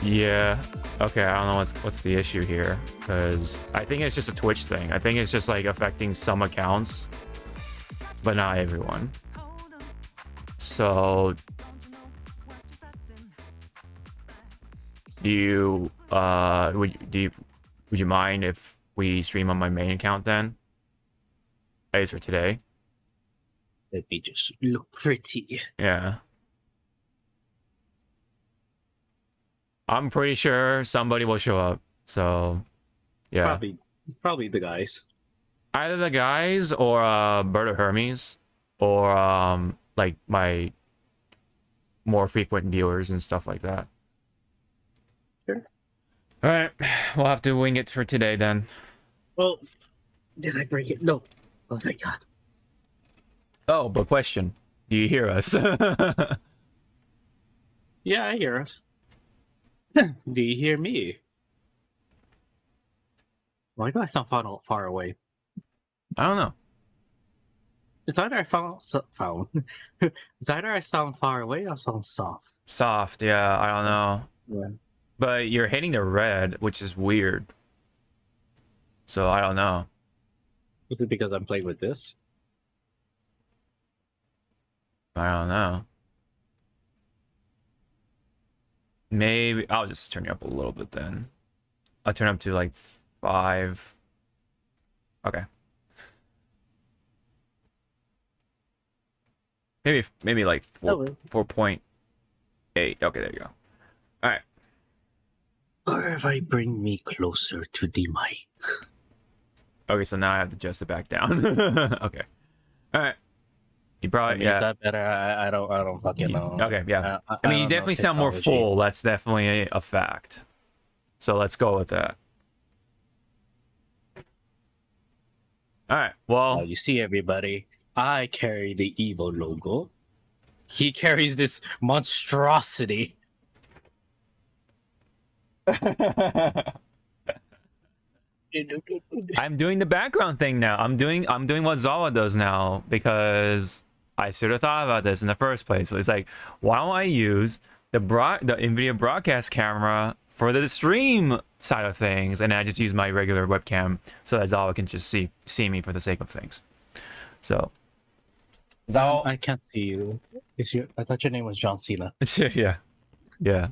Yeah. Okay, I don't know what's the issue here, because I think it's just a Twitch thing. I think it's just like affecting some accounts, but not everyone. So do you would you mind if we stream on my main account then? At least for today. Let me just look pretty. Yeah. I'm pretty sure somebody will show up. So yeah. Probably the guys. Either the guys or Bird of Hermes, or like my more frequent viewers and stuff like that. Sure. All right, we'll have to wing it for today then. Well, did I break it? No. Oh thank God. Oh, but question: do you hear us? Yeah, I hear us. Do you hear me? Why do I sound far away? I don't know. It's either I it's either I sound far away or sound soft. Soft, yeah. I don't know. Yeah. But you're hitting the red, which is weird. So I don't know. Is it because I'm playing with this? I don't know. Maybe I'll just turn you up a little bit then. I'll turn up to like 5. Okay. Maybe like 4.8. Okay, there you go. All right. Or if I bring me closer to the mic. Okay, so now I have to adjust it back down. Okay. All right. You probably Is that better? I don't fucking know. Okay, yeah. I mean, you definitely sound more full. That's definitely a fact. So let's go with that. All right. Well, you see, everybody, I carry the EVO logo. He carries this monstrosity. I'm doing the background thing now. I'm doing what Zawa does now, because I should have thought about this in the first place. It's like, why don't I use the NVIDIA broadcast camera for the stream side of things, and I just use my regular webcam so that Zawa can just see me for the sake of things. So Zawa, I can't see you. I thought your name was John Cena. yeah.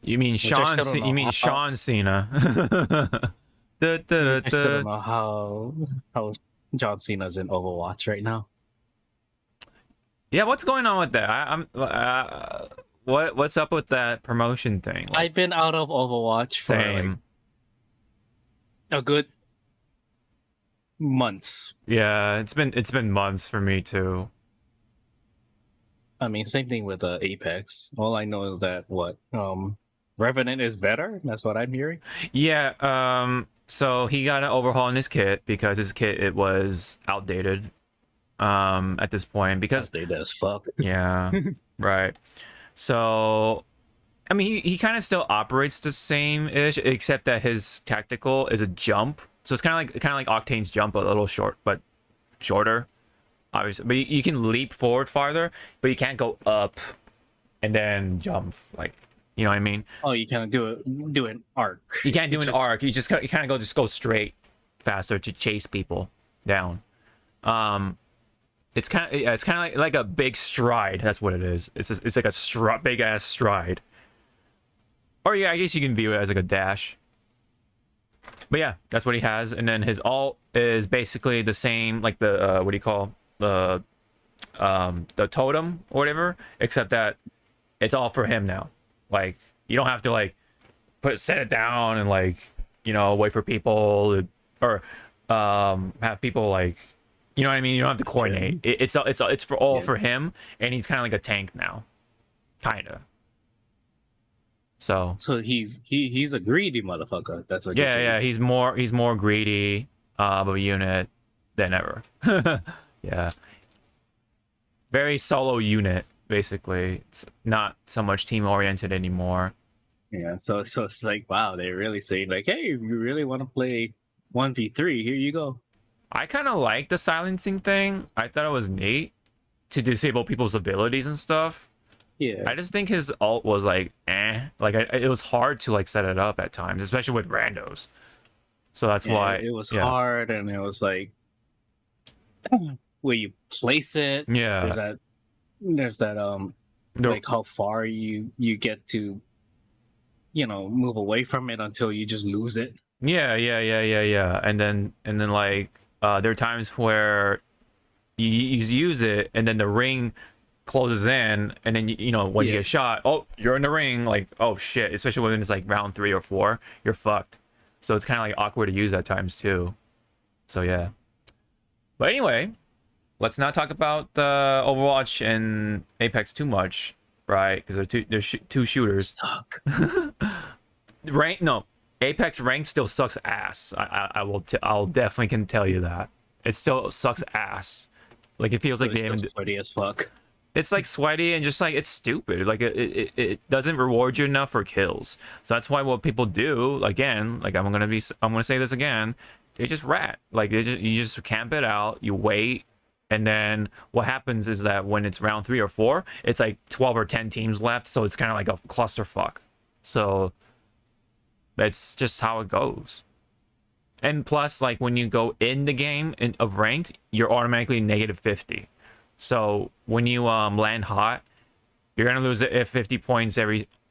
You mean Sean? You mean Sean Cena? I still don't know how John Cena's in Overwatch right now. Yeah, what's going on with that? I'm what's up with that promotion thing? I've been out of Overwatch for like a good months. Yeah, it's been months for me too. I mean, same thing with Apex. All I know is that Revenant is better. That's what I'm hearing. Yeah. So he got an overhaul in his kit because his kit, it was outdated. At this point, because outdated as fuck. Yeah. Right. So, I mean, he kind of still operates the same-ish, except that his tactical is a jump. So it's kind of like Octane's jump, a little shorter, obviously. But you can leap forward farther, but you can't go up and then jump. Like, you know what I mean? Oh, you can't do an arc. You can't do an arc. You kind of go straight faster to chase people down. It's kind of like a big stride. That's what it is. It's like a big ass stride. Or yeah, I guess you can view it as like a dash. But yeah, that's what he has. And then his ult is basically the same, like the what do you call the totem or whatever, except that it's all for him now. Like, you don't have to like set it down and like, you know, wait for people to, or have people like, you know what I mean? You don't have to coordinate. It's for all for him, and he's kind of like a tank now, kind of. So he's a greedy motherfucker. That's what. Yeah. He's more greedy of a unit than ever. Yeah. Very solo unit, basically. It's not so much team oriented anymore. Yeah. So it's like, wow, they're really saying like, hey, you really want to play 1v3? Here you go. I kind of like the silencing thing. I thought it was neat to disable people's abilities and stuff. Yeah. I just think his ult was like, like it was hard to like set it up at times, especially with randos. So that's Yeah, why, it was yeah, hard, and it was like where you place it. yeah, There's that. There's that. the, Like how far you get to, move away from it until you just lose it. yeah, and then like, there are times where you use it, and then the ring closes in, and then once you Yeah. get shot, oh, you're in the ring, like, oh shit, especially when it's like round 3 or 4, you're fucked. So it's kind of like awkward to use at times too. So yeah. But anyway, let's not talk about Overwatch and Apex too much, right? Because two shooters. Suck. Rank, no, Apex rank still sucks ass. I'll definitely can tell you that it still sucks ass. Like it feels like But it's they still haven't. sweaty as fuck. It's like sweaty and just like it's stupid. Like it doesn't reward you enough for kills. So that's why what people do again. Like I'm gonna say this again. They just rat. Like you just camp it out. You wait. And then what happens is that when it's round 3 or 4, it's like 12 or 10 teams left. So it's kind of like a clusterfuck. So that's just how it goes. And plus, like when you go in the game of ranked, you're automatically -50. So when you land hot, you're gonna lose it at 50 points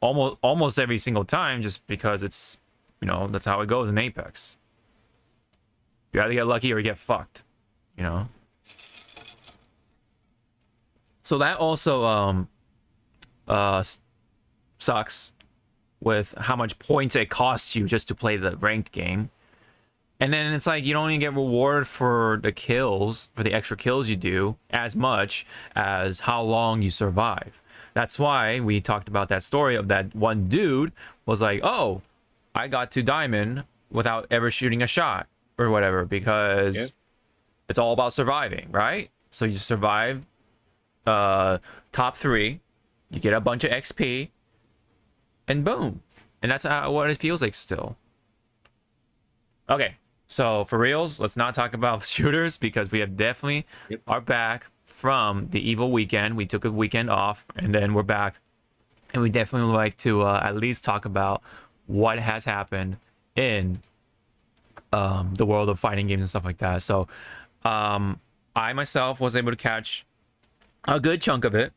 almost every single time, just because it's that's how it goes in Apex. You either get lucky or you get fucked. You know. So that also sucks with how much points it costs you just to play the ranked game. And then it's like you don't even get rewarded for the kills, for the extra kills you do, as much as how long you survive. That's why we talked about that story of that one dude was like, oh, I got to diamond without ever shooting a shot or whatever, because it's all about surviving, right? So you survive top 3, you get a bunch of XP, and boom. And that's what it feels like still. Okay, so for reals, let's not talk about shooters, because we have definitely are back from the EVO weekend. We took a weekend off, and then we're back. And we definitely would like to at least talk about what has happened in the world of fighting games and stuff like that. So I myself was able to catch a good chunk of it.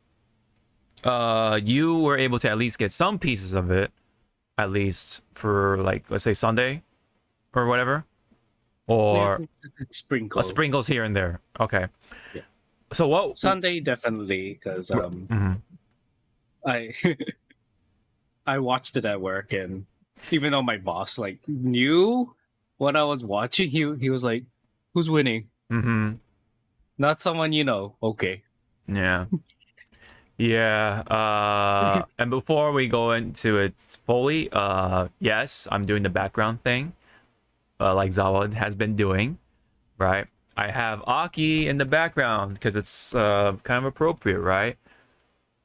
You were able to at least get some pieces of it, at least for like, let's say Sunday or whatever, or Sprinkle. sprinkles here and there. Okay. Yeah. So what? Sunday definitely, because I I watched it at work, and even though my boss like knew what I was watching, he was like, "Who's winning?" Not someone you know. Okay. Yeah. Yeah. And before we go into it fully, yes, I'm doing the background thing, like Zawa has been doing, right? I have Aki in the background because it's kind of appropriate, right?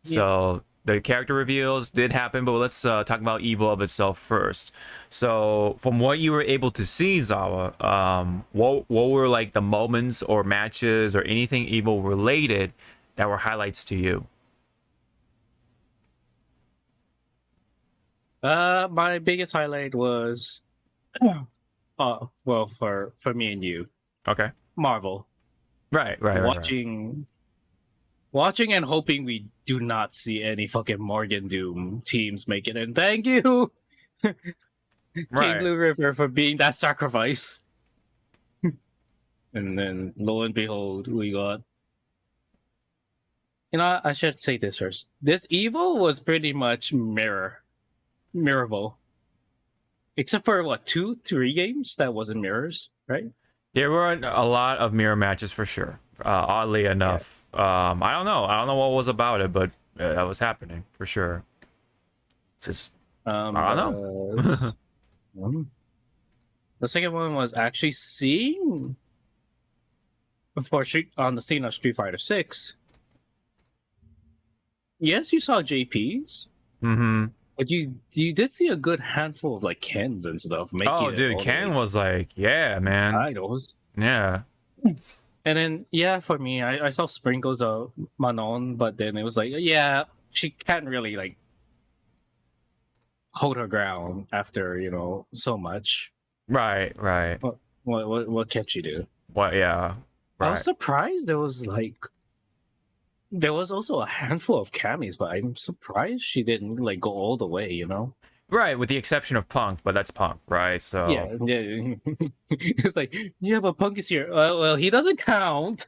Yeah. So the character reveals did happen, but let's talk about EVO of itself first. So from what you were able to see, Zawa, what were like the moments or matches or anything EVO related that were highlights to you? My biggest highlight was, well, for me and you, Okay. Marvel. Right. Watching and hoping we do not see any fucking Morgan Doom teams make it in. Thank you, King Blue River, for being that sacrifice. And then, lo and behold, we got. I should say this first. This EVO was pretty much Mirrorable. Except for what, 2-3 games that wasn't mirrors, right? There were a lot of mirror matches for sure. Oddly enough, I don't know what was about it, but that was happening for sure. It's just I don't know. The second one was actually seeing on the scene of Street Fighter 6. Yes, you saw JPs. But you did see a good handful of like Kens and stuff. Oh, dude, Ken was like, yeah, man. Idols. Yeah. And then, for me, I saw sprinkles of Manon, but then it was like, she can't really like hold her ground after so much. Right, right. What can she do? What? Yeah, I was right. surprised there was also a handful of camis, but I'm surprised she didn't like go all the way. Right, with the exception of Punk, but that's Punk, right? Yeah, So yeah. It's like, yeah, but Punk is here. Well, he doesn't count.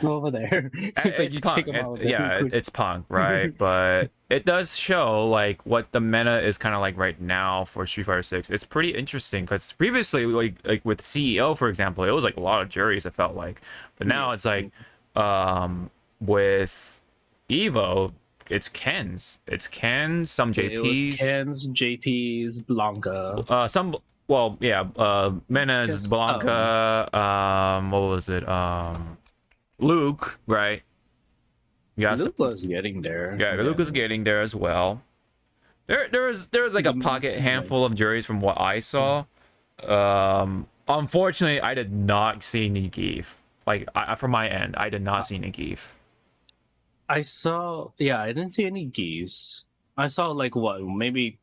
Go over there. It's like it's you take Punk. him out. Yeah, it's Punk, right? But it does show like what the meta is kind of like right now for Street Fighter 6. It's pretty interesting because previously, like with CEO, for example, it was like a lot of juries. It felt like, but now it's like, with Evo, it's Kens. It's Kens, some It was JPs, Ken's, JP's, Blanca. some. Well, yeah, Menez, Yes, Blanca, what was it? Luke, right? Yeah, Luke was getting there. yeah, Luke was getting there as well. There was like a pocket handful of juries from what I saw. Unfortunately, I did not see Nigif. Like, from my end, I did not see Nigif. I saw, yeah, I didn't see any geese. I saw like what, maybe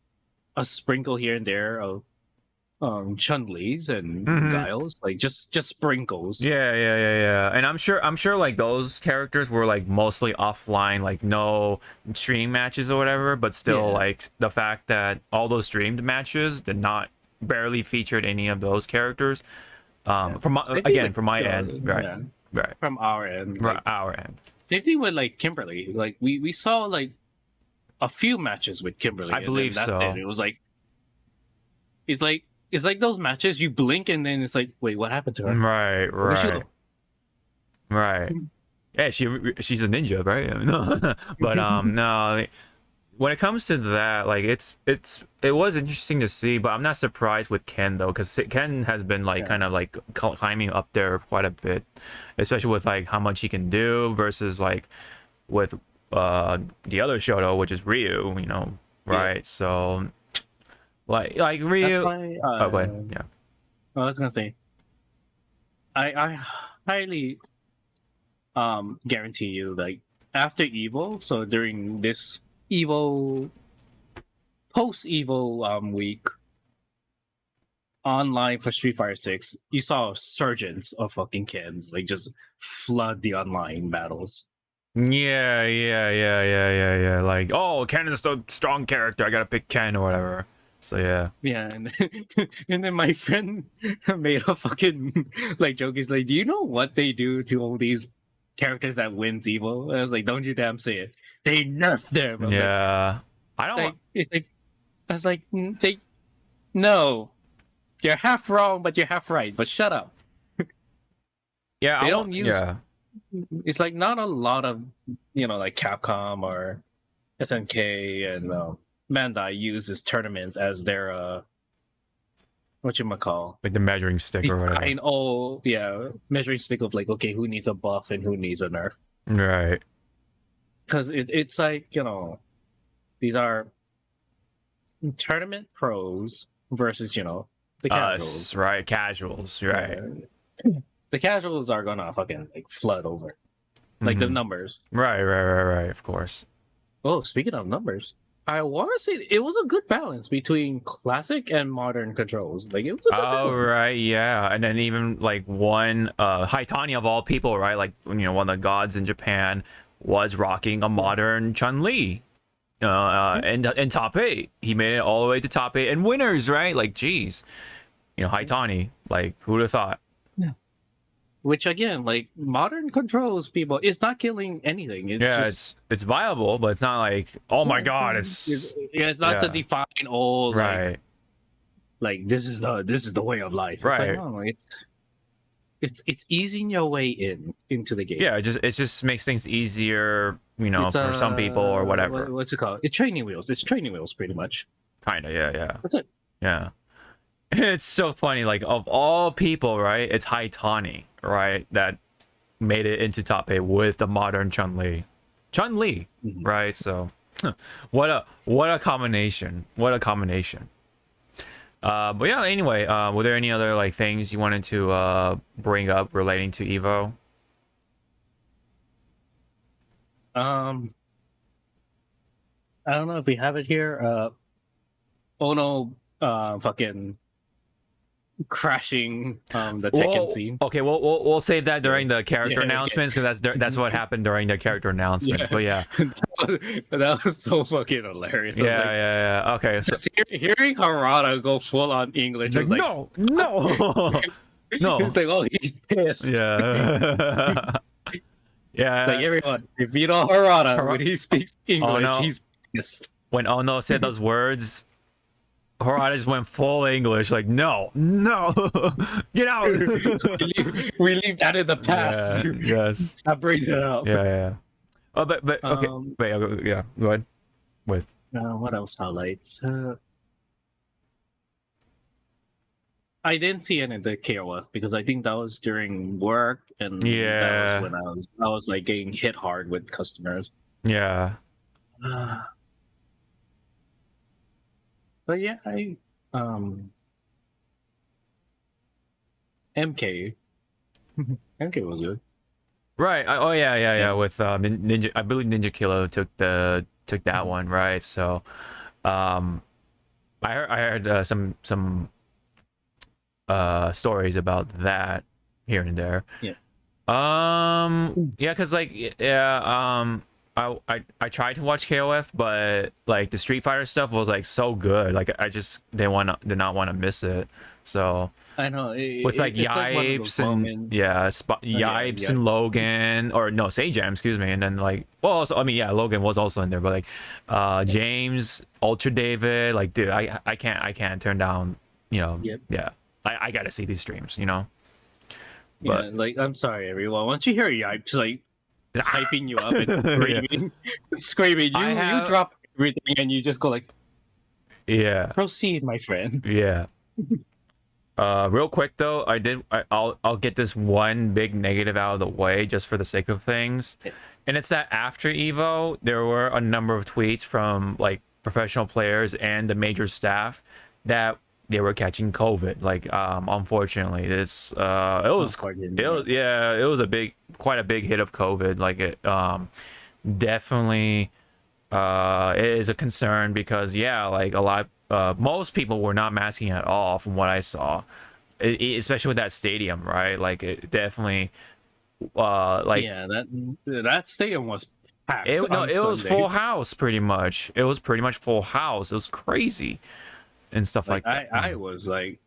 a sprinkle here and there of Chun-Li's and Guiles, like just sprinkles. Yeah. And I'm sure like those characters were like mostly offline, like no stream matches or whatever, but still Yeah. like the fact that all those streamed matches did not barely featured any of those characters. From my, Same thing again, with, from my end, right, yeah, right, from our end. right, Like, our end. same thing with like Kimberly. Like we saw like a few matches with Kimberly. I and believe then that's so. It was like it's like those matches you blink and then it's like, wait, what happened to her? Right, Where'd she right, go? right. Yeah, she's a ninja, right? No, but no. When it comes to that, like it was interesting to see, but I'm not surprised with Ken though, because Ken has been like Yeah. kind of like climbing up there quite a bit, especially with like how much he can do versus like with the other Shoto, which is Ryu, right? So like That's Ryu. why Oh, go ahead. Yeah. I was gonna say I highly guarantee you, like after Evo, so during this Evo post Evo week online for Street Fighter 6, you saw surgeons of fucking Kens like just flood the online battles. Yeah. Like, oh, Ken is a strong character. I gotta pick Ken or whatever. So yeah. Yeah, and and then my friend made a fucking like joke. He's like, "Do you know what they do to all these characters that wins Evo?" And I was like, "Don't you damn say it. They nerf them." I was Yeah. I don't. like, it's like, I was like, they no, you're half wrong, but you're half right. But shut up. Yeah. They I don't don't use. Yeah. It's like not a lot of like Capcom or SNK and Bandai uses tournaments as their what you call Like the measuring stick or whatever. define measuring stick of like, okay, who needs a buff and who needs a nerf, Right. because it's like these are tournament pros versus the casuals. Us, right? Casuals, right? The casuals are gonna fucking like flood over like the numbers. Right. Of course. Oh, speaking of numbers, I want to say it was a good balance between classic and modern controls. Like it was a good Oh, balance. right, yeah. And then even like one Haitani of all people, right? Like one of the gods in Japan was rocking a modern Chun-Li. In top 8. He made it all the way to top 8 and winners, right? Like, geez. Haitani, like who'd have thought? Which again, like modern controls, people, it's not killing anything. It's Yeah, just, it's viable, but it's not like, oh my god, it's not the yeah. define all right. like this is the way of life. It's Right. like, no, it's easing your way into the game. Yeah, it just makes things easier, It's, for some people or whatever. What's it called? It's training wheels. It's training wheels, pretty much. Kinda, yeah. That's it. Yeah. It's so funny, like of all people, right? It's Haitani, right? That made it into top 8 with the modern Chun-Li. Right? So what a combination. What a combination. But yeah, anyway, were there any other like things you wanted to bring up relating to EVO? I don't know if we have it here. Ono, fucking crashing the Tekken scene. Okay, we'll save that during the character Yeah, okay. announcements because that's what happened during the character announcements. But yeah, that was so fucking hilarious. I was like, yeah. Okay, so just hearing Harada go full on English was like, no, no. it's like, oh, he's pissed. Yeah. Yeah. It's like everyone, if you know Harada, when he speaks English, no. he's pissed. When Ono said those words, Harada just went full English, like, no, get out. We leave that in the past. Yeah, yes. Stop bringing it up. Yeah. Oh, but okay. Wait, yeah. Go ahead. With What else highlights? I didn't see any of the KOF because I think that was during work, and that was when I was like getting hit hard with customers. Yeah. But yeah, I MK MK was good. Right. Oh yeah. With Ninja, I believe Ninja Kilo took that one, right? So, I heard some stories about that here and there. Yeah. Yeah, cause like I tried to watch KOF, but like the Street Fighter stuff was like so good. Like I just did not want to miss it. So I know with like Yipes and Yipes and Logan, or no, Sajam, excuse me, and then like, well, also, I mean, yeah, Logan was also in there, but like James, Ultra David, like, dude, I can't turn down, yeah, I gotta see these streams, But like, I'm sorry, everyone. Once you hear Yipes like hyping you up and screaming, screaming, you drop everything and you just go like, yeah, proceed, my friend. Yeah. Real quick though, I'll get this one big negative out of the way just for the sake of things, and it's that after EVO there were a number of tweets from like professional players and the major staff that they were catching COVID. Like, unfortunately, it was quite a big hit of COVID. Like it definitely is a concern because like a lot. Most people were not masking at all from what I saw, especially with that stadium, right? Like it definitely, that stadium was packed. It was full house pretty much. It was pretty much full house. It was crazy and stuff like that. I was like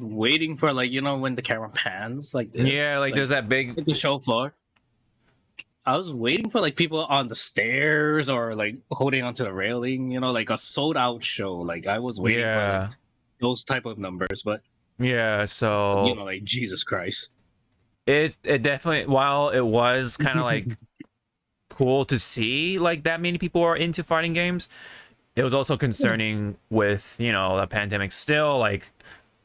waiting for like when the camera pans like this. Yeah, like there's that big the show floor. I was waiting for like people on the stairs or like holding onto the railing, like a sold out show. Like I was waiting for like, those type of numbers, but so like Jesus Christ. It definitely, while it was kind of like cool to see like that many people are into fighting games, it was also concerning with the pandemic still like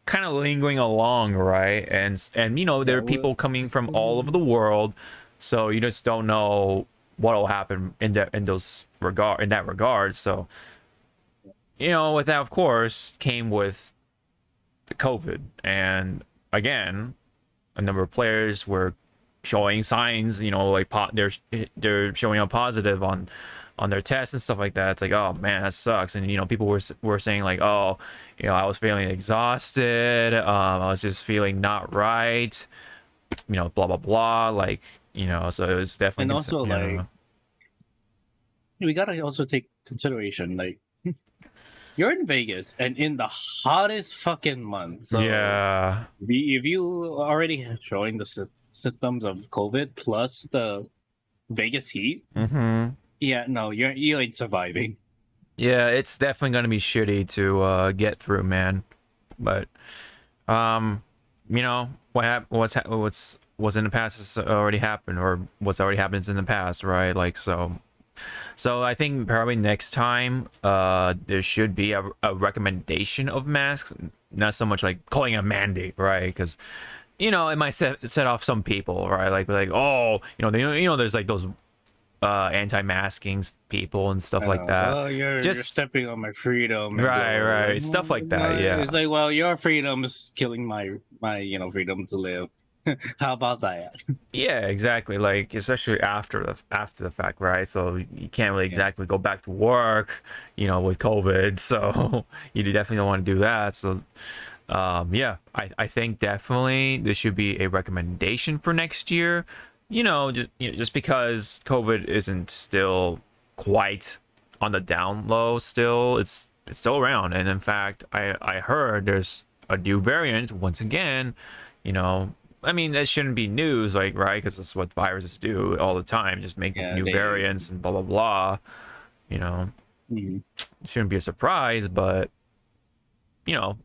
kind of lingering along, right? And there are people coming from all over the world. So you just don't know what will happen in that regard. So, with that, of course, came with the COVID, and again, a number of players were showing signs. Like they're showing up positive on their tests and stuff like that. It's like, oh man, that sucks. And people were saying like, oh, I was feeling exhausted. I was just feeling not right. Blah blah blah. Like. So it was definitely. And also, like, we gotta also take consideration, like, you're in Vegas and in the hottest fucking month. So yeah. If you already showing the symptoms of COVID plus the Vegas heat, yeah, no, you ain't surviving. Yeah, it's definitely gonna be shitty to get through, man. But, what's in the past has already happened, or what's already happened is in the past, right? Like so I think probably next time there should be a recommendation of masks, not so much like calling a mandate, right? Because it might set off some people, right? Like oh, there's like those anti-masking people and stuff like that. Well, you're stepping on my freedom, right, stuff like that. Yeah, it's like, well, your freedom is killing my freedom to live. How about that? Yeah, exactly. Like especially after the fact, right? So you can't really Yeah. exactly go back to work, with COVID. So you definitely don't want to do that. So yeah, I think definitely this should be a recommendation for next year. Just because COVID isn't still quite on the down low still, it's still around. And in fact, I heard there's a new variant once again, you know. I mean, that shouldn't be news, like, right? Because that's what viruses do all the time, just make Yeah, new they. variants and blah blah blah. You know, Mhm. it shouldn't be a surprise, but you know,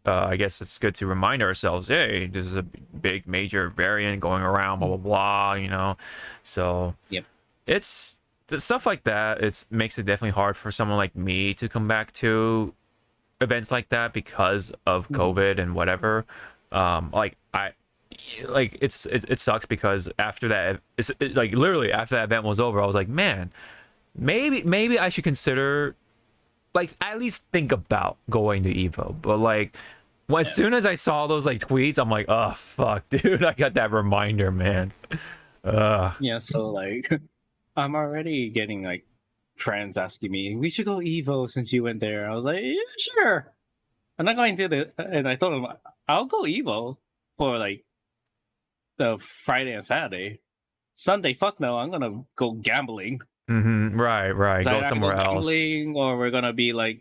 I guess it's good to remind ourselves, hey, this is a big major variant going around, blah blah blah. So Yep. it's the stuff like that. It makes it definitely hard for someone like me to come back to events like that because of Mhm. COVID and whatever. Like it sucks because after that, like literally after that event was over, I was like, man, maybe I should consider, like, at least think about going to Evo. But like, as Yeah. soon as I saw those like tweets, I'm like, oh fuck, dude, I got that reminder, man. Yeah. So like, I'm already getting like friends asking me, "We should go Evo since you went there." I was like, "Yeah, sure." I'm not going to and I told him I'll go Evo for like the Friday and Saturday. Sunday, fuck no, I'm gonna go gambling. Right. It's Go either I go somewhere else. gambling or we're gonna be like,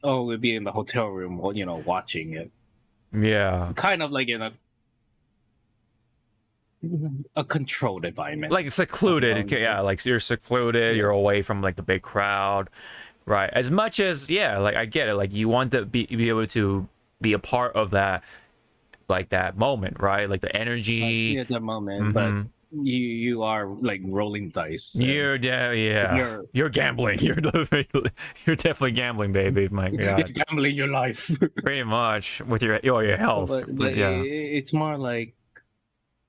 oh, we'll be in the hotel room, watching it. Yeah. Kind of like in a controlled environment. Like secluded. Okay, Like, yeah, like you're secluded, yeah, you're away from like the big crowd. Right. As much as, yeah, like I get it. Like you want to be able to be a part of that, like that moment, right? Like the energy. at the moment, but Mm-hmm. you are like rolling dice and Yeah. you're You're gambling. You're definitely gambling, baby. My you're God. gambling your life. Pretty much with your health. But But yeah. it's more like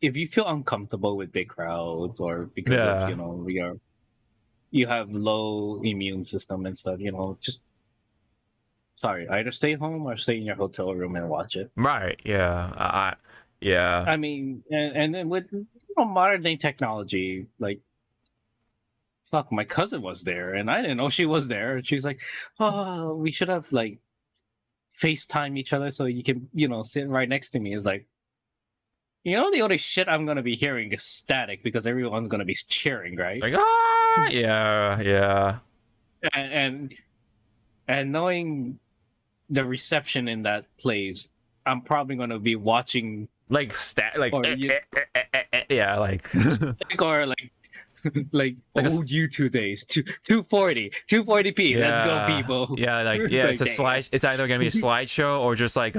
if you feel uncomfortable with big crowds or because of Yeah. you have low immune system and stuff, just sorry, either stay home or stay in your hotel room and watch it. Right. Yeah. Yeah. I mean, and then with modern day technology, like fuck, my cousin was there and I didn't know she was there. And she's like, "Oh, we should have like FaceTime each other so you can, sit right next to me." It's like, the only shit I'm gonna be hearing is static because everyone's gonna be cheering, right? Like, yeah. And and knowing the reception in that place, I'm probably gonna be watching Like like or you yeah, like or like like like a old YouTube days, 240p. Let's go, yeah, people. yeah, like It's yeah. like, It's a damn. slide. It's either gonna be a slideshow or just like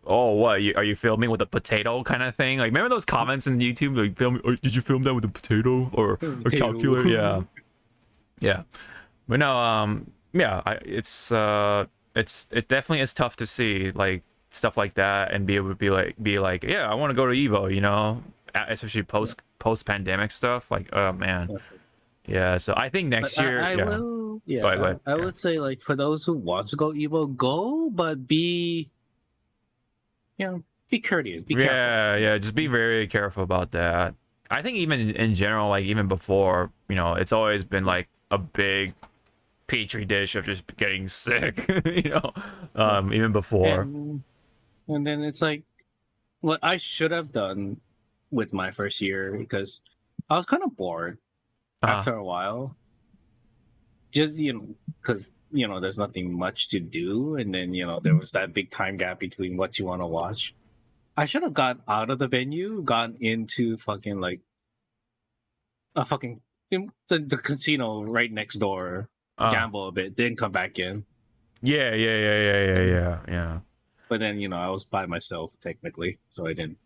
oh, what? Are you filming with a potato kind of thing? Like, remember those comments in YouTube? Like, film? Or did you film that with a potato or Potato. calculator? Yeah, yeah. But no, yeah. It definitely is tough to see like stuff like that and be able to be like, yeah, I want to go to Evo. Especially post pandemic stuff. Like, oh man, yeah. So I think But next year, I yeah. will, Go ahead. I Yeah. would say like for those who want to go Evo, go, but be courteous, be careful. Yeah. Just be very careful about that. I think even in general, like even before, it's always been like a big petri dish of just getting sick. Even before. And then it's like what I should have done with my first year because I was kind of bored Uh, after a while. Just because there's nothing much to do, and then there was that big time gap between what you want to watch. I should have got out of the venue, gone into fucking like a fucking the casino right next door, uh, gamble a bit, then come back in. yeah. But then I was by myself technically, so I didn't.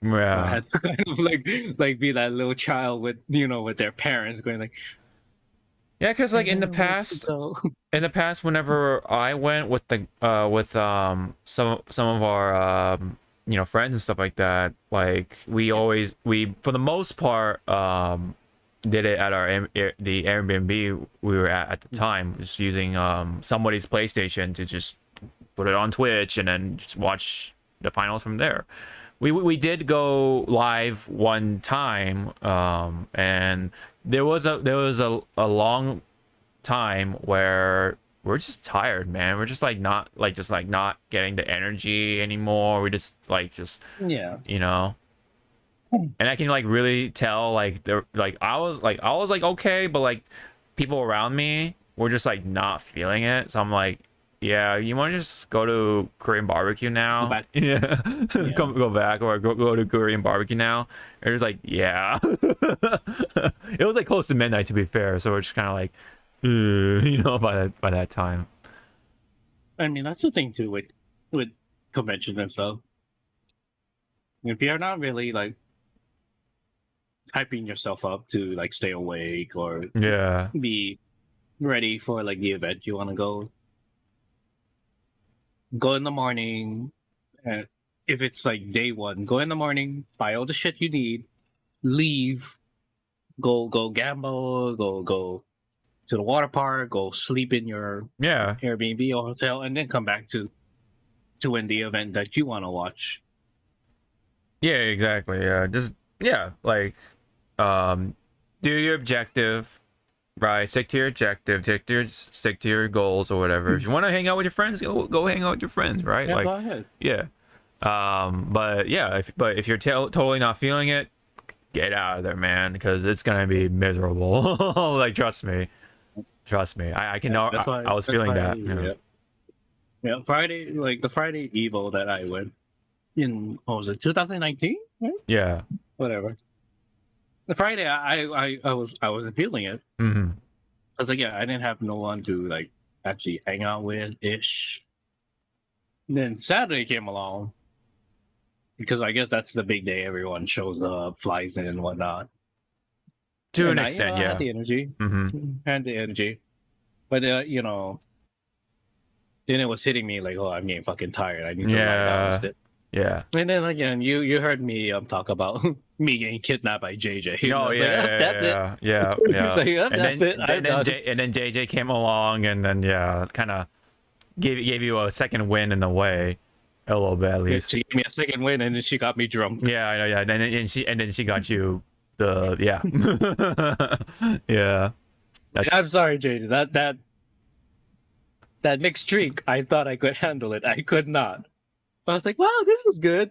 So I Yeah. had to kind of like be that little child with with their parents going like, Yeah, because like in the "Yeah, let's past, go." whenever I went with the with some of our friends and stuff like that, like we for the most part did it at the Airbnb we were at the time, just using somebody's PlayStation to just put it on Twitch and then just watch the finals from there. We did go live one time, and there was a long time where we're just tired, man. We're just like not getting the energy anymore. We just Yeah. you know. And I can like really tell like I was like okay, but like people around me were just like not feeling it. So I'm like, yeah, you want to just go to Korean barbecue now? Go back. Yeah, Yeah. go back or go to Korean barbecue now. And it's like, yeah. It was like close to midnight to be fair, so we're just kind of like, you know, by that time. I mean, that's the thing too with convention and stuff. If you're not really like hyping yourself up to like stay awake or Yeah, be ready for like the event you want to go in the morning. And if it's like day one, go in the morning, buy all the shit you need, leave, go gamble, go to the water park, go sleep in your yeah. Airbnb or hotel, and then come back to win the event that you want to watch. Yeah, exactly. Yeah, just like do your objective, right? Stick to your objective, stick to your goals or whatever. If you want to hang out with your friends, go hang out with your friends, right? Yeah, Like go ahead. yeah. But yeah, if you're totally not feeling it, get out of there, man, because it's gonna be miserable. Like trust me. I can know. That's why I was that's feeling why- that. Yeah. Yeah, Friday, like the Friday EVO that I went in, what was it, 2019? Yeah. Whatever. The Friday, I wasn't feeling it. Mm-hmm. I was like, yeah, I didn't have no one to like actually hang out with ish. And then Saturday came along because I guess that's the big day. Everyone shows up, flies in, and whatnot. To an And extent, I yeah. had the energy, Mm-hmm. had the energy, but you know, then it was hitting me like, oh, I'm getting fucking tired. I need to lie down instead. Yeah. And then again, you heard me talk about me getting kidnapped by JJ. And I Oh was like, yeah, that's it. yeah. It's like, And that's it. I'm done. then JJ came along, and then kind of gave you a second win in the way, a little bit at least. She gave me a second win, and then she got me drunk. Yeah, I know. Yeah, and then she got you the yeah. That's I'm sorry, JJ. That mixed drink, I thought I could handle it. I could not. I was like, wow, this was good.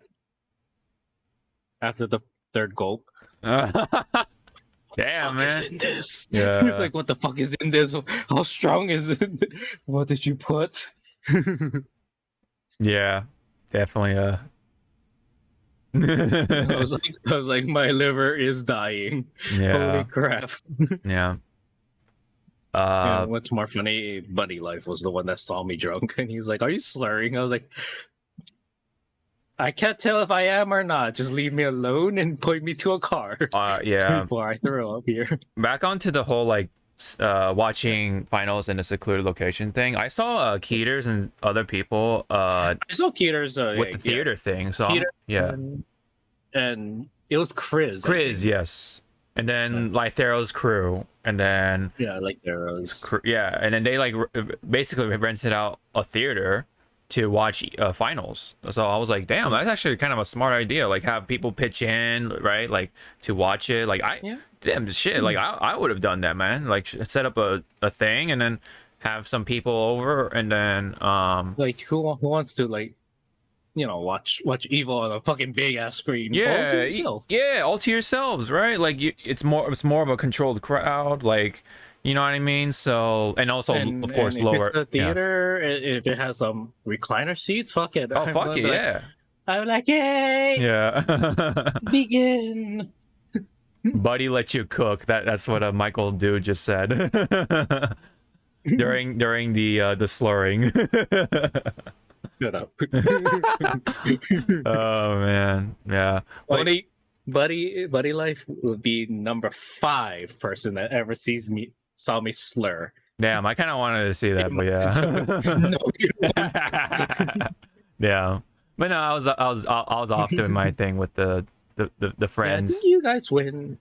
After the third gulp, damn, fuck man. is in this? Yeah. He's like, what the fuck is in this? How strong is it? What did you put? Yeah, definitely. I was like, my liver is dying. Yeah. Holy crap. Yeah. Yeah, what's more funny, Buddy Life was the one that saw me drunk, and he was like, "Are you slurring?" I was like, "I can't tell if I am or not. Just leave me alone and point me to a car Yeah. before I throw up here." Back onto the whole like watching finals in a secluded location thing. I saw Keeters and other people I saw Keeter's with the theater thing. So Keeter yeah, and it was Chris. I think. yes, and then Lythero's crew, and then Yeah, like there was. yeah, and then they like basically rented out a theater to watch finals. So I was like, damn, that's actually kind of a smart idea. Like have people pitch in, right? Like to watch it. Like damn shit. Like I would have done that, man. Like set up a thing and then have some people over and then Like who wants to like, watch EVO on a fucking big ass screen? All to yourself. yeah, all to yourselves, right? Like it's more of a controlled crowd. Like you know what I mean? So, and also, of course, and lower. If it's a theater, if it has some recliner seats, fuck it. Oh, fuck it, yeah. I'm like, yay! Yeah. Begin. Buddy let you cook. That's what Michael Dude just said. during the slurring. Shut up. Oh man, yeah. Buddy Life would be number 5 person that ever saw me slur. Damn, I kind of wanted to see that, but yeah. No, you don't. Yeah, but no, I was off doing my thing with the friends. Yeah, I think you guys win.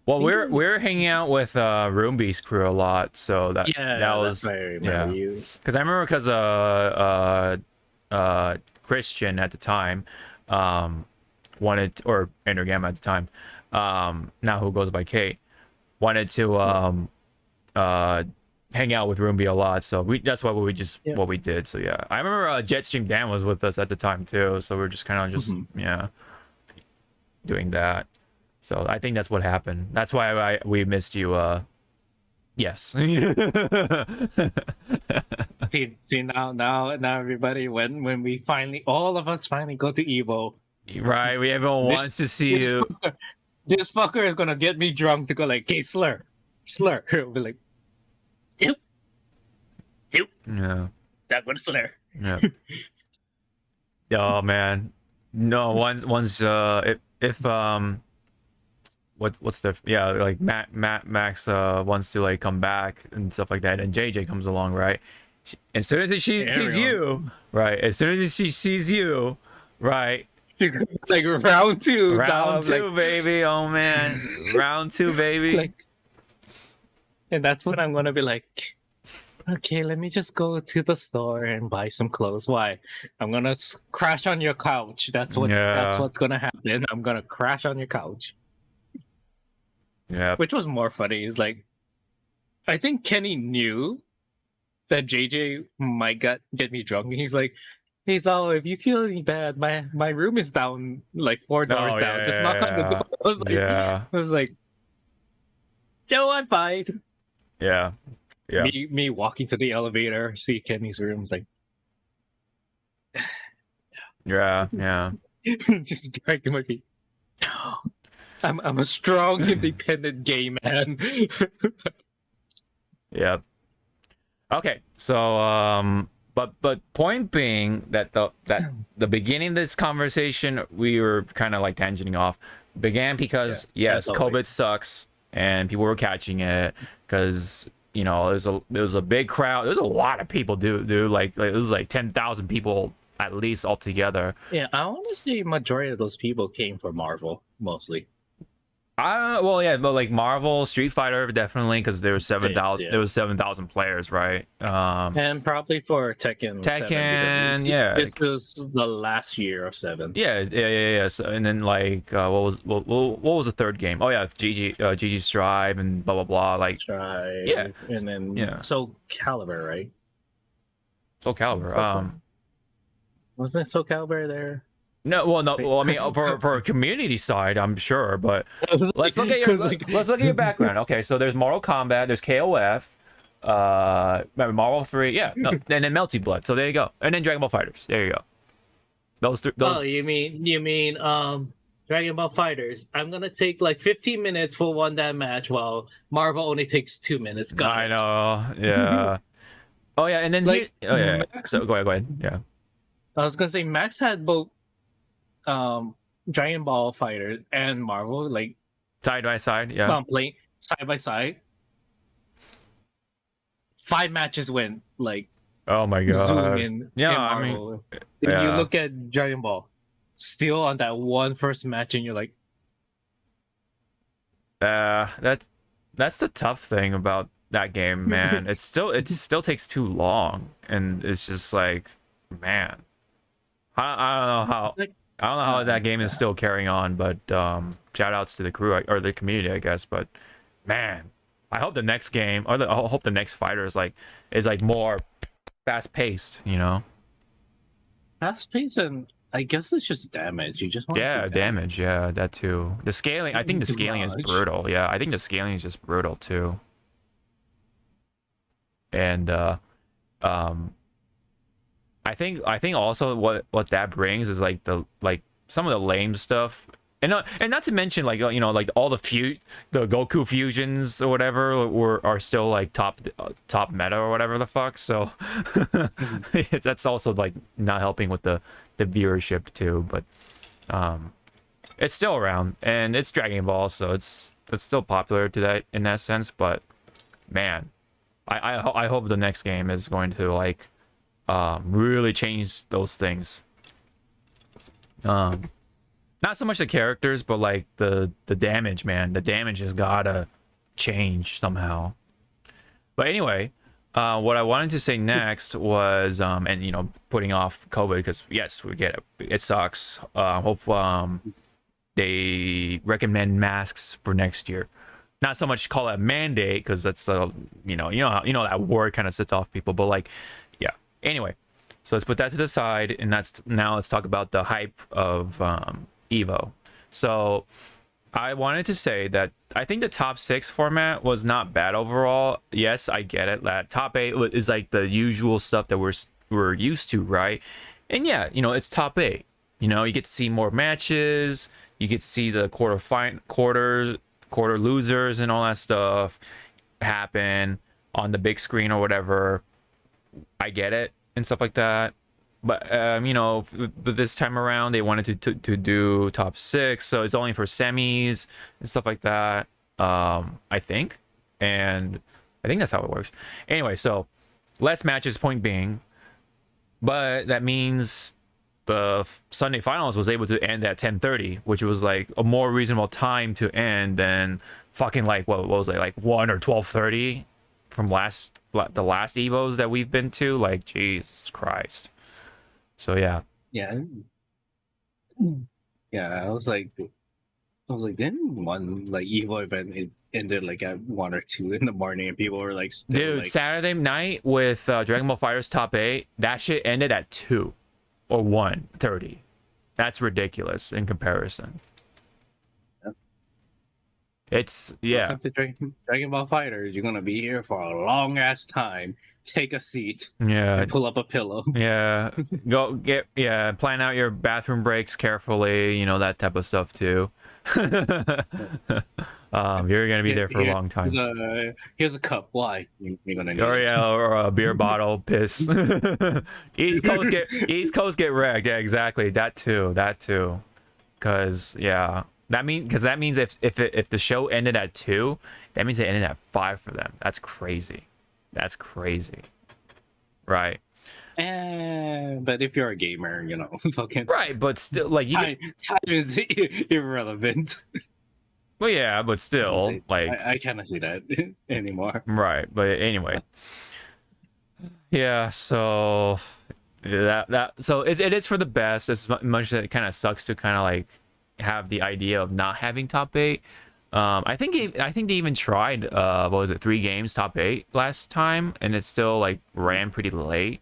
Well, we're hanging out with Roombee's crew a lot, so that was I remember you. because I remember Christian at the time, wanted, or Endergam at the time, now who goes by Kate, wanted to hang out with Roomby a lot, so that's why what we did. So yeah, I remember Jetstream Dan was with us at the time too, so we are just kind of just doing that. So I think that's what happened. That's why we missed you. Yes. See now everybody, when we finally, all of us finally go to EVO, Right, everyone wants to see you. This fucker is gonna get me drunk to go like, "Hey, slur." We'll be like, "Ew, Yeah. that was slur." Yeah. Oh man, no. Once if what's the like Max wants to like come back and stuff like that, and JJ comes along, right? As soon as she sees you, right? As soon as she sees you, right? Like round two, Round two, baby. Oh man, round two, baby. Like, and that's when I'm gonna be like, okay, let me just go to the store and buy some clothes. Why? I'm gonna crash on your couch. That's what's gonna happen. I'm gonna crash on your couch. Yeah. Which was more funny is like, I think Kenny knew that JJ might get me drunk, and he's like, "Hey Zal, if you feel any bad, my room is down like 4 doors down. Just knock on the door." I was like, "No, I'm fine." Yeah. Yeah. Me walking to the elevator, see Kenny's room, is like, yeah. just dragging my feet. I'm a strong, independent gay man. Yep. Okay, so but point being that the beginning of this conversation, we were kind of like tangenting off, began because yes, COVID sucks and people were catching it because there was a big crowd. There's a lot of people, dude. Like it was like 10,000 people at least altogether. Yeah, I want to say majority of those people came from Marvel mostly. Well, yeah, but like Marvel, Street Fighter, definitely, because there was 7,000. Yeah. There was 7,000 players, right? And probably for Tekken. Yeah. This was the last year of 7. Yeah. So, and then like, what was the third game? Oh yeah, GG Strive and blah blah blah. Like Strive. Yeah. And then Soul Calibur, right? Soul Calibur. Wasn't Soul Calibur there? No, well, I mean, for a community side, I'm sure, but let's look at your background. Okay, so there's Mortal Kombat, there's KOF, Marvel 3, yeah, no, and then Melty Blood. So there you go, and then Dragon Ball Fighters. There you go. Those. Oh, you mean Dragon Ball Fighters? I'm gonna take like 15 minutes for one that match, while Marvel only takes 2 minutes. I know, yeah. Oh yeah, and then Max, so go ahead, yeah. I was gonna say Max had both. Dragon Ball Fighter and Marvel like side by side, yeah. Playing side by side. 5 matches went like. Oh my god! Zoom in. Yeah, I mean, you look at Dragon Ball, still on that one first match, and you're like, that's the tough thing about that game, man. it still takes too long, and it's just like, man, I don't know how. I don't know how that game is still carrying on, but shout outs to the crew or the community, I guess. But man, I hope the next game I hope the next fighter is like more fast paced, Fast paced, and I guess it's just damage. You just want damage, yeah, that too. The scaling, I think the scaling is brutal. Yeah, I think the scaling is just brutal too. And I think also what that brings is like some of the lame stuff, and not to mention like like all the Goku fusions or whatever are still like top meta or whatever the fuck. So that's also like not helping with the viewership too. But it's still around, and it's Dragon Ball, so it's still popular in that sense. But man, I hope the next game is going to like. Really change those things. Not so much the characters, but like the damage, man. The damage has gotta change somehow. But anyway, What I wanted to say next was, and you know, putting off COVID because yes, we get it. It sucks. Hope they recommend masks for next year. Not so much call it a mandate because that's you know that word kind of sets off people, but like, yeah. Anyway, so let's put that to the side, and let's talk about the hype of EVO. So I wanted to say that I think the top 6 format was not bad overall. Yes, I get it. That top 8 is like the usual stuff that we're used to, right? And yeah, you know, it's top 8. You know, you get to see more matches. You get to see the quarter losers and all that stuff happen on the big screen or whatever. I get it and stuff like that. But you know, but this time around they wanted to do top 6, so it's only for semis and stuff like that. I think, and I think that's how it works. Anyway, so less matches, point being, but that means the Sunday finals was able to end at 10:30, which was like a more reasonable time to end than fucking like what was it, like 1 or 12:30 from the last Evos that we've been to. Like Jesus Christ. So yeah. Yeah. Yeah, didn't one like EVO event it ended like at 1 or 2 in the morning and people were like still Dude, like Saturday night with Dragon Ball FighterZ top 8, that shit ended at 2 or 1:30. That's ridiculous in comparison. Yep. It's yeah. Welcome to Dragon Ball Fighters. You're gonna be here for a long ass time. Take a seat. Yeah. And pull up a pillow. Yeah. Plan out your bathroom breaks carefully, you know, that type of stuff too. You're gonna be there for a long time. Here's a cup. Why? You're gonna need or a beer bottle. Piss. East Coast get wrecked. Yeah, exactly. That too. Because yeah, that means if the show ended at 2, that means it ended at 5 for them. That's crazy. Right. But if you're a gamer, you know, fucking right. But still, like time is irrelevant. Well, yeah, but still, like I kind of see that anymore. Right, but anyway, yeah. So so it is for the best. As much as it kind of sucks to kind of like have the idea of not having top 8. I think they even tried what was it, 3 games top 8 last time, and it still like ran pretty late.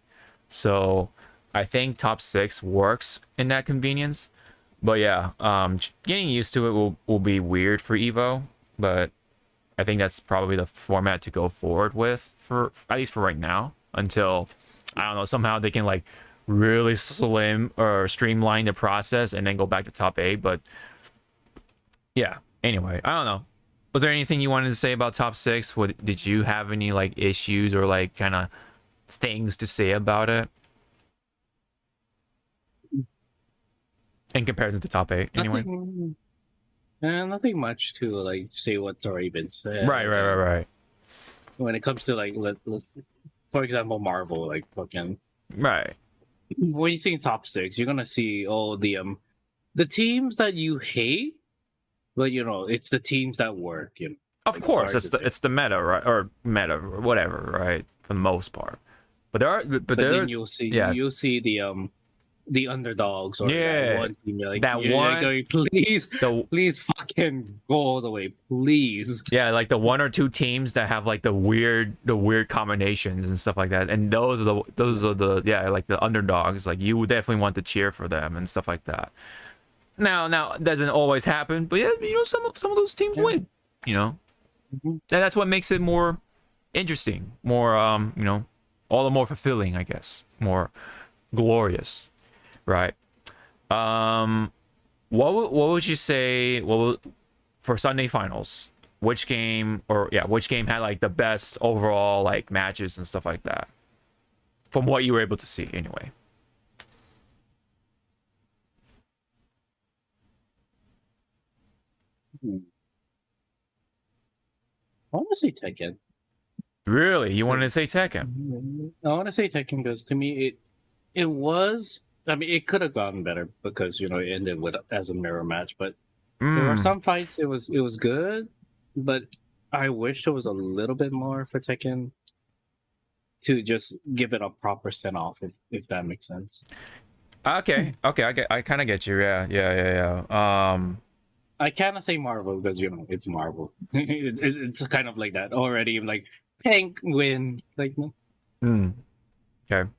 So I think top 6 works in that convenience. But yeah, getting used to it will be weird for EVO, but I think that's probably the format to go forward with for at least for right now, until I don't know, somehow they can like really slim or streamline the process and then go back to top 8. But yeah, anyway, I don't know. Was there anything you wanted to say about top 6? Did you have any like issues or like kind of things to say about it in comparison to top 8 anyway? Nothing much to like say what's already been said. Right. When it comes to like let's for example Marvel, like fucking right. When you see top 6, you're gonna see all the teams that you hate, but you know it's the teams that work. You know, of like, course, it's the meta, right? Or meta, or whatever, right? For the most part, but then you'll see the underdogs or that one team. You're like, going, please fucking go all the way, please. Yeah, like the 1 or 2 teams that have like the weird combinations and stuff like that, and those are the like the underdogs. Like you would definitely want to cheer for them and stuff like that. Now it doesn't always happen, but yeah, you know, some of those teams win. You know, and that's what makes it more interesting, more you know, all the more fulfilling, I guess, more glorious. Right. What would you say? For Sunday finals, which game had like the best overall like matches and stuff like that, from what you were able to see anyway? I want to say Tekken. Really, you wanted to say Tekken? I want to say Tekken because to me it was. I mean, it could have gotten better because you know it ended as a mirror match, but there were some fights it was good, but I wish there was a little bit more for Tekken. to just give it a proper send off, if that makes sense. Okay, I kind of get you. Yeah. I cannot say Marvel because it's Marvel. It's kind of like that already. Like Penguin, like no. Okay.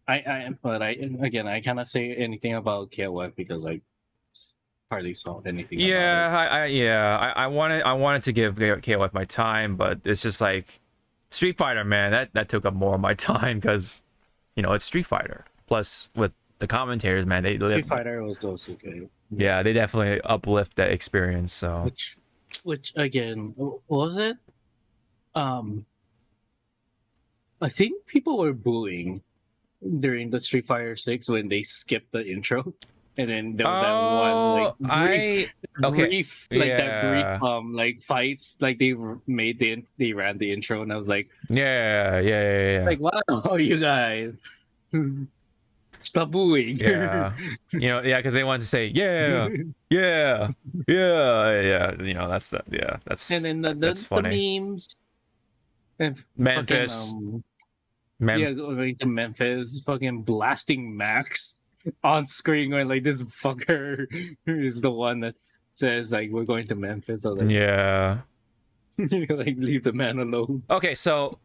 I cannot say anything about KOF because I hardly saw anything about it. Yeah, I wanted to give KOF my time, but it's just like Street Fighter, man. That took up more of my time because it's Street Fighter. Plus with the commentators, man, they live. Street Fighter was also good. Yeah, they definitely uplift that experience. So which again was it? I think people were booing during the Street Fighter 6 when they skipped the intro. And then there was that one brief like fights like they ran the intro and I was like yeah. Like wow, you guys stop booing. Yeah. Because they wanted to say yeah. That's and then that's funny. The memes and Memphis. Going to Memphis, fucking blasting Max on screen, going like this fucker is the one that says like we're going to Memphis. I was like, yeah, like leave the man alone. Okay, so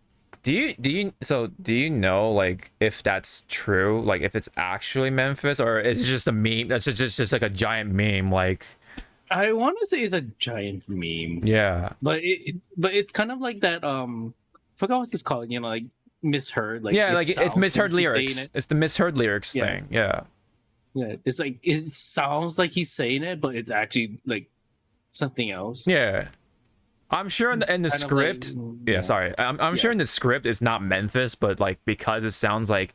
do you know like if that's true, like if it's actually Memphis or is it just a meme? That's just like a giant meme, like. I want to say it's a giant meme. Yeah, but it's kind of like that. Forgot what's this called? Like misheard. Like it's misheard lyrics. It's the misheard lyrics thing. Yeah. Yeah, it's like it sounds like he's saying it, but it's actually like something else. Yeah, I'm sure in the script. I'm sure in the script it's not Memphis, but like because it sounds like.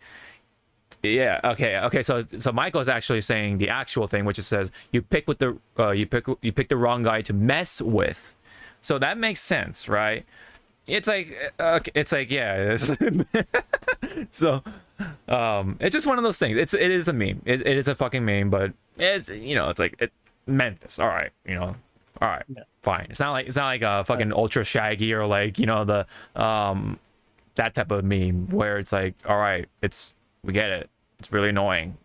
Yeah. Okay. So Michael's actually saying the actual thing, which it says you pick the wrong guy to mess with, so that makes sense, right? It's like yeah. So it's just one of those things. It is a meme. It is a fucking meme, but it's it's like Memphis. All right, all right, fine. It's not like a fucking Ultra Shaggy or like the that type of meme where it's like, all right, we get it. It's really annoying.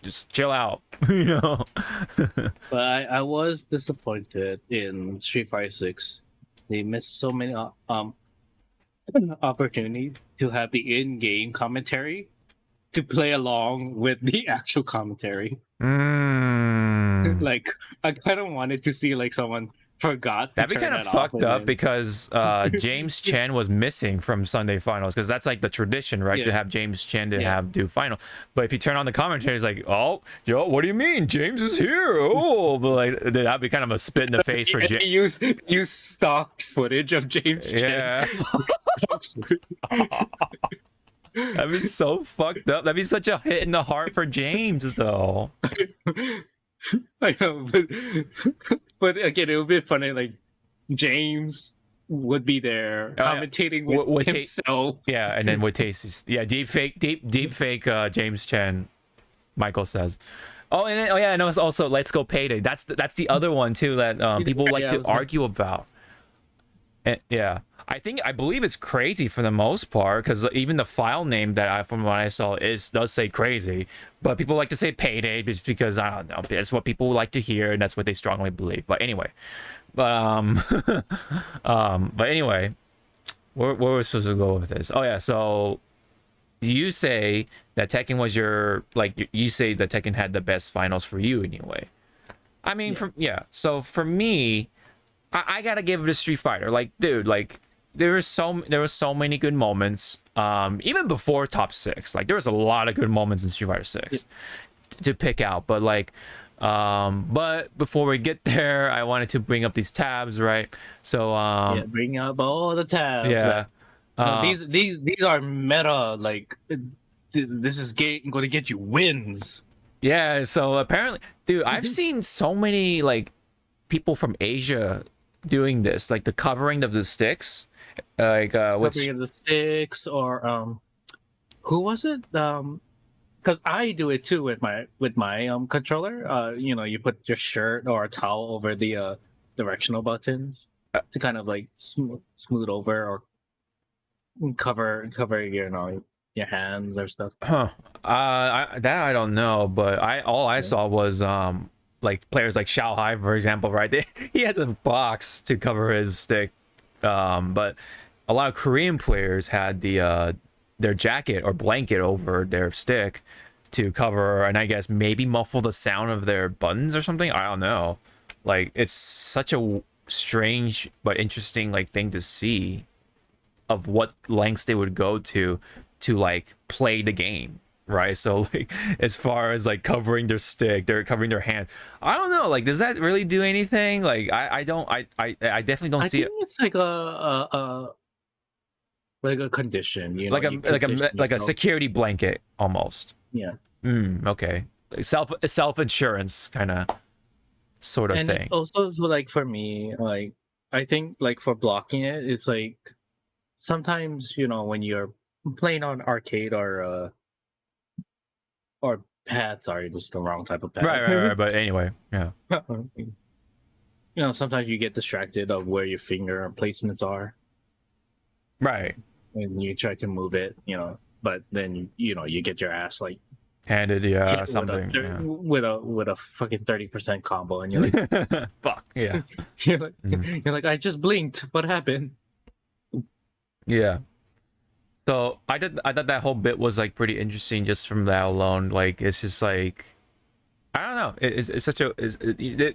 Just chill out. But I was disappointed in Street Fighter 6. They missed so many opportunities to have the in-game commentary to play along with the actual commentary. Like I kind of wanted to see like someone forgot. That'd be kind of fucked up because James Chen was missing from Sunday finals because that's like the tradition, right? To have James Chen do final. But if you turn on the commentary, it's like, oh, what do you mean? James is here. Oh, but like that'd be kind of a spit in the face for James. Use stocked footage of James Chen. That'd be so fucked up. That'd be such a hit in the heart for James, though. I know, but again, it would be funny. Like James would be there commentating with himself. And then with Tasty. Yeah, deep fake James Chen. Michael says. And it's also Let's Go Payday. That's the other one too that people like to argue about. And, I believe it's crazy for the most part because even the file name from what I saw does say crazy, but people like to say Payday just because I don't know, it's what people like to hear and that's what they strongly believe. But anyway, but anyway, where we're supposed to go with this? Oh yeah, so you say that Tekken was you say that Tekken had the best finals for you anyway. I mean, so for me, I gotta give it a Street Fighter. Like, dude, like. There was so many good moments even before top 6. Like there was a lot of good moments in Street Fighter 6 to pick out, but like but before we get there I wanted to bring up these tabs, right? So bring up all the tabs. These are meta, like this is going to get you wins. So apparently, dude, I've seen so many like people from Asia doing this, like the covering of the sticks. Like covering of the sticks, or who was it? Because I do it too with my controller. You put your shirt or a towel over the directional buttons to kind of like smooth over or cover your hands or stuff. Huh. That I don't know, but all I saw was like players like Xiao Hai, for example, right? He has a box to cover his stick. But a lot of Korean players had their jacket or blanket over their stick to cover, and I guess maybe muffle the sound of their buttons or something. I don't know. Like, it's such a strange but interesting like thing to see of what lengths they would go to like play the game, right? So like as far as like covering their stick, they're covering their hand. I don't know, like does that really do anything? Like I don't I definitely don't I see think it it's like a condition, you know, like a you like a condition like a yourself. security blanket almost. Yeah. Okay. Like self insurance kind of sort of And it thing. also like for me, like I think like for blocking it, it's like sometimes, you know, when you're playing on arcade or pad, sorry, this is the wrong type of Right, pad. right, right. But anyway, yeah. You know, sometimes you get distracted of where your finger placements are Right. and you try to move it, you know, but then you know you get your ass like Handed, yeah, hit something. Yeah. with a fucking 30% combo, and you're like, Fuck, yeah. you're like, you're like, I just blinked. What happened? Yeah. So I thought that whole bit was like pretty interesting just from that alone. Like it's just like I don't know. It's such a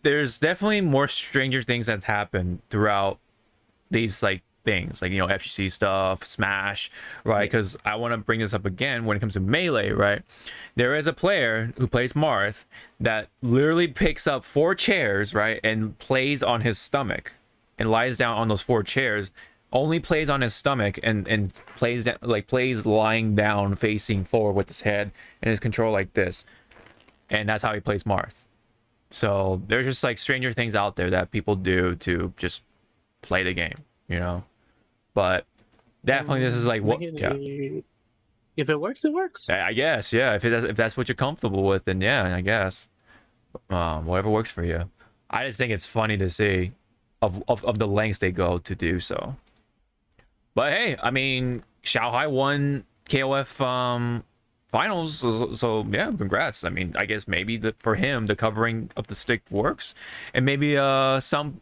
there's definitely more stranger things that happen throughout these like things like FGC stuff, Smash, right? Because I want to bring this up again when it comes to Melee, right? There is a player who plays Marth that literally picks up 4 chairs, right, and plays on his stomach and lies down on those 4 chairs. Only plays on his stomach and plays lying down facing forward with his head and his control like this, and that's how he plays Marth. So there's just like stranger things out there that people do to just play the game, but definitely this is like what, yeah. If it works, it works. I guess, yeah. If that's what you're comfortable with, then yeah, I guess. Whatever works for you. I just think it's funny to see of the lengths they go to do so. But hey, I mean, Xiao Hai won KOF finals, so yeah, congrats. I mean, I guess maybe for him the covering of the stick works, and maybe some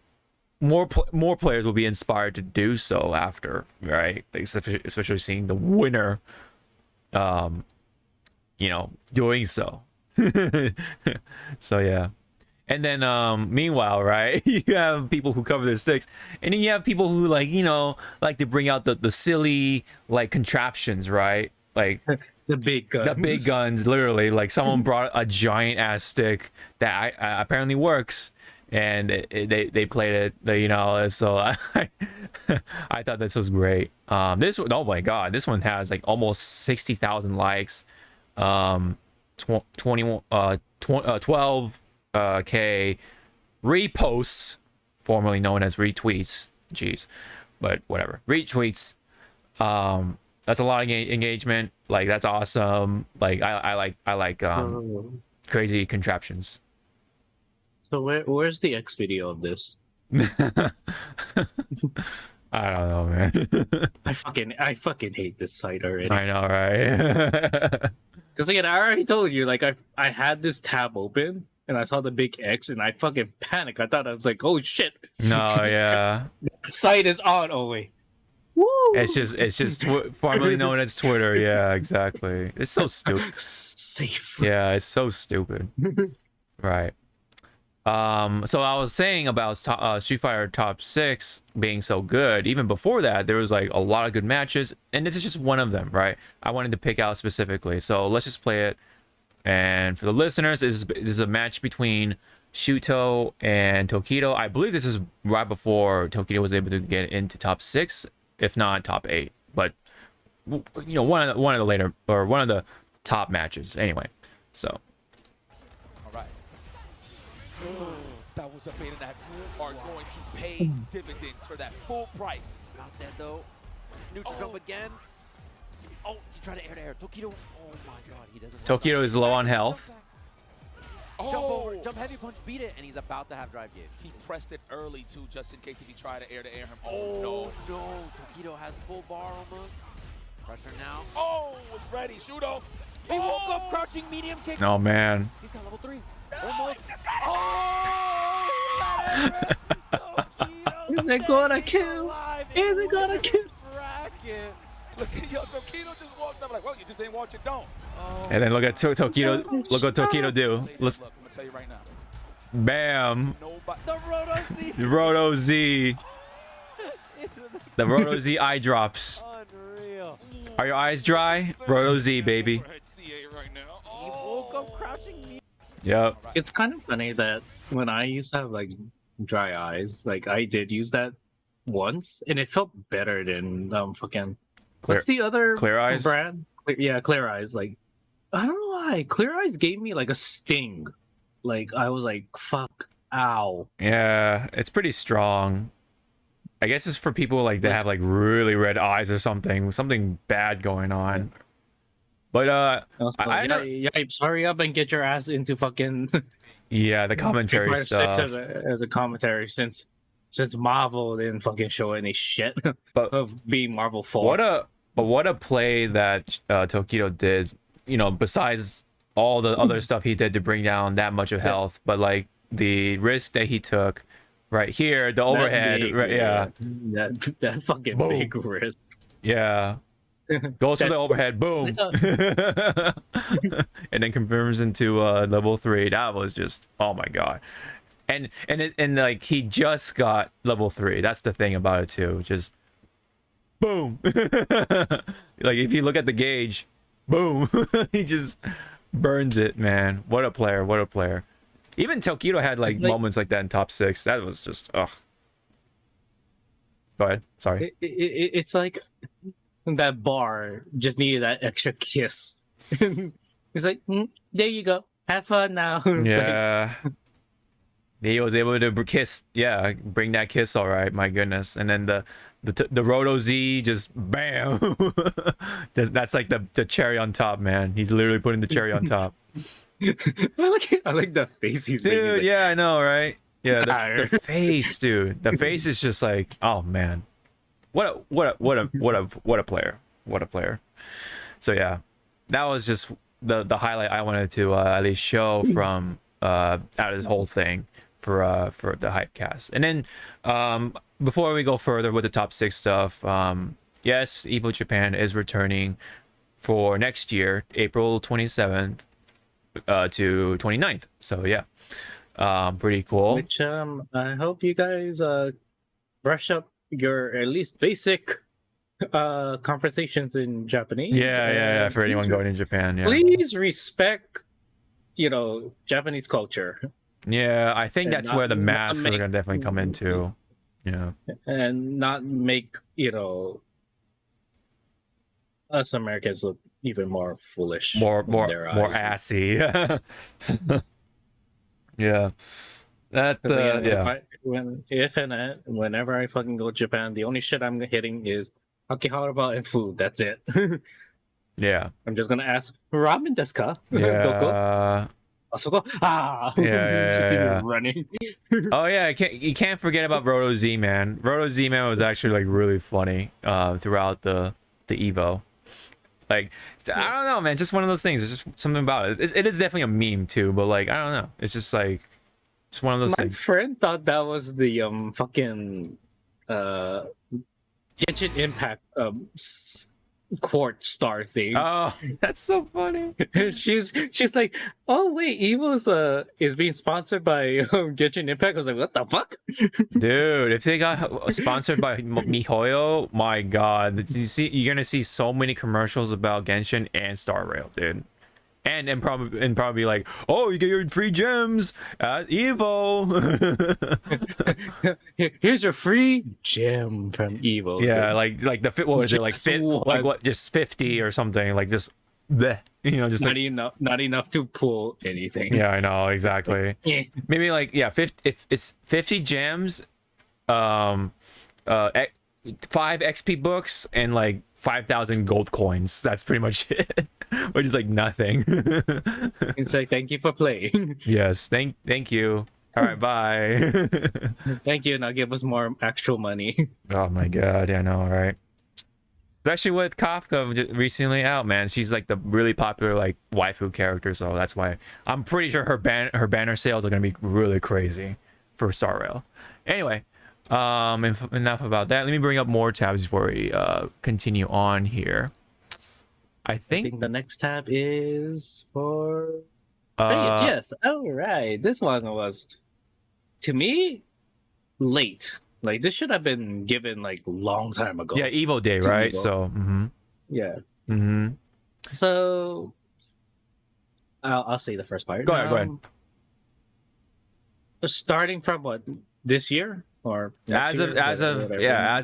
more players will be inspired to do so after, right? Like, especially seeing the winner doing so. So yeah. And then meanwhile, right, you have people who cover their sticks, and then you have people who like to bring out the silly like contraptions, right? Like the big guns, literally. Like someone brought a giant ass stick that apparently works, and they played it, so I thought this was great. This one, oh my god, this one has like almost 60,000 likes, 12 K reposts, formerly known as retweets. Jeez, but whatever, retweets. That's a lot of engagement. Like that's awesome. Like I like crazy contraptions. So where's the X video of this? I don't know, man. I fucking hate this site already. I know, right? Because again, I already told you, like I had this tab open and I saw the big X and I fucking panicked. I thought I was like, oh shit. No, yeah. The site is on. Oh wait. Woo! It's just formerly known as Twitter. Yeah, exactly. It's so stupid. Safe. Yeah, it's so stupid. Right. So I was saying about Street Fighter Top 6 being so good. Even before that, there was like a lot of good matches, and this is just one of them, right? I wanted to pick out specifically, so let's just play it. And for the listeners, this is a match between Shuto and Tokido. I believe this is right before Tokido was able to get into top 6, if not top 8. But one of the later, or one of the top matches anyway. So. That was a bait, and that are going to pay dividends for that full price. Not dead though. Neutral jump again. Oh, he's trying to air to air. Tokido. Oh my god, he doesn't. Tokido is low on health. Jump over, Oh! jump heavy punch, beat it, and he's about to have drive gauge. He pressed it early too, just in case if he tried to air him. Oh Oh no. no, Tokido has full bar almost. Pressure now. Oh, was ready. Shoot him. He woke up crouching medium kick. Oh man. He's got level 3. Almost. Oh! Tokido Is it gonna kill? alive. Is it gonna kill? Bracket. Look at yo, Tokido just walked up like, well, you just ain't watch it, don't. Oh. And then look at Tokido. Look what Tokido do. Let's Look, I'm gonna tell you right now. bam. Nobody. The Roto Z. Roto Z. The Roto Z eye drops. Unreal. Are your eyes dry? Roto Z, baby. We're at CA right now. He woke up crouching medium. Yep. It's kind of funny that when I used to have like dry eyes, like I did use that once, and it felt better than fucking. Clear- What's the other Clear Eyes? brand? Yeah, Clear Eyes. Like I don't know why Clear Eyes gave me like a sting. Like I was like, "Fuck, ow." Yeah, it's pretty strong. I guess it's for people like that have like really red eyes or something bad going on. But I was I like, don't- Yipes, hurry up and get your ass into fucking yeah, the commentary 5, 6 stuff. as a commentary since Marvel didn't fucking show any shit But of being Marvel 4. what a play that Tokido did. You know, besides all the other stuff he did to bring down that much of health, but like the risk that he took right here, the overhead, big, right, yeah, that fucking Boom. big risk. yeah. Goes for That- the overhead, boom, and then confirms into level 3. That was just, oh my god. And like he just got level 3. That's the thing about it too. Just boom. Like if you look at the gauge, boom, he just burns it, man. What a player! What a player! Even Tokido had like It's like- moments like that in top 6. That was just ugh. Go ahead. Sorry. It's like that bar just needed that extra kiss. It's like, there you go, have fun now. It's like, Yeah. He was able to kiss, yeah, bring that kiss, all right. My goodness, and then the Roto Z just bam. That's like the cherry on top, man. He's literally putting the cherry on top. I like that face he's making. Dude, Like, yeah, I know, right? Yeah, the Tired. face, dude. The face is just like, oh man, what a player, what a player. So yeah, that was just the highlight I wanted to at least show from out of this whole thing for the Hypecast. And then before we go further with the top 6 stuff, yes, EVO Japan is returning for next year, April 27th to 29th. So yeah, pretty cool. which I hope you guys brush up your at least basic conversations in Japanese. Yeah, for anyone please- going in Japan, yeah. Please respect, Japanese culture Yeah, I think And that's not- where the not masks are make- gonna definitely come into. Yeah. and not make us Americans look even more foolish. More in their eyes. assy. Yeah. That 'Cause again, yeah. whenever I fucking go to Japan, the only shit I'm hitting is Akihabara and food. That's it. Yeah. I'm just gonna ask ramen desu ka? Doko? Yeah. Asoko? Ah! Yeah, Just see me yeah. running. Oh yeah, you can't forget about Roto Z, man. Roto Z, man, was actually like really funny throughout the EVO. Like, I don't know, man. Just one of those things. It's just something about it. It is definitely a meme too, but like, I don't know. It's just like, just one of those My things. friend thought that was the fucking Genshin Impact quartz star thing. Oh, that's so funny. she's like, oh wait, Evo's is being sponsored by Genshin Impact. I was like, what the fuck? Dude, if they got sponsored by MiHoYo, my god, you're gonna see so many commercials about Genshin and Star Rail, dude. And probably like, oh, you get your free gems at EVO. Here's your free gem from Evo. Yeah, like the fit. What was it like? Just Fit, like one. what? Just 50 or something. Like just, bleh, just not like, not enough to pull anything. yeah, I know exactly. Yeah. Maybe like 50. If it's 50 gems, 5 XP books and like 5,000 gold coins. That's pretty much it, which is like nothing. It's like, thank you for playing. Yes, thank you. All right, bye. Thank you. Now give us more actual money. Oh my god, yeah, I know, right? Especially with Kafka recently out, man. She's like the really popular like waifu character, so that's why I'm pretty sure her banner sales are gonna be really crazy for Star Rail. Anyway, enough about that. Let me bring up more tabs before we continue on here. I I think think the next tab is for Vegas. Yes. All right. This one was, to me, late. Like this should have been given like long time ago. yeah, Evo Day, To right? Evo. So, Yeah. mm-hmm. So I'll say the first part. Go ahead. Starting from what, this year or next year? As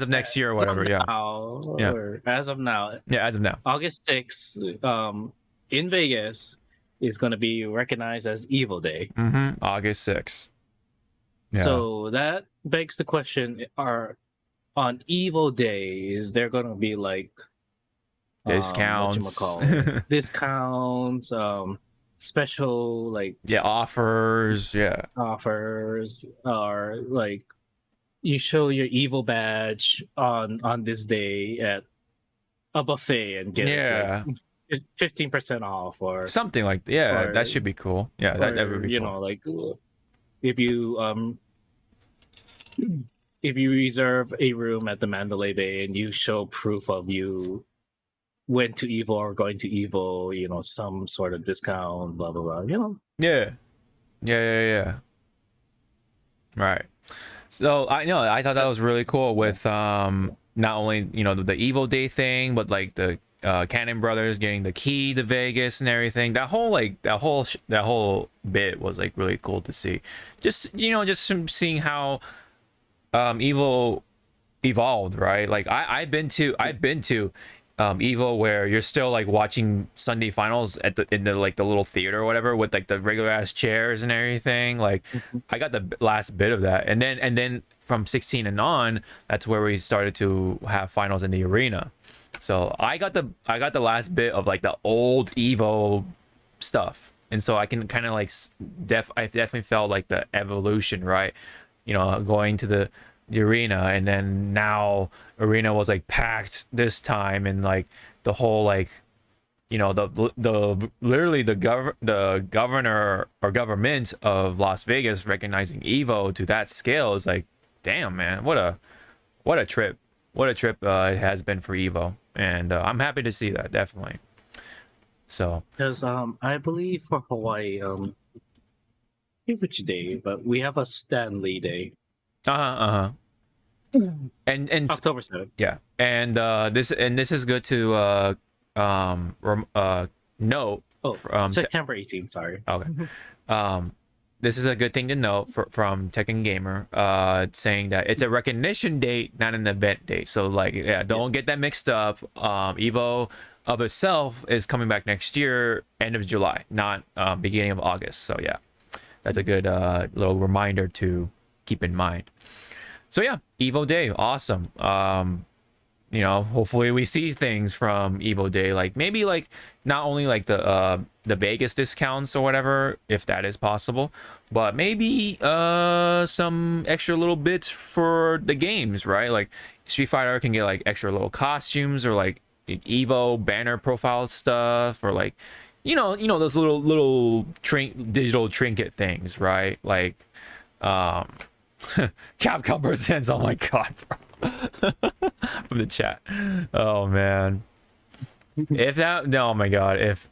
of next year or whatever. Yeah, Yeah. Or as of now, yeah, as of now. August 6th, in Vegas is going to be recognized as EVO Day. August 6th. Yeah. So that begs the question: are on EVO Day, is there going to be like discounts, discounts, special like yeah, offers, or like you show your EVO badge on this day at a buffet and get like 15% off or something like that. or- That should be cool. Yeah, that would be you cool. know, like if you reserve a room at the Mandalay Bay and you show proof of you went to EVO or going to EVO, you know, some sort of discount, blah blah blah, you know. Yeah. Right. So I thought that was really cool with not only the Evo Day thing, but like the Cannon Brothers getting the key to Vegas and everything. That whole bit was like really cool to see. Just from seeing how Evo evolved, right? Like I've been to Evo where you're still like watching Sunday finals in the like the little theater or whatever with like the regular ass chairs and everything. Like I got the last bit of that, and then from 16 and on, that's where we started to have finals in the arena. So I got the last bit of like the old Evo stuff, and so I can kind of like I definitely felt like the evolution, right? Going to the arena, and then now arena was like packed this time, and like the whole like the literally the governor or government of Las Vegas recognizing Evo to that scale is like, damn, man, what a trip it has been for Evo, and I'm happy to see that, definitely. So Because I believe for Hawaii, which day, but we have a Stanley Day. and October 7th. yeah, and this is good to note. September 18th, sorry. Okay. This is a good thing to note from Tekken Gamer, saying that it's a recognition date, not an event date. So like, don't get that mixed up. Evo of itself is coming back next year, end of July, not beginning of August. So yeah, that's a good little reminder to keep in mind. So yeah, Evo Day, awesome. Hopefully we see things from Evo Day, like maybe like not only like the Vegas discounts or whatever, if that is possible, but maybe some extra little bits for the games, right? Like Street Fighter can get like extra little costumes, or like Evo banner profile stuff, or like those little digital trinket things, right? Like Capcom presents, oh my god, bro. From the chat, oh man, oh my god, if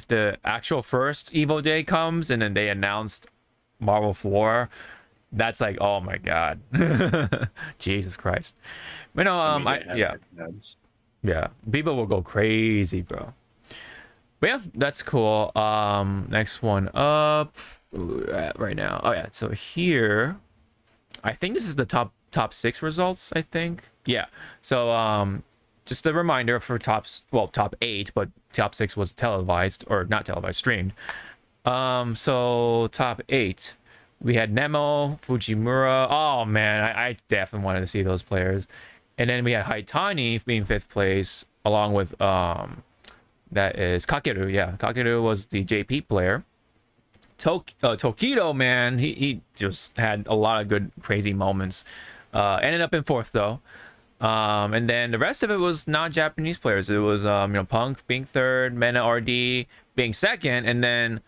the actual first Evo Day comes and then they announced Marvel 4, that's like, oh my god. Jesus Christ. But no, yeah, people will go crazy, bro. But yeah, that's cool. Next one up right now. Oh yeah, so here I think this is the top 6 results, I think. Yeah. So just a reminder for top 8, but top 6 was televised, or not televised, streamed. So top 8, we had Nemo, Fujimura. Oh man, I definitely wanted to see those players. And then we had Haitani being 5th place, along with that is Kakeru. Yeah, Kakeru was the JP player. Tokido, man, he just had a lot of good crazy moments. Ended up in 4th though. And then the rest of it was non-Japanese players. It was Punk being 3rd, Mena RD being 2nd, and then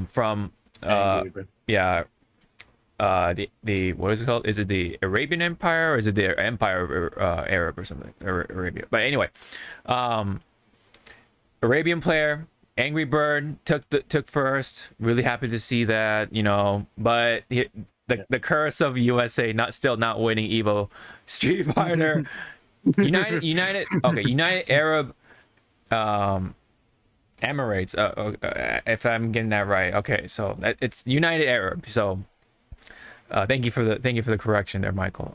from yeah, the what is it called? Is it the Arabian Empire or is it the Empire Arab or something? Arabia. But anyway, Arabian player, Angry Bird took first. Really happy to see that, but the curse of USA still not winning EVO Street Fighter. United Arab Emirates, if I'm getting that right. Okay, so it's United Arab. So thank you for the correction there, Michael.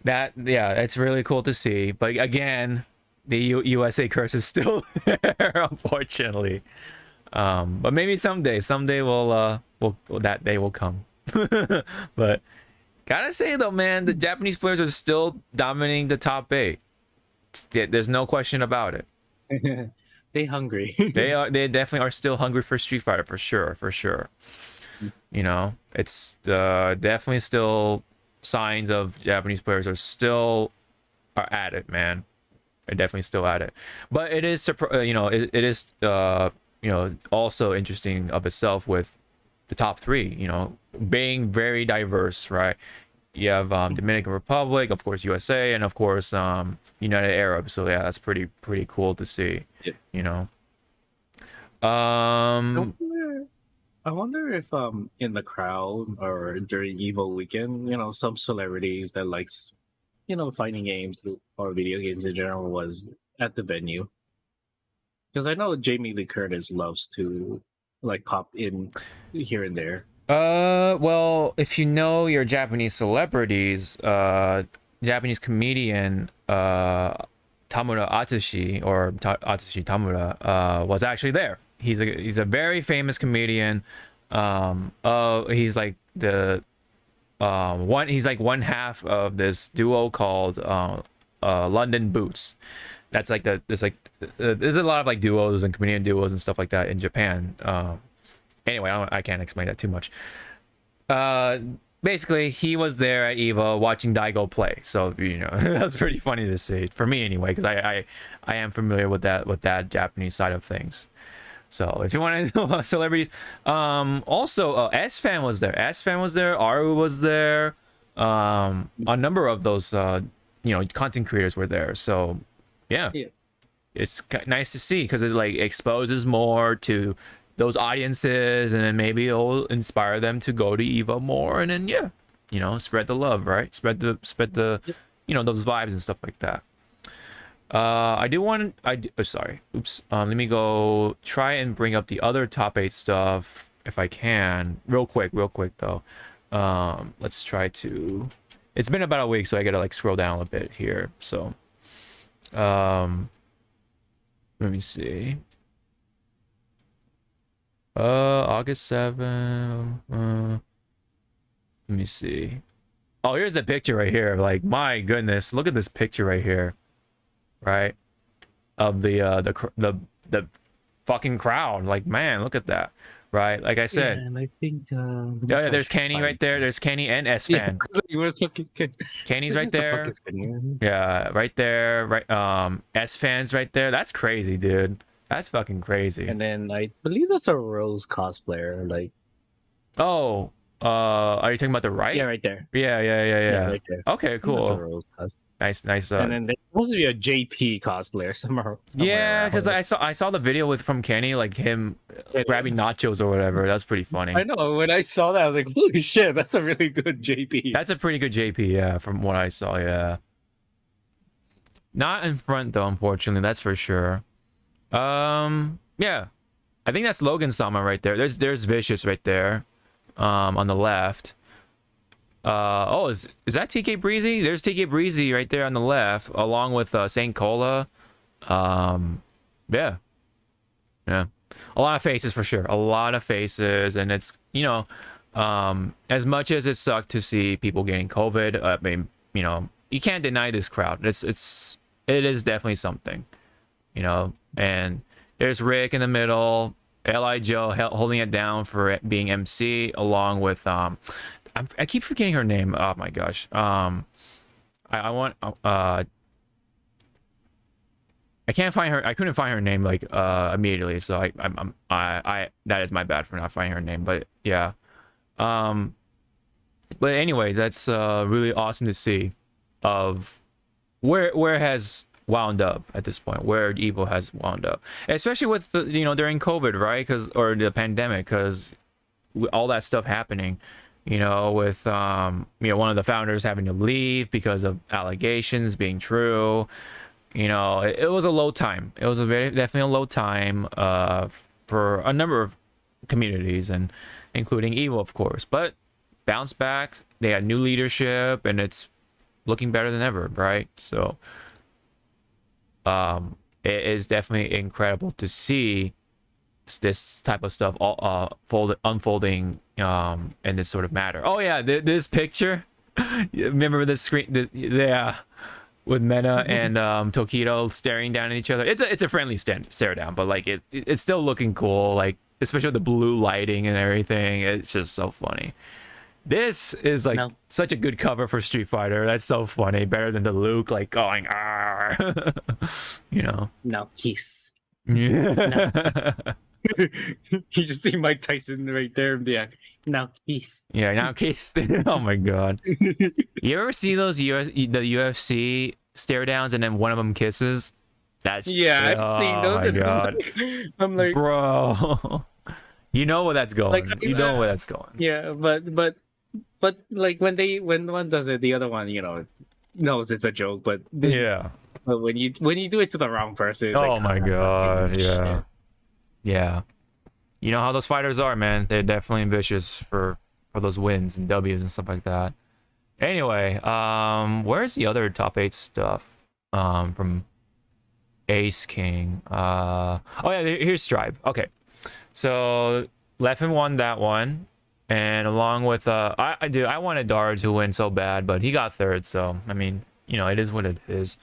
It's really cool to see. But again, the USA curse is still there, unfortunately. But maybe someday that day will come. But gotta say though, man, the Japanese players are still dominating the top 8. There's no question about it. They hungry. They definitely are still hungry for Street Fighter, for sure. It's definitely still signs of Japanese players are at it, man. They're definitely still at it. But it is it is also interesting of itself with the top 3, being very diverse, right? You have Dominican Republic, of course USA, and of course United Arab. So yeah, that's pretty cool to see. Yep. I wonder if in the crowd or during EVO weekend, some celebrities that likes fighting games or video games in general was at the venue. Because I know Jamie Lee Curtis loves to pop in here and there. Well, if you know your Japanese celebrities, Japanese comedian Tamura Atsushi, or Atsushi Tamura, was actually there. He's a very famous comedian. He's like one half of this duo called London Boots. That's there's a lot of duos and comedian duos and stuff like that in Japan. Anyway, I can't explain that too much. Basically, he was there at EVO watching Daigo play, so that was pretty funny to see for me anyway, because I am familiar with that Japanese side of things. So if you want to know celebrities, also S-Fan was there. S-Fan was there. Aru was there. A number of those content creators were there. So yeah. It's nice to see, because it exposes more to those audiences, and then maybe it'll inspire them to go to EVO more, and then spread the love, right? Spread the those vibes and stuff like that. Sorry, oops. Let me go try and bring up the other top 8 stuff if I can, real quick though. Let's try to. It's been about a week, so I gotta scroll down a bit here. So, let me see. August 7. Let me see. Oh, here's the picture right here. My goodness, look at this picture right here. Right, of the fucking crowd. Man, look at that. Right, like I said. Yeah, and I think there's Kenny right there. There's Kenny and S-Fan. Kenny's right there. Yeah, right there. Right, S-Fan's right there. That's crazy, dude. That's fucking crazy. And then I believe that's a Rose cosplayer. Oh, are you talking about the right? Yeah, right there. Yeah. Right there. Okay, cool. That's a Rose cosplayer. Nice. And then there's supposed to be a JP cosplayer somewhere. Yeah, because I saw the video from Kenny, him grabbing nachos or whatever. That's pretty funny. I know. When I saw that, I was like, "Holy shit, that's a really good JP." That's a pretty good JP, yeah, from what I saw. Yeah. Not in front though, unfortunately. That's for sure. Yeah, I think that's Logan Sama right there. There's Vicious right there, on the left. Oh, is that TK Breezy? There's TK Breezy right there on the left, along with Saint Cola. Yeah. A lot of faces for sure. A lot of faces, and it's as much as it sucked to see people getting COVID. I mean, you can't deny this crowd. It is definitely something, you know. And there's Rick in the middle, Li Joe holding it down for being MC, along with I keep forgetting her name. Oh my gosh. I want I can't find her. I couldn't find her name like immediately, so I that is my bad for not finding her name. But yeah, but anyway, that's really awesome to see of where it has wound up at this point, where EVO has wound up, especially with the, you know, during COVID, right? Or the pandemic, because all that stuff happening, you know, with you know, one of the founders having to leave because of allegations being true. You know, it was a low time. It was definitely a low time for a number of communities, and including EVO, of course. But bounced back. They had new leadership, and it's looking better than ever, right? So, it is definitely incredible to see this type of stuff all unfolding in this sort of matter. Oh yeah, this picture. Remember this screen? Yeah. With Mena and Tokido staring down at each other. It's a friendly stare down, but like it's still looking cool, like especially with the blue lighting and everything. It's just so funny. This is like such a good cover for Street Fighter. That's so funny. Better than the Luke like going ah, you know. Now kiss. Yeah. You just see Mike Tyson right there and be like, now kiss. Yeah, now kiss. Oh my god. You ever see those the UFC stare downs and then one of them kisses? That's I've seen those. Oh my god. I'm like, bro. You know where that's going. Like, you know where that's going. Yeah, but like when one does it, the other one, you know, knows it's a joke. But Yeah. but when you do it to the wrong person, it's Oh like, my fucking god. Yeah. shit. Yeah. You know how those fighters are, man. They're definitely ambitious for those wins and W's and stuff like that. Anyway, where's the other top 8 stuff from Ace King? Oh yeah, here's Strive. Okay. So Leffen won that one, and along with I wanted Dara to win so bad, but he got third, so I mean, you know, it is what it is.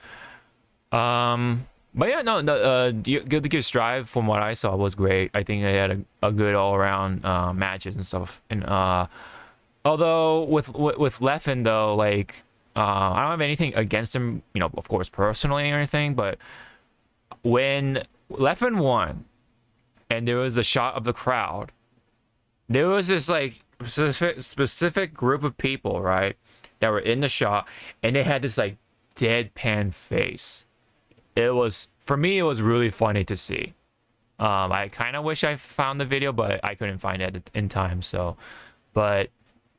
But yeah, no, Good Gear Strive, from what I saw, was great. I think they had a good all-around matches and stuff. And although with Leffen though, like I don't have anything against him, you know, of course personally or anything, but when Leffen won, and there was a shot of the crowd, there was this like specific group of people, right, that were in the shot, and they had this like deadpan face. It was, for me, it was really funny to see. I kind of wish I found the video, but I couldn't find it in time. So, but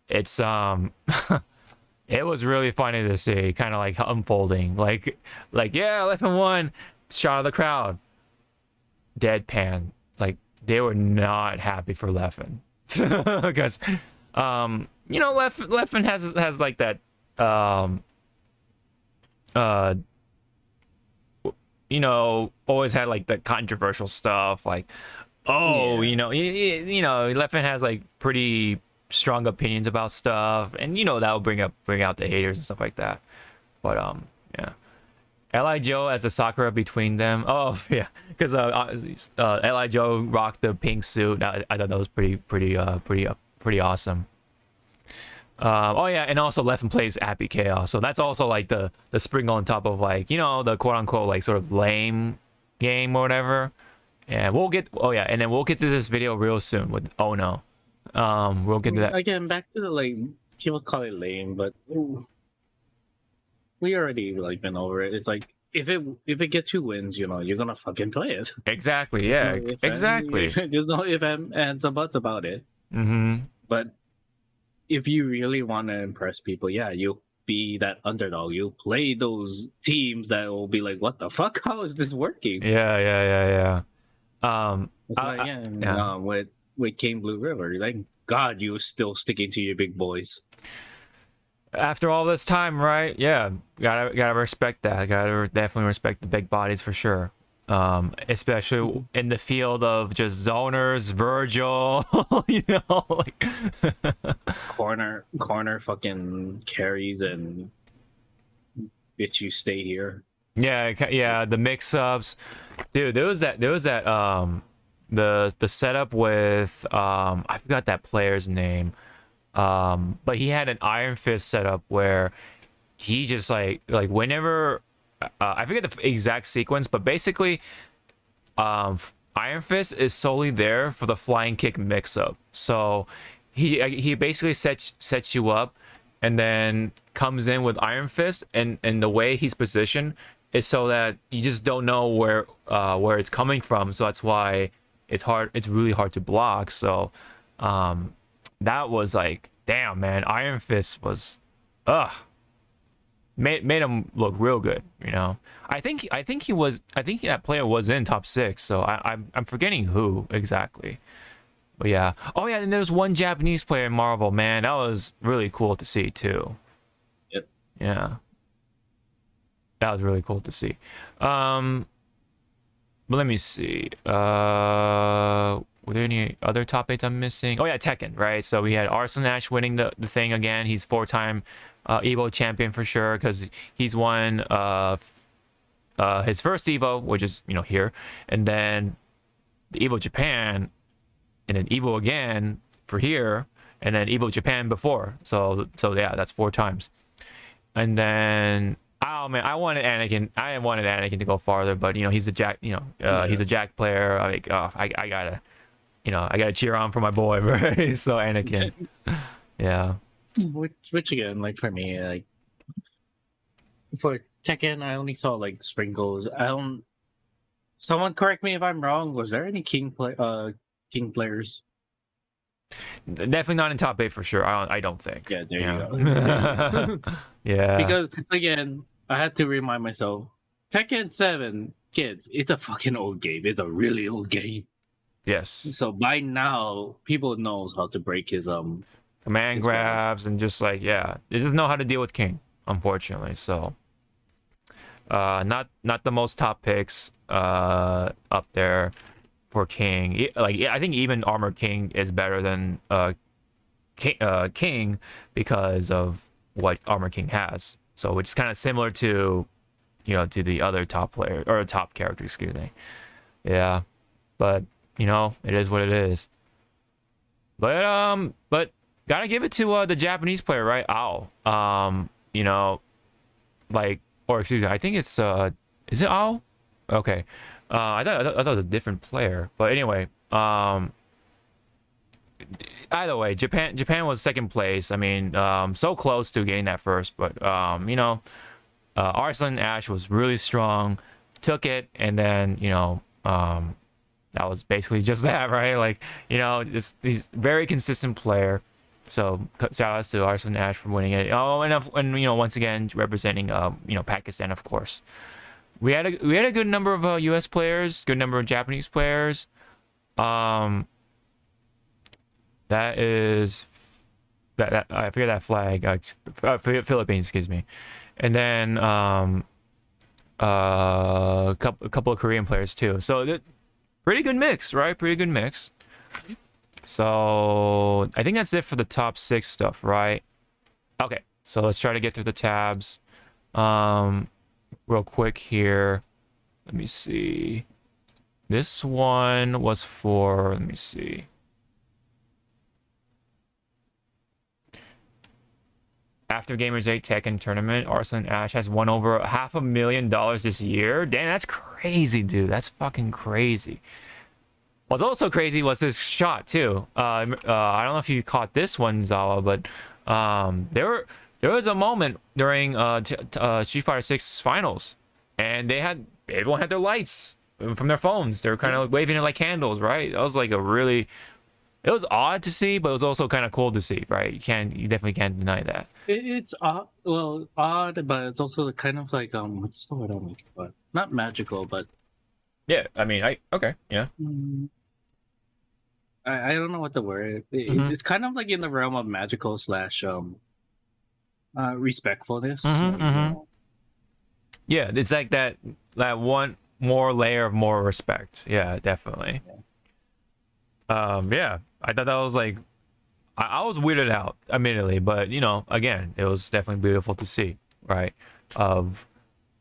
it's it was really funny to see, kind of like unfolding, like yeah, Leffen won, shot of the crowd, deadpan, like they were not happy for Leffen, because you know, Leffen has like that you know, always had like the controversial stuff, like, oh, you know, Leffen has like pretty strong opinions about stuff, and you know that will bring out the haters and stuff like that. But yeah, Li Joe as the Sakura between them. Oh yeah, because Li Joe rocked the pink suit. I thought that was pretty awesome. Oh yeah, and also Leffen plays Happy Chaos, so that's also like the sprinkle on top of, like, you know, the quote unquote like sort of lame game or whatever. And we'll get and then we'll get to this video real soon with Ono. We'll get to that again. Back to the, like, people call it lame, but we already like been over it. It's like if it gets you wins, you know, you're gonna fucking play it. Exactly. Yeah. Exactly. There's no if and buts about it. Mm-hmm. But if you really want to impress people, yeah, you'll be that underdog. You'll play those teams that will be like, what the fuck? How is this working? Yeah. With King Blue River, like, God, you're still sticking to your big boys. After all this time, right? Yeah, gotta respect that. Gotta definitely respect the big bodies for sure. Especially in the field of just zoners, Virgil, you know, like corner fucking carries and bitch, you stay here. Yeah, yeah, the mix-ups, dude. There was that the setup with I forgot that player's name, but he had an Iron Fist setup where he just like whenever I forget the exact sequence, but basically Iron Fist is solely there for the flying kick mix-up. So he basically sets you up and then comes in with Iron Fist, and the way he's positioned is so that you just don't know where it's coming from. So that's why it's really hard to block. So that was like, damn, man, Iron Fist was made him look real good, you know. I think that player was in top 6, so I'm forgetting who exactly. But yeah. Oh yeah, and there was one Japanese player in Marvel, man. That was really cool to see too. Yep. Yeah. That was really cool to see. But let me see. Were there any other top 8s I'm missing? Oh yeah, Tekken, right? So we had Arslan Ash winning the thing again. He's 4-time EVO champion for sure, because he's won his first EVO, which is, you know, here, and then the EVO Japan, and then EVO again for here, and then EVO Japan before. So yeah, that's 4 times. And then, oh man, I wanted Anakin to go farther, but you know, he's a Jack, you know, he's a Jack player. Like, I gotta, you know, I gotta cheer on for my boy, right? So Anakin, yeah. Which again, like for me, like for Tekken, I only saw like sprinkles. I don't. Someone correct me if I'm wrong. Was there any King players? Definitely not in top 8 for sure. I don't think. Yeah, there you go. Yeah. Because again, I had to remind myself, Tekken 7, kids, it's a fucking old game. It's a really old game. Yes. So by now, people knows how to break his command grabs and just like, yeah, they just know how to deal with King, unfortunately. So not the most top picks up there for King. Like, I think even Armor King is better than King because of what Armor King has. So it's kind of similar to, you know, to the other top player or top character, excuse me. Yeah, but you know, it is what it is. But gotta give it to the Japanese player, right? Ao. You know, like, or excuse me, I think it's is it Ao? Okay. I thought it was a different player, but anyway, either way, Japan was 2nd place. I mean, so close to getting that first, but you know, Arslan Ash was really strong, took it, and then, you know, that was basically just that, right? Like, you know, he's very consistent player. So shout outs to Arslan Ash for winning it. Oh, and you know, once again representing you know, Pakistan, of course. We had a good number of U.S. players, good number of Japanese players. That is that I forget that flag. Philippines, excuse me. And then a couple of Korean players too. So pretty good mix, right? Pretty good mix. So I think that's it for the top 6 stuff, right? Okay, so let's try to get through the tabs. Real quick here. Let me see. This one was for, let me see. After Gamers 8 Tekken tournament, Arslan Ash has won over $500,000 this year. Damn, that's crazy, dude. That's fucking crazy. What's also crazy was this shot too. I don't know if you caught this one, Zawa, but there was a moment during Street Fighter 6 finals, and everyone had their lights from their phones. They were kind of waving it like candles, right? That was like it was odd to see, but it was also kind of cool to see, right? You definitely can't deny that. It's odd, well, odd, but it's also kind of like what's the word I'm looking for? Not magical, but Yeah, I mean, okay, yeah. I don't know what the word. It's kind of like in the realm of magical slash respectfulness. Yeah, it's like that one more layer of more respect. Yeah, definitely. Yeah, I thought that was like, I was weirded out immediately, but you know, again, it was definitely beautiful to see, right? Of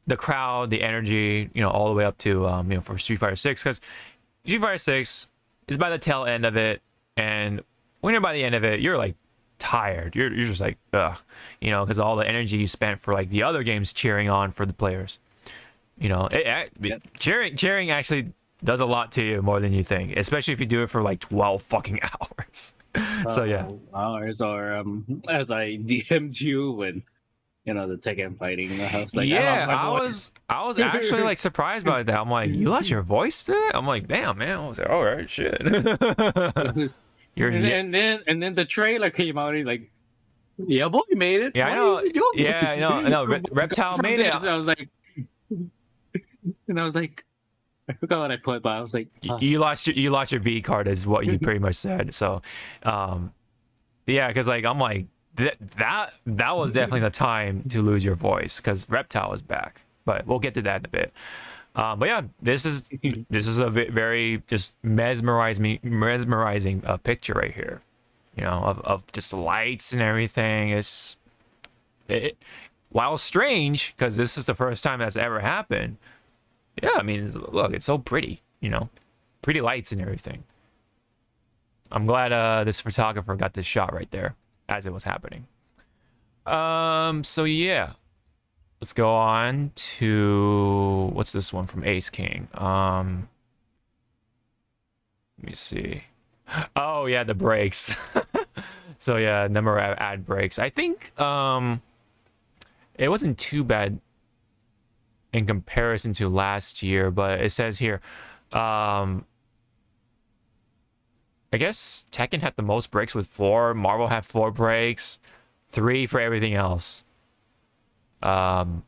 the crowd, the energy, you know, all the way up to you know, for Street Fighter 6, because Street Fighter 6 is by the tail end of it, and when you're by the end of it, you're like tired. You're just like, ugh, you know, because all the energy you spent for like the other games cheering on for the players. You know, cheering actually does a lot to you more than you think, especially if you do it for like 12 fucking hours. So yeah, hours, or as I DM'd you when, you know, the Tekken fighting. I was like, yeah, I I was actually like surprised by that. I'm like, you lost your voice to it? I'm like, damn, man. I was like, all right, shit. You're, and then the trailer came out. And like, yeah, boy, made it. yeah, I Why know. is it your Yeah, voice? I know. I know. Your voice Reptile come from made it. this. And I was like, I forgot what I put, but I was like, You lost your V card, is what you pretty much said. So, yeah, because like I'm like that was definitely the time to lose your voice, because Reptile is back. But we'll get to that in a bit. But yeah, this is a very just mesmerizing picture right here. You know, of just lights and everything. While strange, because this is the first time that's ever happened. Yeah, I mean, look, it's so pretty, you know, pretty lights and everything. I'm glad this photographer got this shot right there as it was happening. So yeah, let's go on to, what's this one from Ace King? Let me see. Oh yeah, the brakes. So yeah, number of ad breaks. I think it wasn't too bad in comparison to last year, but it says here, I guess Tekken had the most breaks with 4. Marvel had 4 breaks, 3 for everything else. Not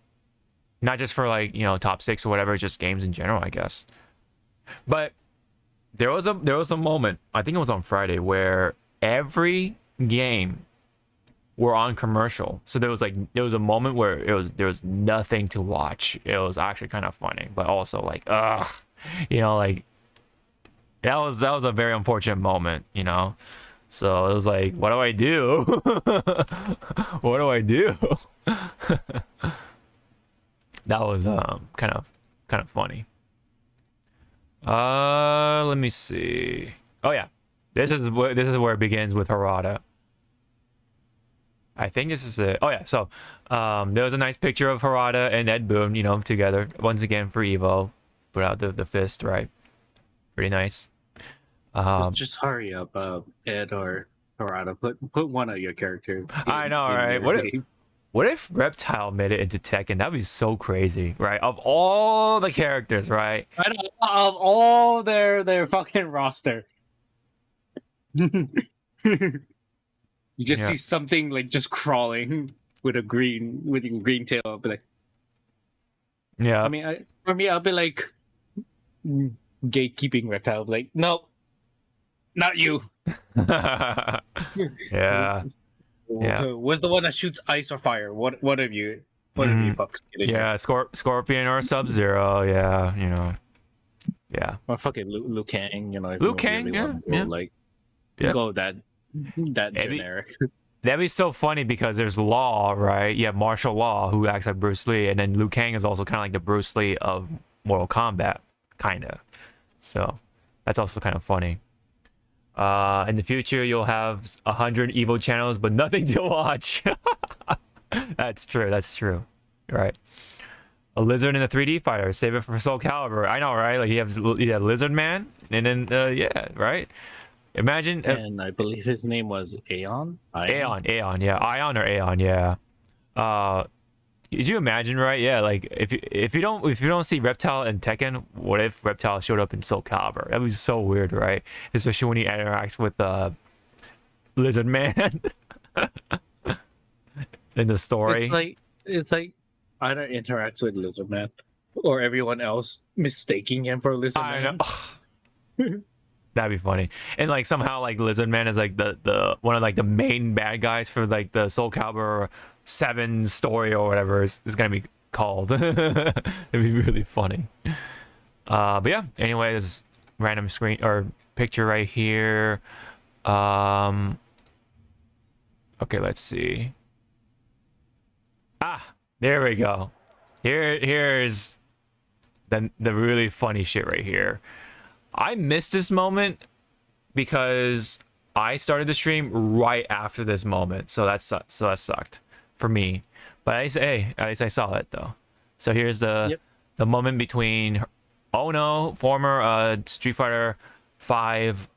just for like, you know, top 6 or whatever, just games in general, I guess. But there was a moment, I think it was on Friday, where every game were on commercial. So there was a moment where there was nothing to watch. It was actually kind of funny, but also like, ugh, you know, like that was a very unfortunate moment, you know. So it was like, what do I do? What do I do? That was kind of funny. Let me see. Oh yeah, this is where it begins with Harada. I think this is it. Oh yeah, so there was a nice picture of Harada and Ed Boon, you know, together once again for EVO. Put out the fist, right? Pretty nice. just hurry up, Ed or Harada. Put one of your characters. I know, right? What if Reptile made it into Tekken? That'd be so crazy, right? Of all the characters, right? Of all their fucking roster. You just see something like just crawling with a green tail. I'll be like, yeah. I mean, for me, I'll be like gatekeeping Reptile. I'll be like, no, not you. Yeah. Yeah. What's the one that shoots ice or fire? What have you? What have you fucks? Yeah, Scorpion or Sub-Zero. Yeah, you know. Yeah. Or fucking Liu Kang. You know, if Liu you Kang, really want to yeah. go, like Yeah. go that generic. That'd be so funny because there's Law, right? Yeah, Martial Law, who acts like Bruce Lee, and then Liu Kang is also kind of like the Bruce Lee of Mortal Kombat, kind of. So that's also kind of funny. In the future, you'll have 100 EVO channels, but nothing to watch. That's true. Right. A lizard in a 3D fighter. Save it for Soul Calibur. I know, right? Like you have Lizard Man, and then yeah, right. Imagine. And I believe his name was Aeon. Aeon, yeah. Ion or Aeon, yeah. Could you imagine, right? Yeah, like if you don't see Reptile in Tekken, what if Reptile showed up in Soul Calibur? That was so weird, right? Especially when he interacts with Lizard Man in the story. It's like either interacts with Lizard Man or everyone else mistaking him for Lizard Man. I know. That'd be funny. And like somehow like Lizard Man is like the one of like the main bad guys for like the Soul Calibur 7 story or whatever is gonna be called. It'd be really funny. But yeah, anyway, this random screen or picture right here. Okay, let's see. Ah, there we go. Here's the really funny shit right here. I missed this moment because I started the stream right after this moment, so that sucked for me. But at least I saw it though. So here's the moment between Ono, former Street Fighter 5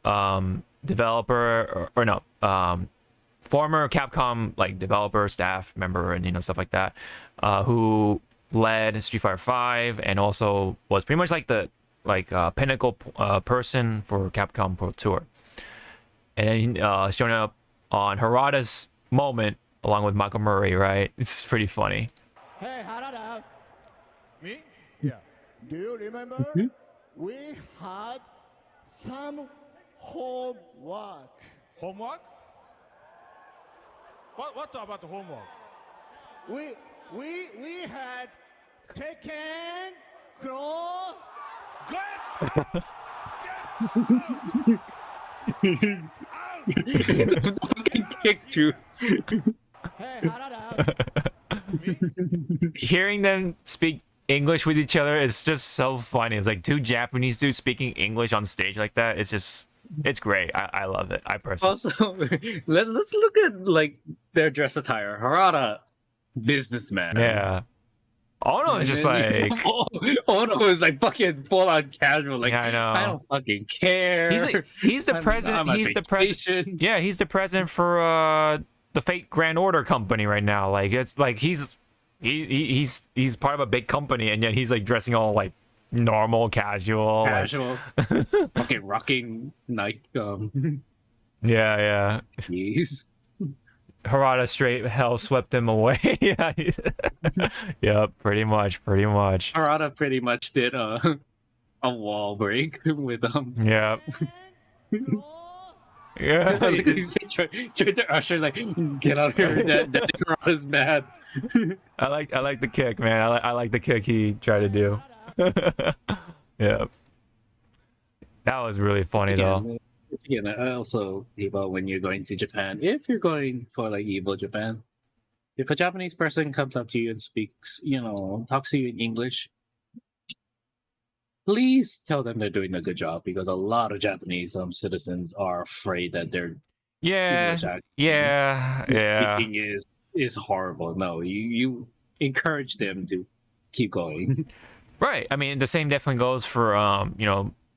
developer, or no, former Capcom like developer, staff member, and stuff like that, who led Street Fighter 5 and also was pretty much like the pinnacle person for Capcom Pro Tour. And then showing up on Harada's moment along with Michael Murray, right? It's pretty funny. Hey, Harada. Me? Yeah. Do you remember? We had some homework. Homework? What about the homework? We had taken claw. Kick too. Hey, Harada. Hearing them speak English with each other is just so funny. It's like two Japanese dudes speaking English on stage like that. It's great. I love it. I personally. Also, let's look at like their dress attire. Harada, businessman. Yeah. Ono is just like Ono is like fucking full on casual. Like, yeah, I know. I don't fucking care. He's the president. He's the president. Yeah, he's the president for the Fate Grand Order company right now. Like it's like he's part of a big company, and yet he's like dressing all like normal, casual. Casual. Fucking rocking Nike. Yeah. Jeez. Harada straight hell swept him away. Yeah. Yep, pretty much. Harada pretty much did a wall break with Yeah. Yeah. He's tried to usher like, get out of here. That Harada's mad. I like the kick, man. I like the kick he tried to do. Yeah. That was really funny though. Again, also, EVO, when you're going to Japan, if you're going for like EVO Japan, if a Japanese person comes up to you and speaks, talks to you in English, please tell them they're doing a good job, because a lot of Japanese citizens are afraid that their English speaking is horrible. No, you encourage them to keep going. Right. I mean, the same definitely goes for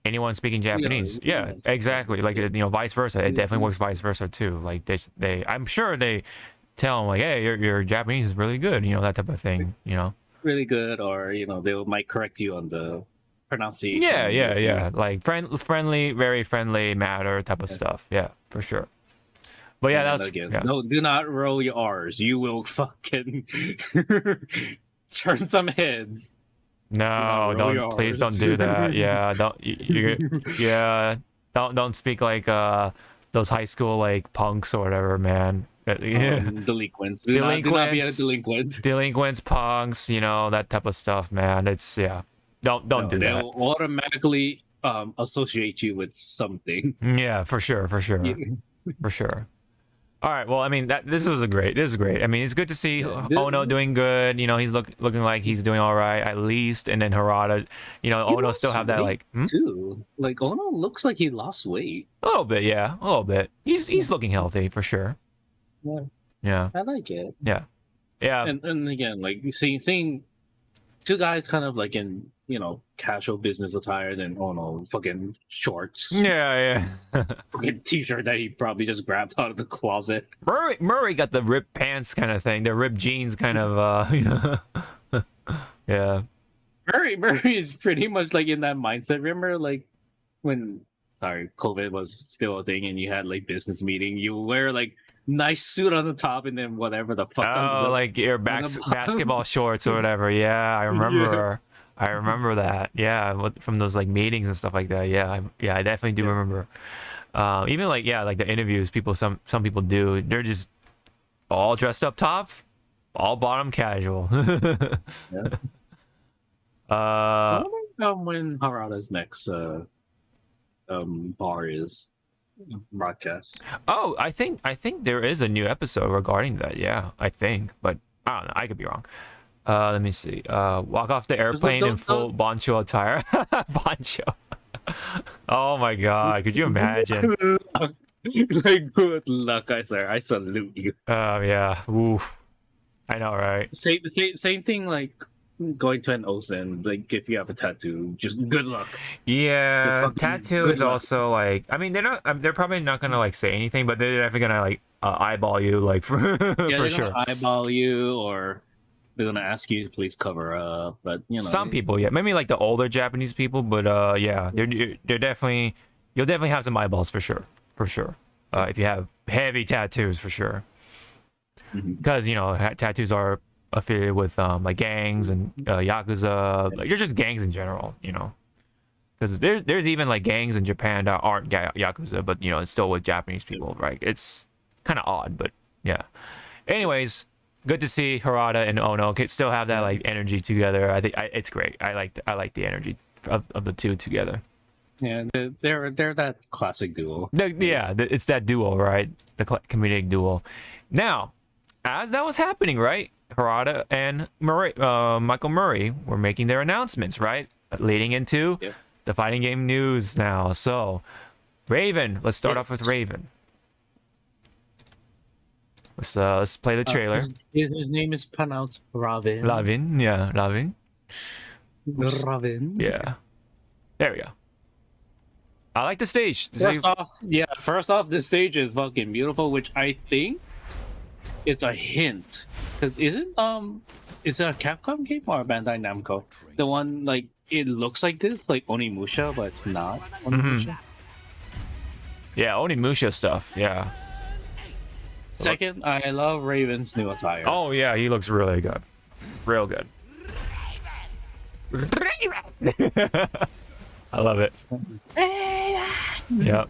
anyone speaking Japanese. Yeah, exactly. Like vice versa. It definitely works vice versa too. Like they I'm sure they tell them like, hey, your Japanese is really good. That type of thing. Really good, or they might correct you on the pronunciation. Yeah. Like friendly, very friendly matter type of stuff. Yeah, for sure. But yeah, that's again. Yeah. No, do not roll your R's. You will fucking turn some heads. No, please don't do that. Yeah, don't speak like those high school like punks or whatever, man. Delinquents. Do not be a delinquent. Delinquents, punks, that type of stuff, man. It's don't do that. They'll automatically associate you with something. Yeah, for sure. For sure. All right. Well, I mean, this is great. I mean, it's good to see Ono doing good. He's looking like he's doing all right at least. And then Harada, Ono still have that like too. Like Ono looks like he lost weight a little bit. Yeah, a little bit. He's looking healthy for sure. Yeah. I like it. Yeah. And again, like seeing two guys kind of like in casual business attire, then fucking shorts. Yeah. Fucking t-shirt that he probably just grabbed out of the closet. Murray got the ripped pants kind of thing, the ripped jeans kind of yeah. Murray is pretty much like in that mindset. Remember like when COVID was still a thing and you had like business meeting, you wear like nice suit on the top and then whatever the fuck. Like your basketball shorts or whatever. Yeah, I remember. I remember that. Yeah, from those like meetings and stuff like that. Yeah, I definitely do remember. Even like the interviews, some people do. They're just all dressed up top, all bottom casual. I wonder when Harada's next bar is broadcast. Oh, I think there is a new episode regarding that. Yeah, I think, but I don't know. I could be wrong. Let me see. Walk off the airplane in full poncho attire. Poncho. Oh my god, could you imagine? Like, good luck, sir. I salute you. Yeah. Oof. I know, right? Same thing. Like going to an Osen. Like if you have a tattoo, just good luck. Yeah, fucking tattoo good is luck. also like. I mean, they're not. They're probably not gonna like say anything, but they're definitely gonna like eyeball you, like for Yeah, for they're sure. gonna eyeball you, or they're gonna ask you to please cover up. But you know, Some people, yeah, maybe like the older Japanese people, but yeah, they're definitely. You'll definitely have some eyeballs for sure, for sure. If you have heavy tattoos, for sure. Because you know tattoos are affiliated with like gangs and yakuza. Like, they're just gangs in general, you know. Because there's even like gangs in Japan that aren't yakuza, but you know it's still with Japanese people, right? It's kind of odd, but yeah. Anyways, good to see Harada and Ono can still have that like energy together. I think it's great. I like the energy of the two together. yeah, they're that classic duo. It's that duo, right? The comedic duo. Now, as that was happening, right? Harada and Michael Murray were making their announcements, right? Leading into the fighting game news now. So, Raven. Let's start off with Raven. Let's play the trailer. His name is pronounced Ravin. Lavin, yeah, Lavin. Ravin. Yeah. There we go. I like the stage. First off, the stage is fucking beautiful, which I think is a hint. Because is it a Capcom game or a Bandai Namco? The one like it looks like this, like Onimusha, but it's not Onimusha. Yeah, Onimusha stuff. Yeah. Second, I love Raven's new attire. Oh yeah, he looks really good. Real good. I love it. Yep.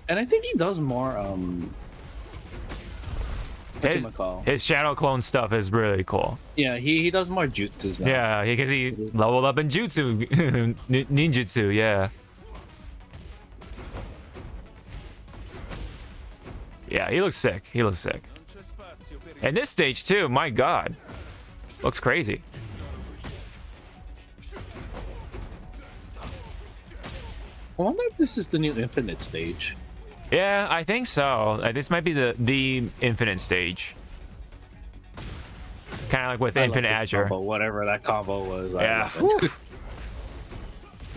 And I think he does more His shadow clone stuff is really cool. Yeah, he does more jutsus now. Yeah, because he leveled up in jutsu, ninjutsu. Yeah. Yeah, he looks sick. He looks sick. And this stage too, my god. Looks crazy. I wonder if this is the new Infinite stage. Yeah, I think so. This might be the Infinite stage. Kind of like with Infinite Azure. Combo, whatever that combo was. Yeah.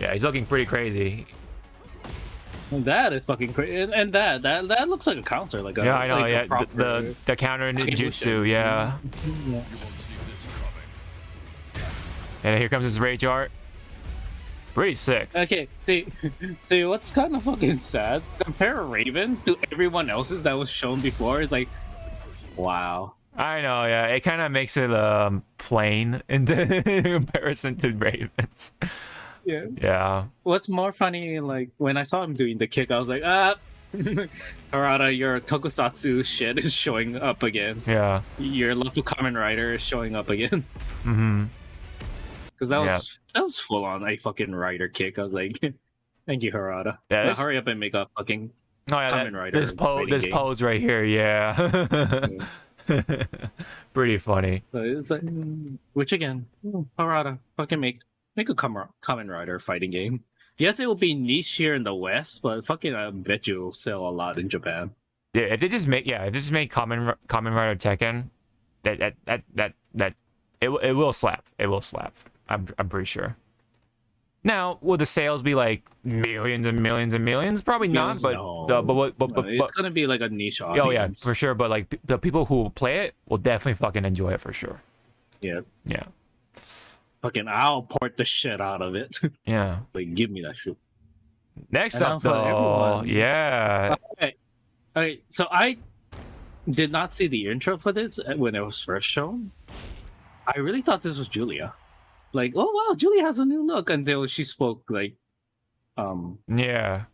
Yeah, he's looking pretty crazy. That is fucking crazy, and that looks like a counter, like a yeah, I know. like Yeah, proper... the counter ninjutsu. Yeah. Yeah. And here comes his rage art. Pretty sick. Okay, see, what's kind of fucking sad? Compare Ravens to everyone else's that was shown before. It's like, wow. I know. Yeah, it kind of makes it plain in comparison to Ravens. Yeah. Yeah. What's more funny, like when I saw him doing the kick, I was like, Harada, your tokusatsu shit is showing up again. Yeah. Your love for Kamen Rider is showing up again. Mm-hmm. Because that was full on a fucking rider kick. I was like, thank you, Harada. Yeah, now hurry up and make a fucking Kamen Rider. This pose right here, yeah. Pretty funny. So it's like, which again, Harada, fucking make a Kamen Rider fighting game. Yes, it will be niche here in the West, but fucking I bet you will sell a lot in Japan. Yeah, if they just make Kamen Rider Tekken, that it will slap. It will slap. I'm pretty sure. Now, will the sales be like millions and millions and millions? Probably not. But it's gonna be like a niche audience. Oh yeah, for sure. But like the people who will play it will definitely fucking enjoy it for sure. Yeah. Yeah. Fucking, I'll port the shit out of it. Yeah. Like, give me that shit. Next up, though, yeah. Okay. So I did not see the intro for this when it was first shown. I really thought this was Julia. Like, oh wow, Julia has a new look until she spoke. Like, yeah.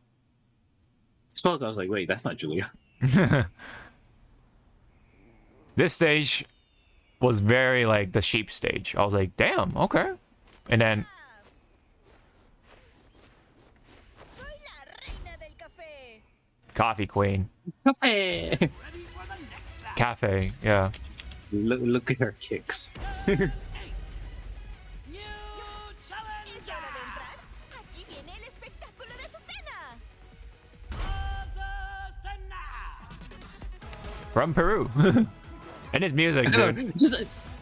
Spoke. I was like, wait, that's not Julia. This stage was very like the sheep stage. I was like, damn, okay. And then Coffee Queen. Cafe. Cafe, yeah. Look at her kicks. ¿Es hora de entrar? Aquí viene el espectáculo de Azucena. From Peru. And his music, dude.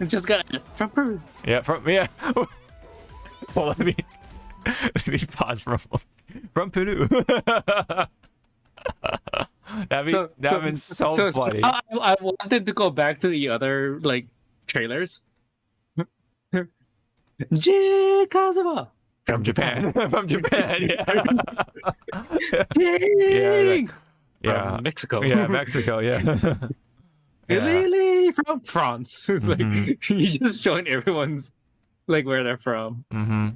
just got from Peru. Yeah, well, let me pause for a moment. From Peru. That'd been so funny. I wanted to go back to the other like trailers. J Kazuma From Japan. From Japan, yeah. King! Yeah. From Mexico. Yeah, Mexico, yeah. Yeah. Lily from France. It's like you just showing everyone's like where they're from. Mm-hmm.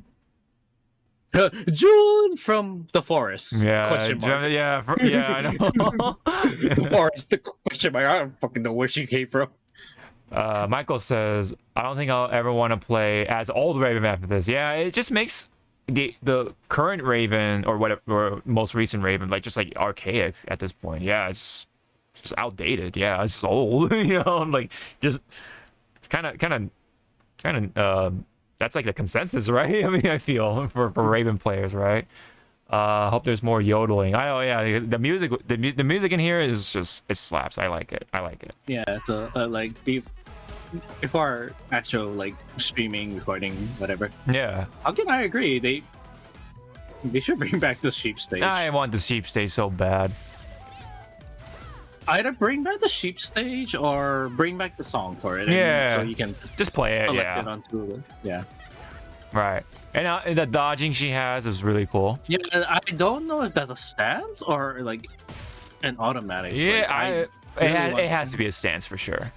June from the forest. Yeah, Question mark. yeah, I know. The forest. The question mark. I don't fucking know where she came from. Michael says, I don't think I'll ever want to play as old Raven after this. Yeah, it just makes the current Raven or whatever, or most recent Raven, like just like archaic at this point. Yeah, it's just outdated. Yeah, it's old. You know, like just kind of that's like the consensus, right? I mean, I feel for Raven players, right? Hope there's more yodeling. I know, yeah. The music in here is just, it slaps. I like it. Yeah. So like before actual like streaming, recording, whatever. Yeah. How can I agree? They should bring back the sheep stage. I want the sheep stage so bad. Either bring back the sheep stage or bring back the song for it. Yeah. So you can Just play it. select Yeah. it onto yeah. Right. And the dodging she has is really cool. Yeah. I don't know if that's a stance or like an automatic. Yeah. Like, it has to be a stance for sure.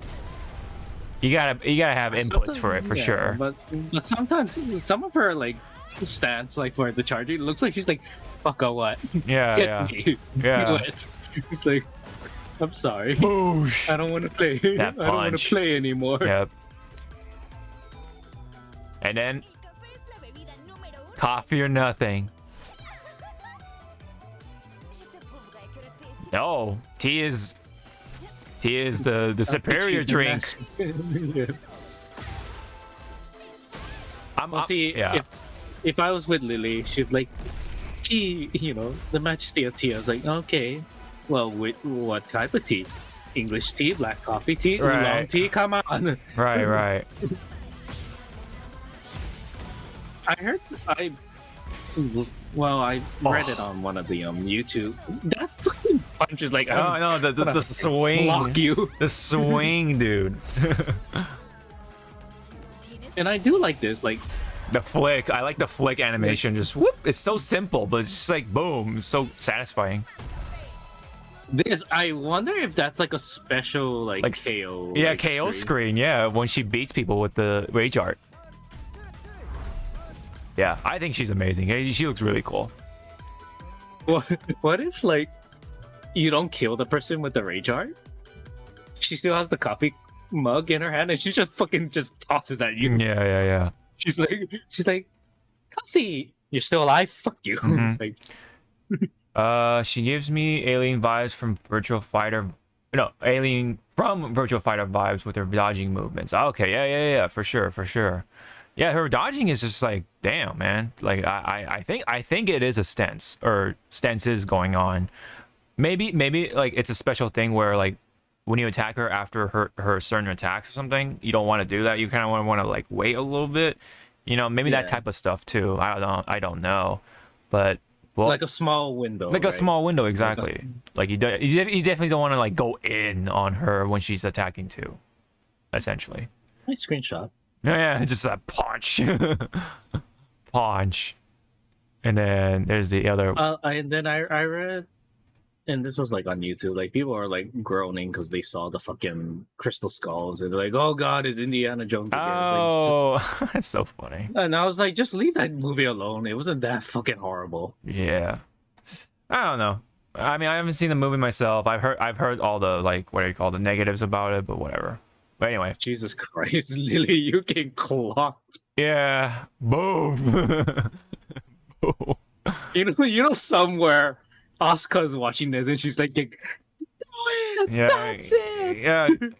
You gotta have inputs for it for yeah, sure. But sometimes some of her like stance like for the charger, it looks like she's like, fuck a what? Yeah. Hit Yeah. me. Yeah. What? It's like, I'm sorry. Boosh. I don't want to play. That I don't want punch. to play anymore. Yep. And then El café es la bebida número uno. coffee or nothing. Je te prouverai que le thé est No, tea is the superior drink. Yeah. I'm See, yeah. if I was with Lily, she'd like tea. You know, the majesty of tea. I was like, okay, well, with what type of tea? English tea, black coffee tea, Right. oolong tea. Come on. Right. I heard. I read it on one of the YouTube. That fucking punch is like, Oh no, the block swing, you. the swing, dude. And I do like this, like The flick, I like the flick animation. Just whoop, it's so simple, but it's just like boom, it's so satisfying. this. I wonder if that's like a special like Like KO. Yeah, like, KO screen. Yeah, when she beats people with the rage art. Yeah, I think she's amazing. She looks really cool. What if like you don't kill the person with the rage art? She still has the coffee mug in her hand and she just fucking just tosses at you. Yeah. She's like, coffee. You're still alive. Fuck you. Mhm. It's like, She gives me alien vibes from Virtual Fighter. No, alien from Virtual Fighter vibes with her dodging movements. Okay, yeah, for sure. Yeah, her dodging is just like, damn, man. Like, I think it is a stance or stances going on. Maybe like it's a special thing where like when you attack her after her certain attacks or something, you don't want to do that. You kind of want to like wait a little bit. You know, maybe that Yeah. type of stuff too. I don't know, but. Well, like a small window. like a right? small window, exactly. Like you definitely don't want to like go in on her when she's attacking too. Essentially. Nice screenshot. Yeah, just a punch, punch, and then there's the other. And then I read, and this was like on YouTube, like people are like groaning because they saw the fucking crystal skulls and they're like, "Oh God, is Indiana Jones again?" It's like, Oh, that's so funny. and I was like, just leave that movie alone. It wasn't that fucking horrible. Yeah, I don't know. I mean, I haven't seen the movie myself. I've heard all the like what do you call the negatives about it, but whatever. But anyway, Jesus Christ, Lily, you get clocked. yeah, boom. Boom. You know, somewhere Asuka's watching this and she's like, Yeah, That's it.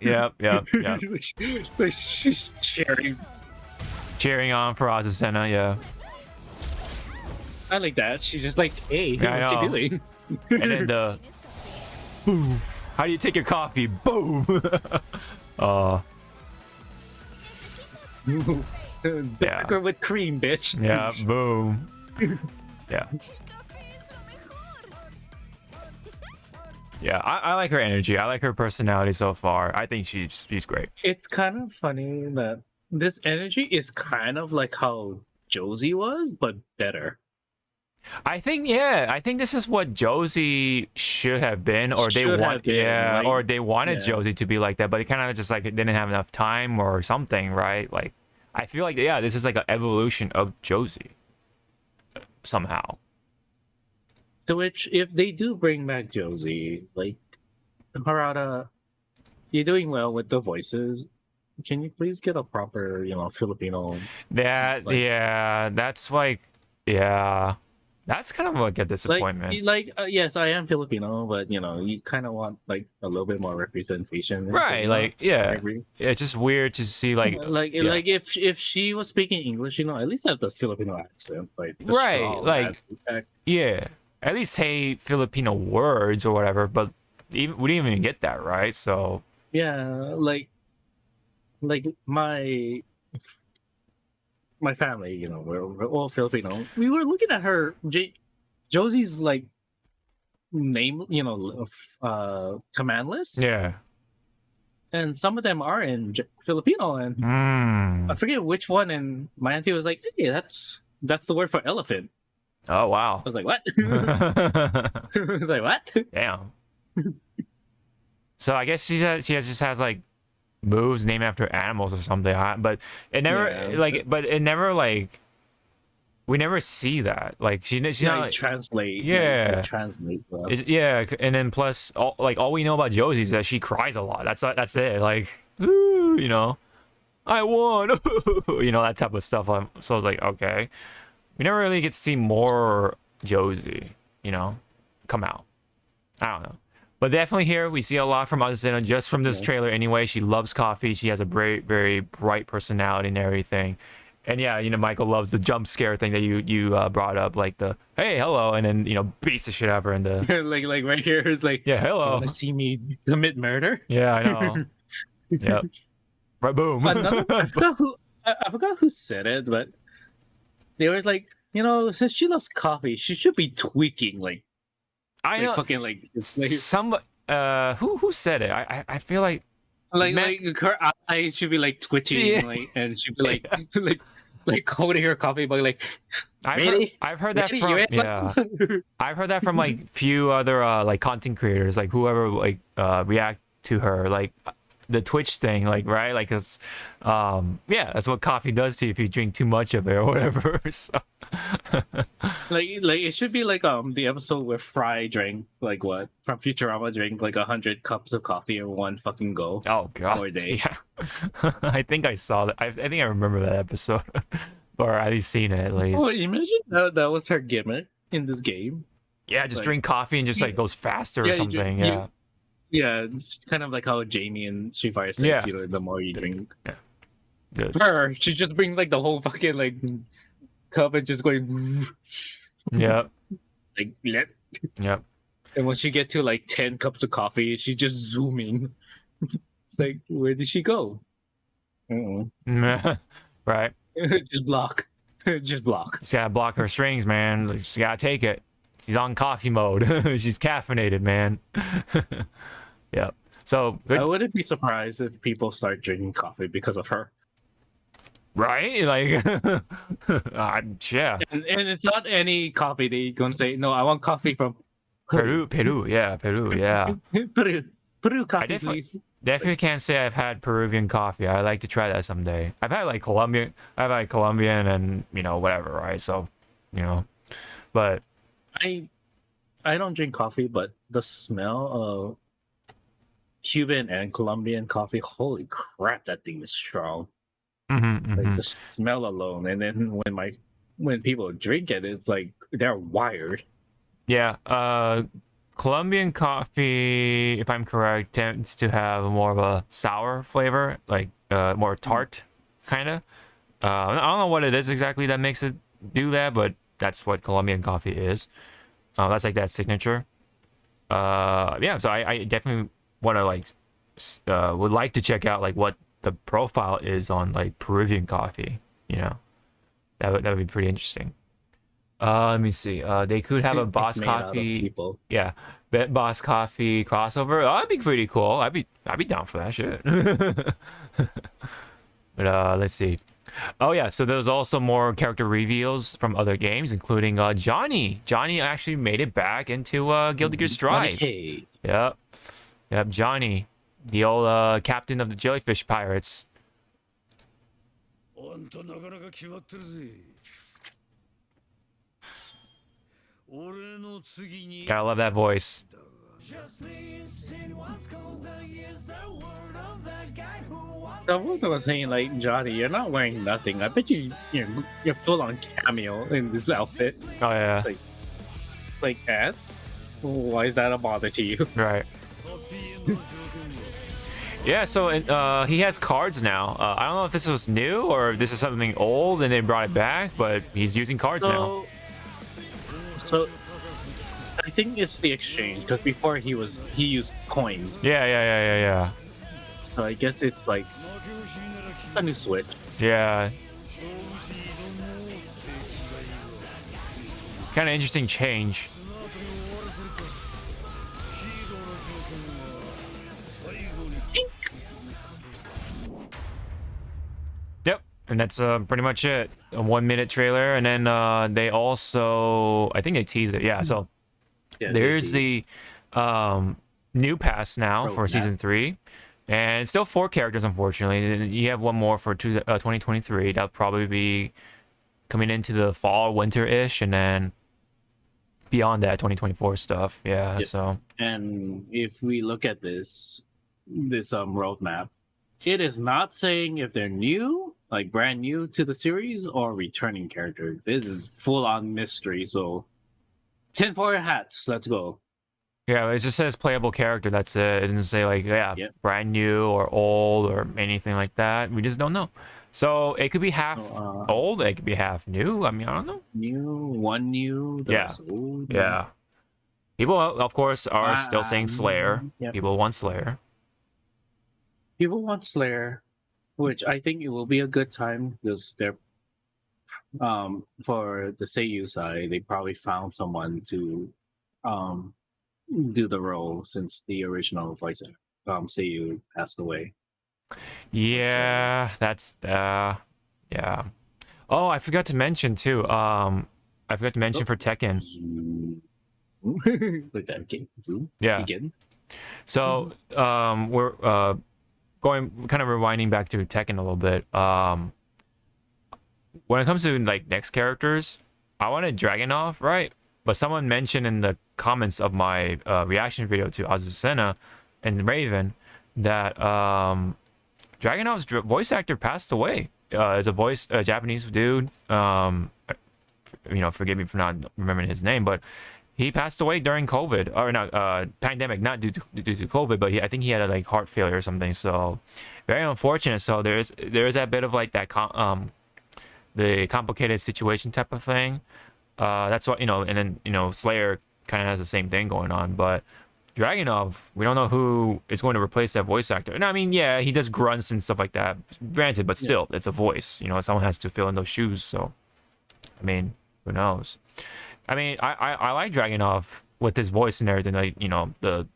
yeah. Like she's cheering. Cheering on for Azucena, yeah. I like that. She's just like, hey, Yeah, I what you know. doing? And then the boof. How do you take your coffee? Boom. Oh, Darker with cream, bitch. yeah, boom. Yeah. Yeah, I like her energy. I like her personality so far. I think she's great. It's kind of funny that this energy is kind of like how Josie was, but better. I think this is what Josie should have been, or they Should want, have been, like, or they wanted yeah. Josie to be like that, but it kind of just like it didn't have enough time or something, right? Like, I feel like this is like an evolution of Josie somehow. To which, if they do bring back Josie, like, Harada, you're doing well with the voices. Can you please get a proper, Filipino? That Like- that's like that's kind of like a disappointment. Yes, I am Filipino, but you kind of want like a little bit more representation, Right, like, yeah. every It's just weird to see like if she was speaking English, at least have the Filipino accent, like the Right, strong like- accent. yeah, at least say Filipino words or whatever, but we didn't even get that, right? So Yeah, like my family, we're all Filipino. We were looking at her, Josie's like name, command list, yeah. and some of them are in Filipino, and Mm. I forget which one. And my auntie was like, "Hey, that's the word for elephant." Oh wow. I was like, "What?" I was like, "What?" Damn. So I guess she just has like moves named after animals or something, but it never Yeah. but it never like we never see that. Like she's Yeah, not like, translate. Yeah. Translate. Bro. and then plus all we know about Josie is that she cries a lot. That's it. Like, ooh, I won. That type of stuff. So I was like, okay, we never really get to see more Josie, come out. I don't know. But definitely here we see a lot from Azucena just from this trailer anyway. She loves coffee. She has a very, very bright personality and everything. And yeah, Michael loves the jump scare thing that you brought up, like the hey, hello, and then beats the shit out of her in the like right here is like, yeah, hello. Want to see me commit murder? Yeah, I know. Yep. Right, boom. I forgot who said it, but they was like, since she loves coffee, she should be tweaking like I know. fucking like Some who said it? I feel like like her eyes should be like twitching, Yeah. like, and she'd be like like holding her coffee mug, like I've heard that Ready? from You ready? I've heard that from like few other like content creators, like whoever like react to her, like the Twitch thing, like, right, like, cause that's what coffee does to you if you drink too much of it or whatever. So like it should be like the episode where Fry drank like what from Futurama drank like 100 cups of coffee in one fucking go. oh god, Or day. yeah. I think I saw that. I think I remember that episode, or at least seen it at least. Oh, imagine that was her gimmick in this game. Yeah, just like- drink coffee and just like goes faster or Yeah, you something. drink- Yeah. Yeah, it's kind of like how Jamie and Street Fighter says, Yeah. the more you drink. Good. Her, she just brings like the whole fucking like cup and just going Yep. like let. Yep. And when she get to like 10 cups of coffee, she just zooming. It's like, where did she go? Right. Just block. Just block. She's gotta block her strings, man. Like, she's gotta take it. She's on coffee mode. She's caffeinated, man. Yep. So I good, wouldn't be surprised if people start drinking coffee because of her. right? Like, yeah. And it's not any coffee they gonna say, no, I want coffee from Peru, yeah, Peru, yeah. Peru coffee, definitely- please. Definitely can't say I've had Peruvian coffee. I'd like to try that someday. I've had like Colombian and whatever, right? So, but I don't drink coffee, but the smell of Cuban and Colombian coffee, holy crap, that thing is strong. Like the smell alone, and then when people drink it, it's like they're wired. yeah. Colombian coffee, if I'm correct, tends to have more of a sour flavor, like more tart, kind of. I don't know what it is exactly that makes it do that, but that's what Colombian coffee is. That's like that signature. Yeah, so I definitely want to like would like to check out like what the profile is on like Peruvian coffee. You know, that would be pretty interesting. Let me see. They could have a It's Boss made out of Coffee. people. Yeah, Bet Boss Coffee crossover. Oh, that'd be pretty cool. I'd be down for that shit. But let's see. Oh yeah, so there's also more character reveals from other games, including Johnny. Johnny actually made it back into Guilty Gear Strive. Okay. Yep, Johnny, the old captain of the Jellyfish Pirates. Gotta love that voice. Someone was saying like, Johnny, you're not wearing nothing. I bet you're full on cameo in this outfit. Oh yeah, It's like Ed? Why is that a bother to you? right. Yeah, so he has cards now. I don't know if this was new or if this is something old and they brought it back, but he's using cards now. So I think it's the exchange because before he used coins. Yeah. So I guess it's like a new switch. Yeah. Kind of interesting change. Yep, and that's pretty much it. A 1 minute trailer, and then they also, I think they teased it. Yeah, so Yeah, there's the new pass now for Roadmap. season 3, and it's still 4 characters, unfortunately. And you have one more for 2023. That'll probably be coming into the fall, winter-ish, and then beyond that, 2024 stuff. Yeah, Yep. so And if we look at this roadmap, it is not saying if they're new, like brand new to the series, or returning character. This is full on mystery. So, tinfoil hats. Let's go. yeah, it just says playable character. That's it. It doesn't say like Yep. brand new or old or anything like that. We just don't know. So it could be half old. It could be half new. I mean, I don't know. New. The Yeah. rest old. Yeah. People, of course, are still saying Slayer. Yep. People want Slayer. People want Slayer, which I think it will be a good time because they're for the Seiyu side, they probably found someone to do the role since the original voice Seiyu passed away. Yeah, that's yeah. Oh, I forgot to mention too. I forgot to mention for Tekken. Like that game. Zoom. Yeah. Begin. So we're going kind of rewinding back to Tekken a little bit. When it comes to like next characters, I wanted Dragunov, right? But someone mentioned in the comments of my reaction video to Azucena and Raven that Dragunov's voice actor passed away. As a Japanese dude. Forgive me for not remembering his name, but he passed away during COVID, or not pandemic, not due to COVID, but I think he had a like heart failure or something. So very unfortunate. So there is that bit of like that the complicated situation type of thing. That's what and then Slayer kind of has the same thing going on, but Dragunov, we don't know who is going to replace that voice actor. And I mean, yeah, he does grunts and stuff like that, granted, but still, it's a voice. Someone has to fill in those shoes. So, I mean, who knows? I mean, I like Dragunov with his voice and everything, like the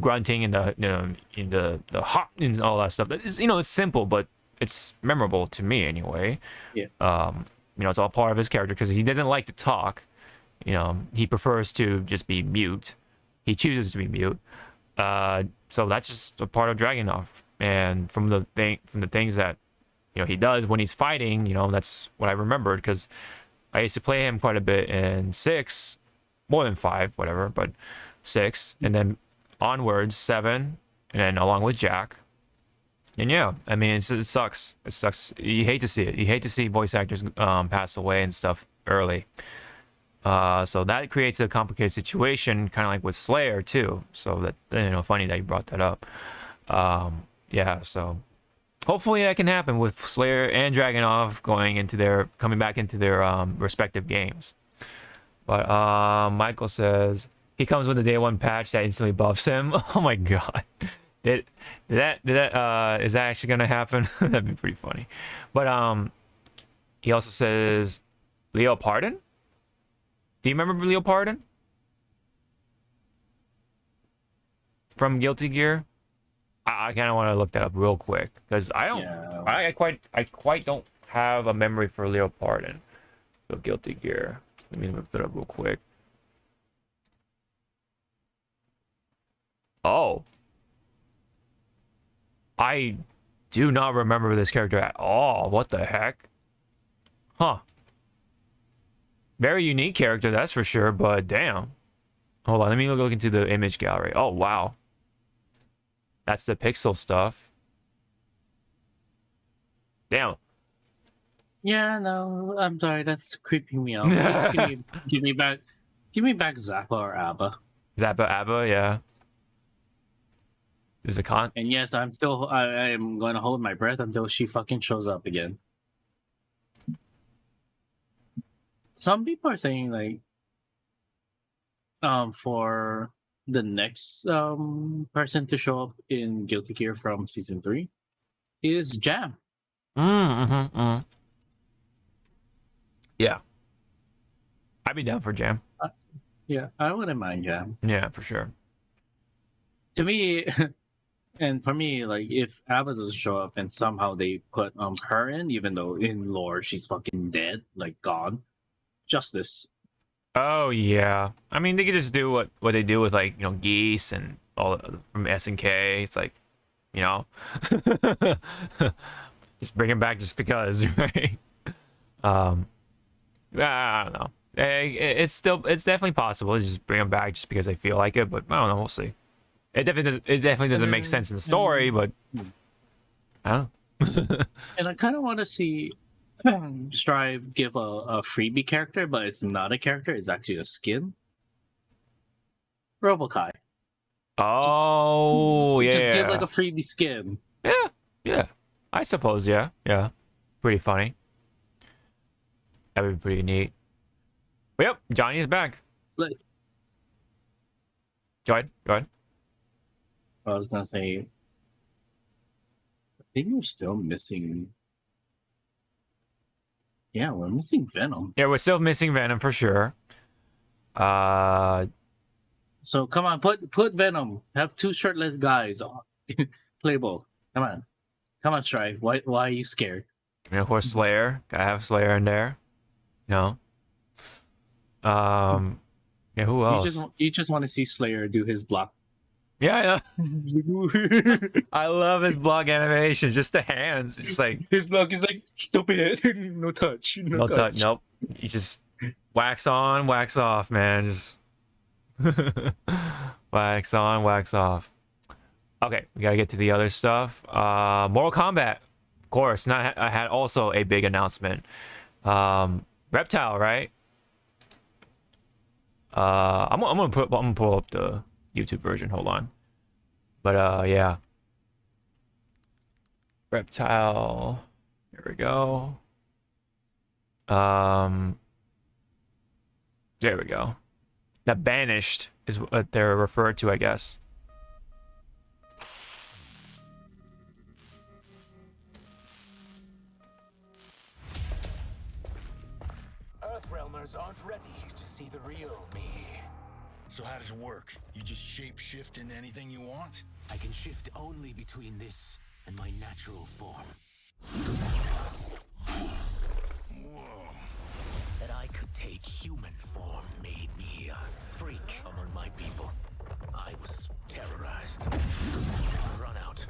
grunting and the hot and all that stuff. It's simple, but it's memorable to me anyway. Yeah. It's all part of his character because he doesn't like to talk. He prefers to just be mute. He chooses to be mute. So that's just a part of Dragunov. And from the things that he does when he's fighting, that's what I remembered because I used to play him quite a bit in 6, more than 5, whatever, but 6, and then onwards 7, and then along with Jack. And yeah, I mean, it sucks. It sucks. You hate to see it. You hate to see voice actors pass away and stuff early. So that creates a complicated situation, kind of like with Slayer too. So that funny that you brought that up. Yeah, so hopefully that can happen with Slayer and Dragunov coming back into their respective games. But Michael says he comes with a day one patch that instantly buffs him. Oh my god. Is that actually gonna happen? That'd be pretty funny. But he also says Leo Pardon? Do you remember Leo Pardon? From Guilty Gear? I kind of want to look that up real quick because I don't. Yeah. I quite don't have a memory for Leo Pardon of Guilty Gear. Let me look that up real quick. Oh, I do not remember this character at all. What the heck? Huh. Very unique character, that's for sure. But damn. Hold on, let me look into the image gallery. Oh wow. That's the pixel stuff. Damn. Yeah, no, I'm sorry. That's creeping me out. Just give me back Zappa or ABBA. Zappa, ABBA, yeah. There's a con. And yes, I am going to hold my breath until she fucking shows up again. Some people are saying like, for the next person to show up in Guilty Gear from season 3 is Jam. Yeah. I'd be down for Jam. Yeah, I wouldn't mind Jam. Yeah, for sure. To me, and for me, like if Abba doesn't show up and somehow they put her in, even though in lore she's fucking dead, like gone, justice. Oh yeah. I mean, they could just do what they do with like Geese and all from SNK. It's like, just bring him back just because, right? I don't know. It's definitely possible to just bring him back just because I feel like it, but I don't know. We'll see. It definitely doesn't make sense in the story, but I don't know. And I kind of want to see Strive give a freebie character, but it's not a character; it's actually a skin. Robokai. Oh, yeah. Just give like a freebie skin. Yeah. I suppose, yeah. Pretty funny. That would be pretty neat. But yep, Johnny is back. Like, Go ahead. I was gonna say, I think we're still missing. Yeah, we're missing Venom. Yeah, we're still missing Venom for sure. So come on, put Venom. Have 2 shirtless guys on play ball. Come on, Strive. Why are you scared? Of course, Slayer. Gotta have Slayer in there. Yeah, who else? You just want to see Slayer do his block. Yeah. I love his block animation. Just the hands. Just like His block is like stupid. No touch. no touch. Nope. You just wax on, wax off, man. Just wax on, wax off. Okay, we gotta get to the other stuff. Mortal Kombat, of course. I had also a big announcement. Reptile, right? I'm gonna pull up the YouTube version. Hold on. But yeah. Reptile. Here we go. There we go. The Banished is what they're referred to, I guess. Earthrealmers aren't ready to see the real me. So how does it work? You just shape-shift into anything you want? I can shift only between this and my natural form. Whoa. That I could take human form made me a freak among my people. I was terrorized. Run out.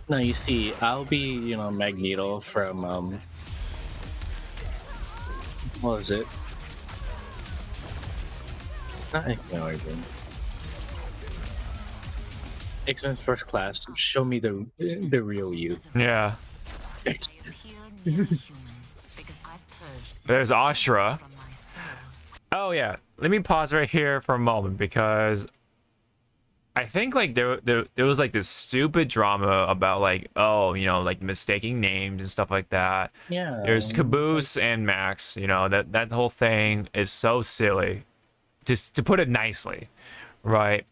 Now you see, I'll be Magneto from what was it? Not X-Men Origin. X-Men's First Class. Show me the real you. Yeah. There's Ashra. Oh yeah, let me pause right here for a moment because I think like there was like this stupid drama about like, oh, you know, like mistaking names and stuff like that. Yeah. There's Caboose and Max, you know, that whole thing is so silly. Just to put it nicely, right?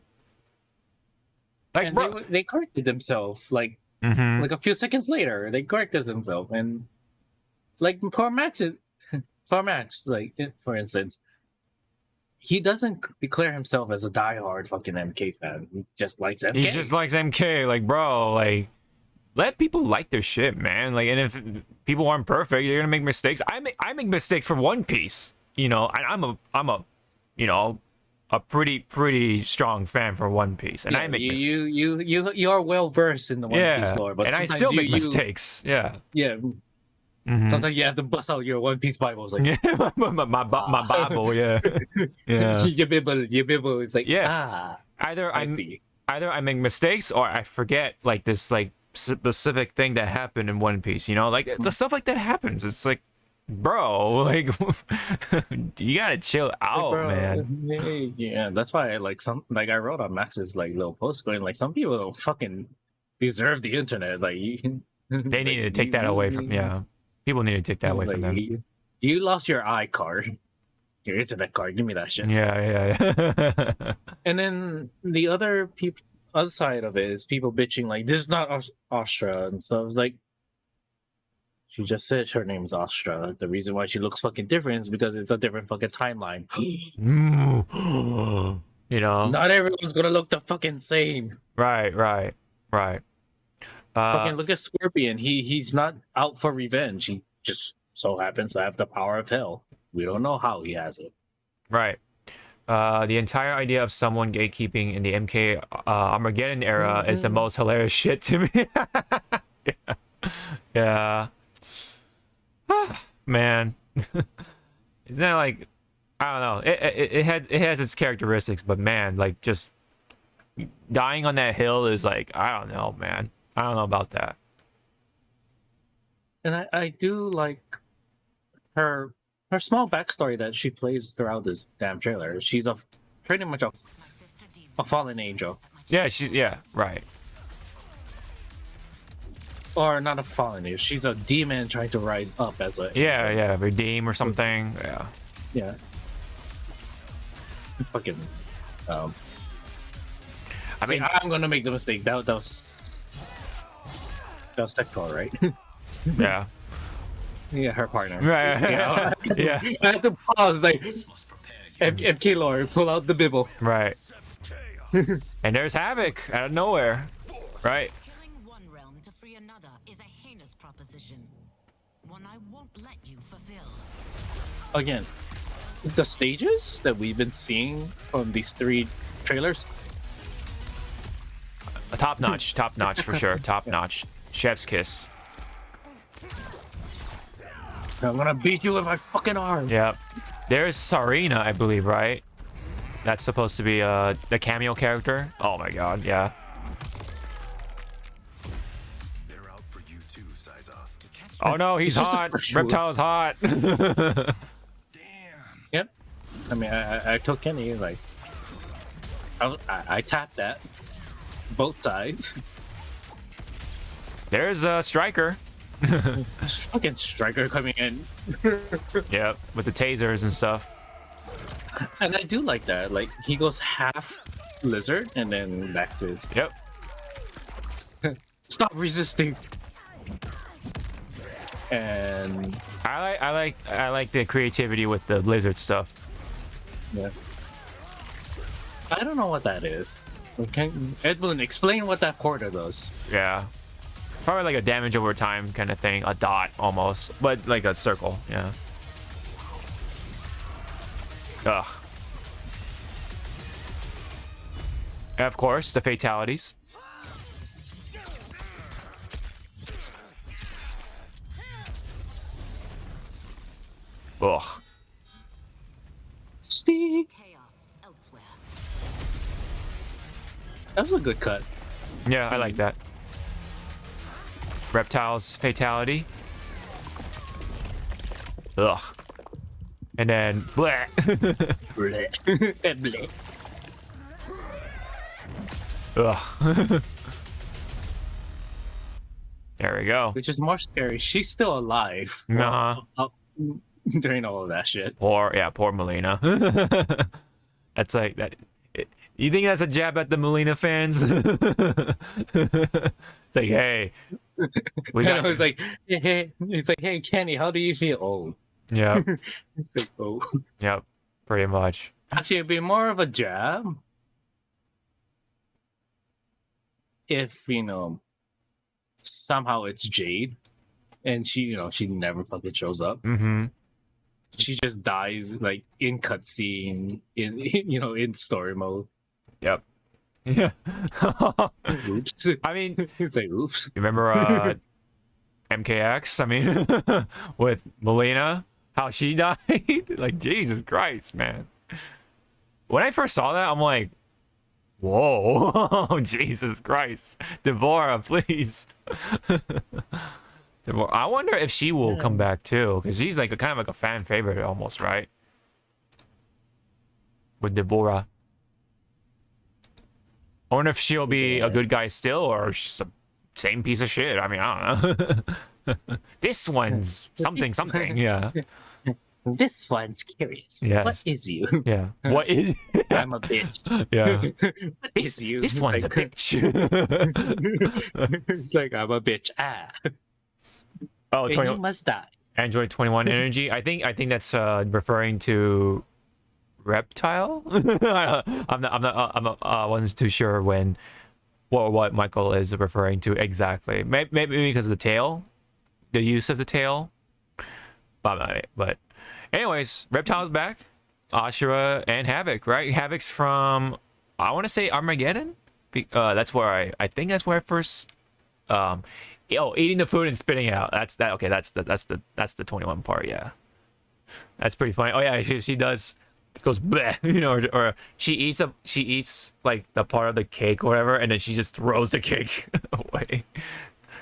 Like, And bro, they corrected themselves like mhm. a few seconds later. They corrected themselves, and like for Max, like for instance, he doesn't declare himself as a diehard fucking MK fan. He just likes MK. He just likes MK, like, bro, like, let people like their shit, man. Like, and if people aren't perfect, you're gonna make mistakes. I make mistakes for One Piece, you know, and I'm a you know, a pretty strong fan for One Piece, and Yeah, I make you are well versed in the One Piece lore, but and I sometimes still make mistakes. Yeah. Yeah. Sometimes you have to bust out your One Piece Bibles, like Yeah, my Bible, yeah, yeah. your Bible. It's like Either I see. either I make mistakes or I forget like this like specific thing that happened in One Piece. You know, like the stuff like that happens. It's like, bro, like you gotta chill out, Bro, man. Yeah, that's why I wrote on Max's like little post going like some people don't fucking deserve the internet. Like They need to take that away from people need to take that away from them. You lost your iCard, your internet card. Give me that shit. Yeah. And then the other side of it is people bitching like this is not Astra and stuff. It's like she just said her name's Astra. The reason why she looks fucking different is because it's a different fucking timeline. You know, not everyone's gonna look the fucking same. Right. Fucking look at Scorpion. He's not out for revenge. He just so happens to have the power of hell. We don't know how he has it. Right. The entire idea of someone gatekeeping in the MK Armageddon era is the most hilarious shit to me. Yeah. Man. Isn't that like, I don't know. It has its characteristics, but man, like just dying on that hill is like, I don't know, man. I don't know about that. And I do like her small backstory that she plays throughout this damn trailer. She's pretty much a fallen angel. Yeah, right. Or not a fallen angel. She's a demon trying to rise up as a redeem or something. Yeah. Fucking. I mean, I'm gonna make the mistake. That was Sector, right? Yeah. Yeah, her partner. Right. Yeah. I had to pause, like, MK lore, pull out the Bible. Right. And there's Havoc out of nowhere. Right. Killing one realm to free another is a heinous proposition. One I won't let you fulfill. Again, the stages that we've been seeing from these 3 trailers. Top notch for sure. Top notch. Chef's kiss. I'm gonna beat you with my fucking arm. Yep. There's Sarina, I believe, right? That's supposed to be the cameo character. Oh my god, yeah. They're out for you too, size off. Oh no, he's hot. Reptile's hot. Damn. Yep. I mean, I took Kenny, like, I tapped that. Both sides. There's a Striker. Fucking Striker coming in. Yep, with the tasers and stuff. And I do like that. Like, he goes half lizard and then back to his. Yep. Stop resisting. And I like the creativity with the lizard stuff. Yeah. I don't know what that is. Can Edwin explain what that porter does? Yeah. Probably like a damage over time kind of thing. A dot almost. But like a circle, yeah. Ugh. And of course, the fatalities. Ugh. Steve. Chaos elsewhere. That was a good cut. Yeah, I like that. Reptiles fatality. Ugh. And then bleh. Bleh. Ugh. There we go. Which is more scary. She's still alive. Nah. During all of that shit. Poor Melina. That's like that. You think that's a jab at the Melina fans? It's like, hey, we got. And I was like, hey, he's like, hey, Kenny, how do you feel? Oh, Yeah. it's like, oh. Yep. Pretty much. Actually, it'd be more of a jab if somehow it's Jade, and she never fucking shows up. Mm-hmm. She just dies like in cutscene, in story mode. Yep. Yeah. Oops. I mean, It's like, oops. you remember MKX? I mean, with Melina, how she died? Like, Jesus Christ, man. When I first saw that, I'm like, whoa, Jesus Christ. Devorah, please. Devorah. I wonder if she will come back too, because she's like kind of like a fan favorite almost, right? With Devorah. I wonder if she'll be a good guy still, or she's the same piece of shit. I mean, I don't know. This one's something, yeah. This one's curious. Yes. What is you? Yeah. What is... I'm a bitch. Yeah. What is you? This one's a bitch. It's like, I'm a bitch. Ah. Oh, And 20... you must die. Android 21 energy. I think that's referring to Reptile. I wasn't too sure what Michael is referring to exactly. Maybe because of the tail, the use of the tail. But anyways, Reptile's back. Ashura and Havoc, right? Havoc's from, I want to say, Armageddon. That's where I think that's where I first eating the food and spitting out. That's the 21 part. Yeah, that's pretty funny. Oh yeah, she does. Goes bleh, or she eats like the part of the cake or whatever, and then she just throws the cake away.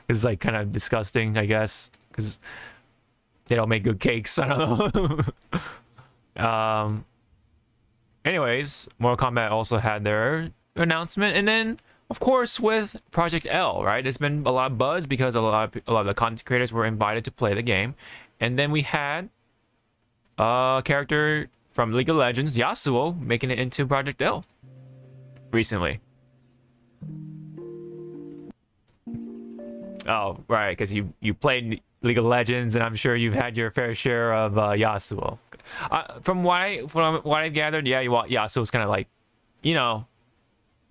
It's like kind of disgusting, I guess, because they don't make good cakes. I don't know. Anyways, Mortal Kombat also had their announcement, and then of course with Project L, right? There's been a lot of buzz because a lot of the content creators were invited to play the game, and then we had a character from League of Legends, Yasuo, making it into Project L recently. Oh, right, because you played League of Legends, and I'm sure you've had your fair share of Yasuo. From what I've gathered, yeah, Yasuo's kind of like,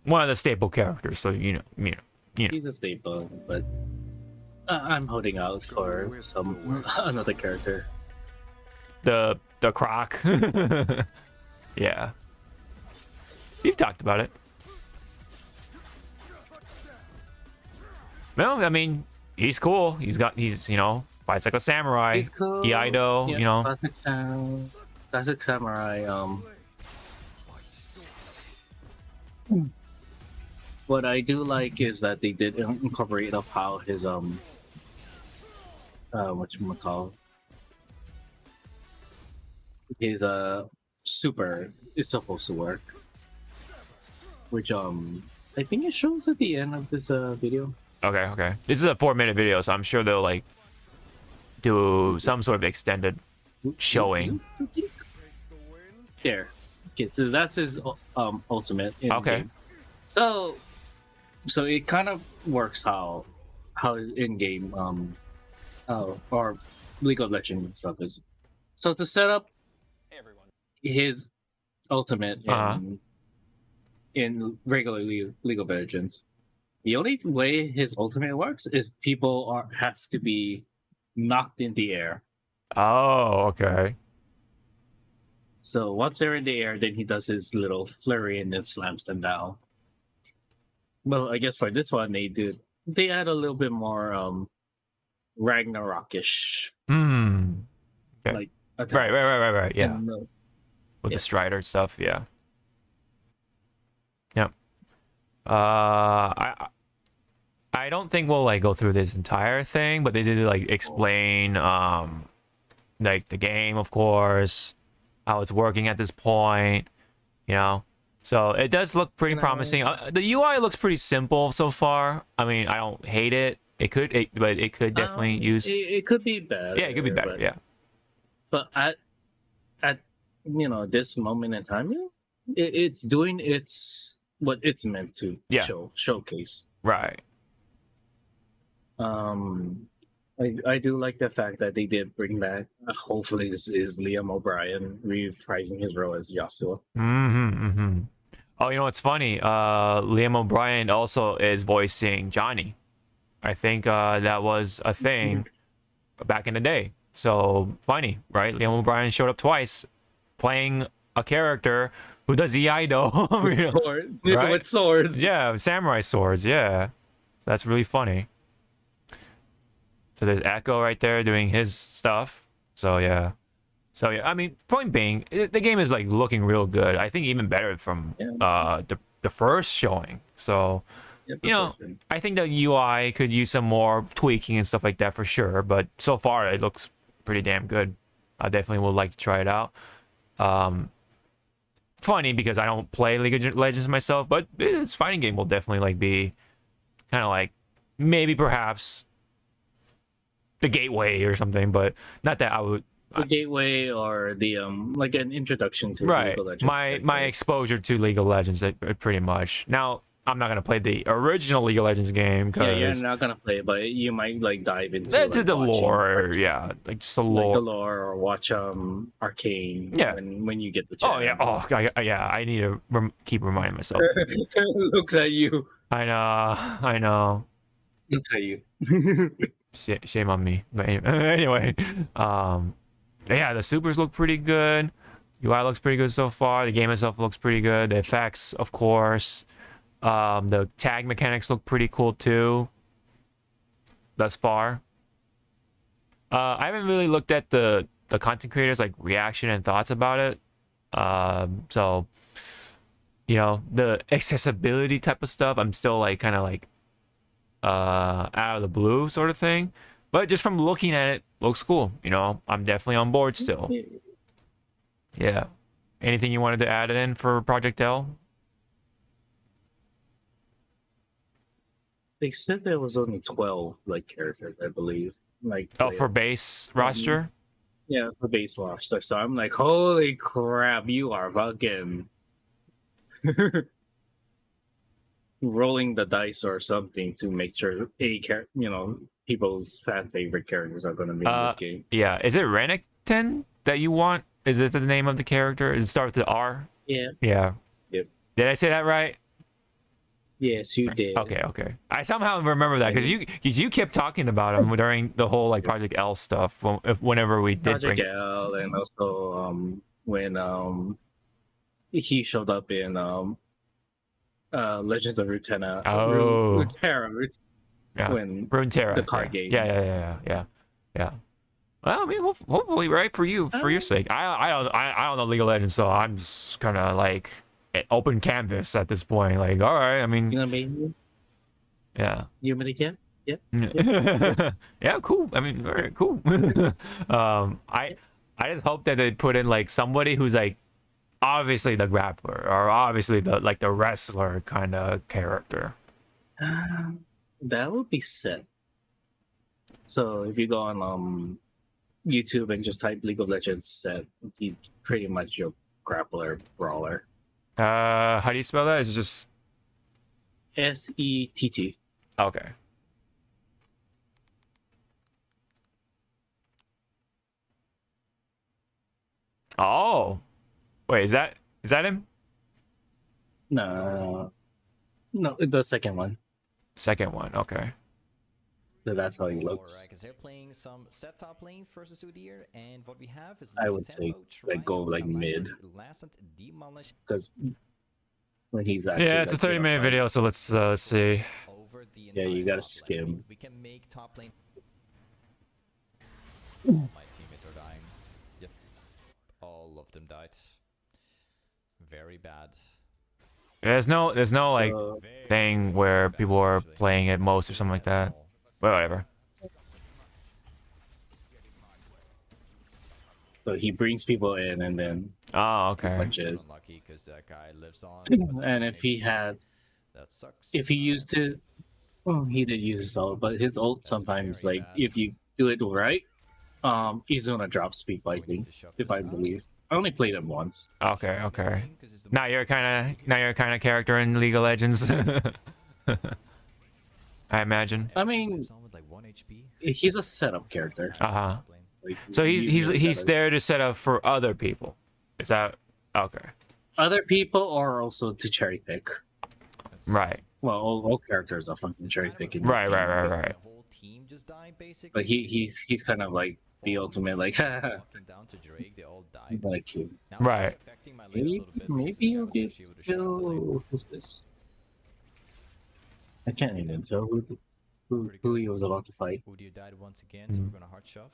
one of the staple characters. So He's a staple, but I'm holding out for another character. The Croc. Yeah, you've talked about it. No, I mean, he's cool. He's fights like a samurai. He's cool. Iaido, classic samurai. What I do like is that they did incorporate of how his his super is supposed to work, which I think it shows at the end of this video. Okay. This is a 4-minute video, so I'm sure they'll like do some sort of extended showing. There. Okay, so that's his ultimate. Okay. Game. So it kind of works how his in-game or League of Legends stuff is. So to set up his ultimate in regular League of Legends, the only way his ultimate works is people have to be knocked in the air. Oh, okay. So once they're in the air, then he does his little flurry and then slams them down. Well, I guess for this one they add a little bit more Ragnarokish. Okay. Like attacks. Right. Yeah. And, With the Strider stuff, yeah. Yep. I don't think we'll like go through this entire thing, but they did like explain the like the game, of course, how it's working at this point, you know. So it does look pretty promising. The UI looks pretty simple so far. I mean, I don't hate it. But it could definitely use. It could be better. Yeah, it could be better. But, Yeah. But at this moment in time, it's doing what it's meant to showcase. Right. I do like the fact that they did bring back. Hopefully, this is Liam O'Brien reprising his role as Yasuo. Oh, you know what's funny? Liam O'Brien also is voicing Johnny. I think that was a thing back in the day. So funny, right? Liam O'Brien showed up twice, playing a character who does Iaido. With swords. Right? With swords. Yeah, samurai swords. Yeah, so that's really funny. So there's Echo right there doing his stuff. So yeah. I mean, point being, the game is like looking real good. I think even better from the first showing. So you know, I think the UI could use some more tweaking and stuff like that for sure. But so far, it looks pretty damn good. I definitely would like to try it out. Funny because I don't play League of Legends myself, but its fighting game will definitely like be kind of like maybe perhaps the gateway or something, but not that I would. The gateway or the like an introduction to Right. League of Legends. My exposure to League of Legends, pretty much. Now I'm not gonna play the original League of Legends game because you're not gonna play it, but you might like dive into the lore, like just the lore, like the lore, or watch Arcane. Yeah. when you get the chance. Oh yeah, I need to keep reminding myself. Looks at you. I know. Looks at you. Shame on me. But anyway, yeah, the supers look pretty good. UI looks pretty good so far. The game itself looks pretty good. The effects, of course. The tag mechanics look pretty cool too. Thus far. I haven't really looked at the content creators like reaction and thoughts about it. So you know, the accessibility type of stuff, I'm still like kind of like out of the blue sort of thing. But just from looking at it, looks cool. You know, I'm definitely on board still. Yeah. Anything you wanted to add in for Project L? They said there was only 12 like characters, I believe. Like for base roster? Yeah, for base roster. So I'm like, holy crap, you are fucking rolling the dice or something to make sure people's fan favorite characters are going to be in this game. Yeah, is it Renekton that you want? Is it the name of the character? Does it start with the R? Yeah. Yeah. Yep. Did I say that right? Yes, you did. Okay. I somehow remember that because you kept talking about him during the whole like Project L stuff whenever we did Project L, and also when he showed up in Legends of Runeterra. Runeterra. The card game. Yeah. Well, I mean, hopefully, right, for your sake. I don't know League of Legends, so I'm just kind of like open canvas at this point. Like, all right, I mean, you know what I mean? Yeah. You want me to get? Yeah. Yeah, cool. I mean, all right, cool. I just hope that they put in like somebody who's like obviously the grappler or obviously the wrestler kind of character. That would be sick. So if you go on YouTube and just type League of Legends set, he's pretty much your grappler brawler. How do you spell that? Is it just SETT? Okay. Oh, wait, is that him? No, the second one. Second one, okay. So that's how he looks. Because they're playing some set top lane versus Udyr, and what we have is I would say like go like mid, because when he's actually it's a 30-minute video, so let's see. Yeah, you gotta skim. We can make top lane. My teammates are dying. Yep, all of them died. Very bad. There's no like thing where people are playing at most or something like that. But whatever. So he brings people in and then Oh, okay. punches. Unlucky because that guy lives on. And if he had, That sucks. if he used it, well, he did use his ult, but his ult sometimes, very like, bad. if you do it right, he's gonna drop speed, I think, if I believe. I only played him once. Okay, okay. Now you're kind of character in League of Legends. I imagine. I mean, With like 1 HP. he's a setup character. Uh-huh. Like, So he's usually there to set up for other people. Is that okay? other people, or also to cherry pick. Right. Well, all characters are fucking cherry picking. Right. The whole team just died basically. But he's kind of like the ultimate, like, haha, Walking down to Drake, they all died. like you. Now Right. it's affecting my lane a little bit Maybe because you'll this guy get was actually able to shut off the lane. kill. Who's this? I can't even tell who he was about to fight. Udio died once again, so we're gonna hard shove.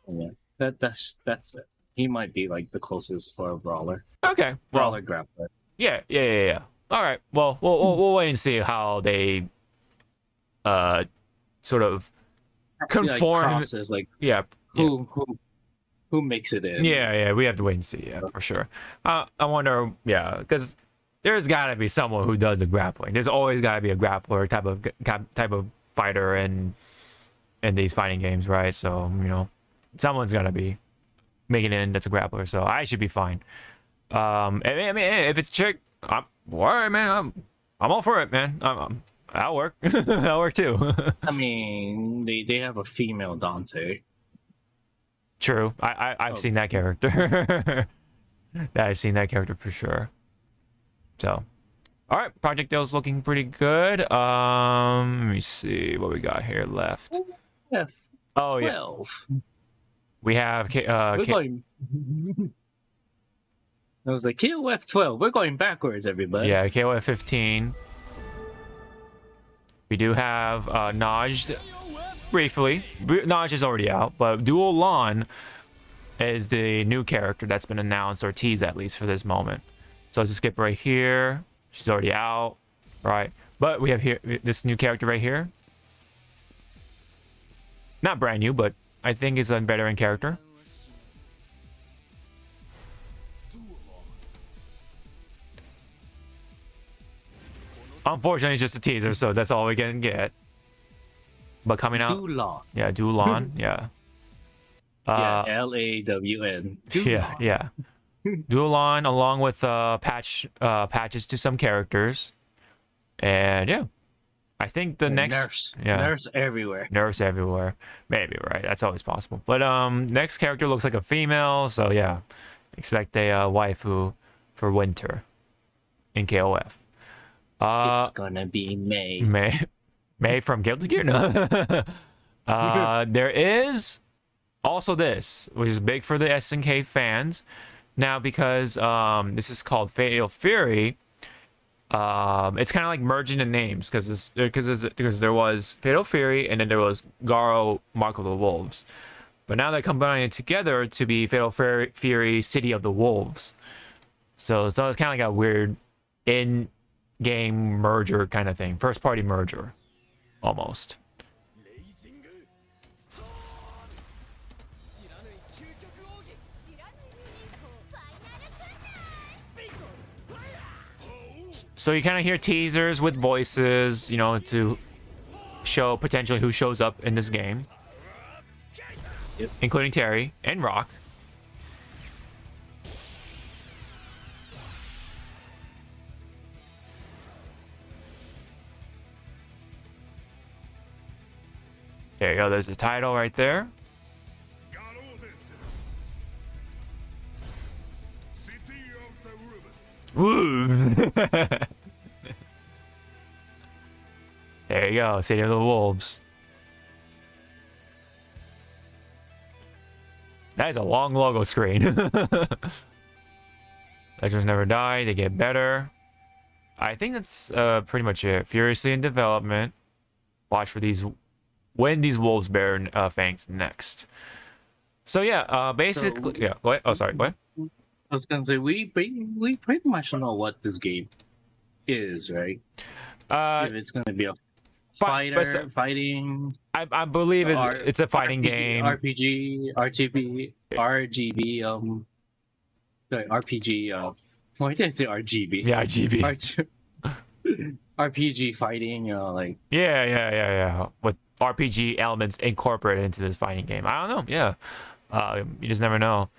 Yeah, that's it. He might be like the closest for a brawler. Okay. Well, Brawler grappler. yeah. All right. Well, we'll wait and see how they sort of conform. Like crosses, like Yeah. who makes it in. Yeah. We have to wait and see. Yeah, for sure. I wonder. Yeah, because there's got to be someone who does the grappling. There's always got to be a grappler type of fighter in these fighting games, right? So someone's gonna be making it in that's a grappler. So I should be fine. I mean, if it's chick, I'm all right, man. I'm all for it, man. That'll work. That'll work too. I mean, they have a female Dante. True. I've seen that character. I've seen that character for sure. So, all right, Project Dale's looking pretty good. Let me see what we got here left. F12. Oh yeah, we have We're going. I was like, KOF 12. We're going backwards, everybody. yeah, KOF 15. We do have Najd briefly. Najd is already out, but Dual Lon is the new character that's been announced or teased at least for this moment. So let's just skip right here. She's already out, right? But we have here this new character right here. Not brand new, but I think it's a veteran character. Unfortunately, it's just a teaser, so that's all we can get. But coming out, Dulon. yeah, Dulon, yeah. Yeah, LAWN. Yeah. Dulon, along with patches to some characters, and yeah, I think the next Nurse everywhere. Nurse everywhere, maybe, right? That's always possible. But next character looks like a female, so yeah, expect a waifu for winter in KOF. It's gonna be May. May from Guilty Gear. No. There is also this, which is big for the SNK fans now, because this is called Fatal Fury. It's kind of like merging the names because there was Fatal Fury and then there was Garo Mark of the Wolves, but now they're combining it together to be Fatal Fury City of the Wolves. So it's kind of like a weird in-game merger kind of thing, first party merger almost. So you kind of hear teasers with voices, to show potentially who shows up in this game. Yep. Including Terry and Rock. There you go, there's the title right there. Woo! There you go, City of the Wolves. That is a long logo screen. Legends never die, they get better. I think that's pretty much it. Furiously in development. Watch for these, when these wolves bear fangs next. So yeah, basically, yeah. What? Oh, sorry. What? I was gonna say we pretty much know what this game is, right? If it's gonna be a fighting. I believe it's a fighting RPG, game. RPG, RGB. Sorry, RPG. Why did I say RGB? Yeah, GB. RPG fighting. Like Yeah. With RPG elements incorporated into this fighting game. I don't know. Yeah, you just never know.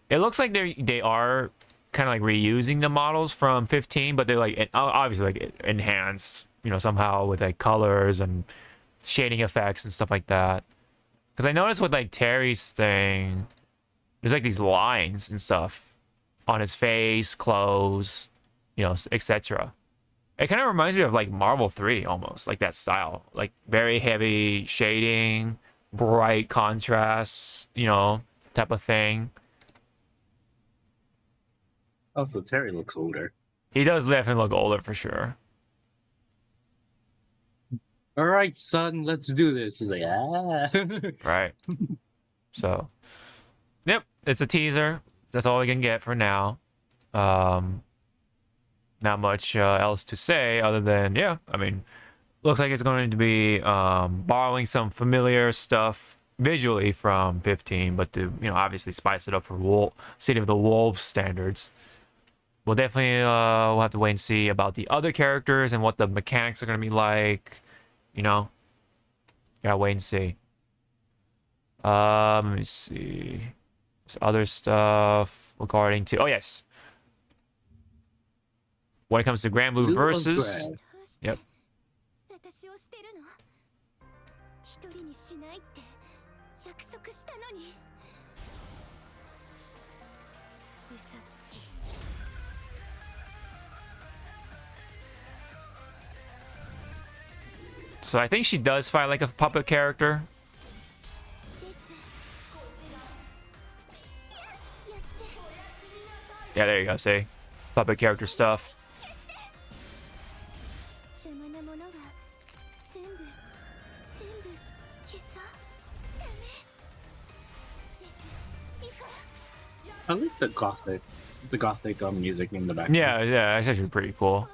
It looks like they are kind of like reusing the models from 15, but they're like obviously like enhanced, you know, somehow with like colors and shading effects and stuff like that. Because I noticed with like Terry's thing, there's like these lines and stuff on his face, clothes, you know, etc. It kind of reminds me of like Marvel 3 almost, like that style, like very heavy shading, bright contrasts, you know, type of thing. Also, Terry looks older. He does definitely look older for sure. All right, son, let's do this. He's like, Right. So, yep, it's a teaser. That's all we can get for now. Not much else to say other than, yeah, I mean, looks like it's going to be borrowing some familiar stuff visually from 15, but to, you know, obviously spice it up for City of the Wolves standards. We'll definitely we'll have to wait and see about the other characters and what the mechanics are going to be like. You know, gotta wait and see. Let me see. There's other stuff regarding to. Oh yes. When it comes to Grand Blue versus. Yep. So I think she does fight like a puppet character. Yeah, there you go, see? Puppet character stuff. I like the gothic music in the background. Yeah, that's actually pretty cool.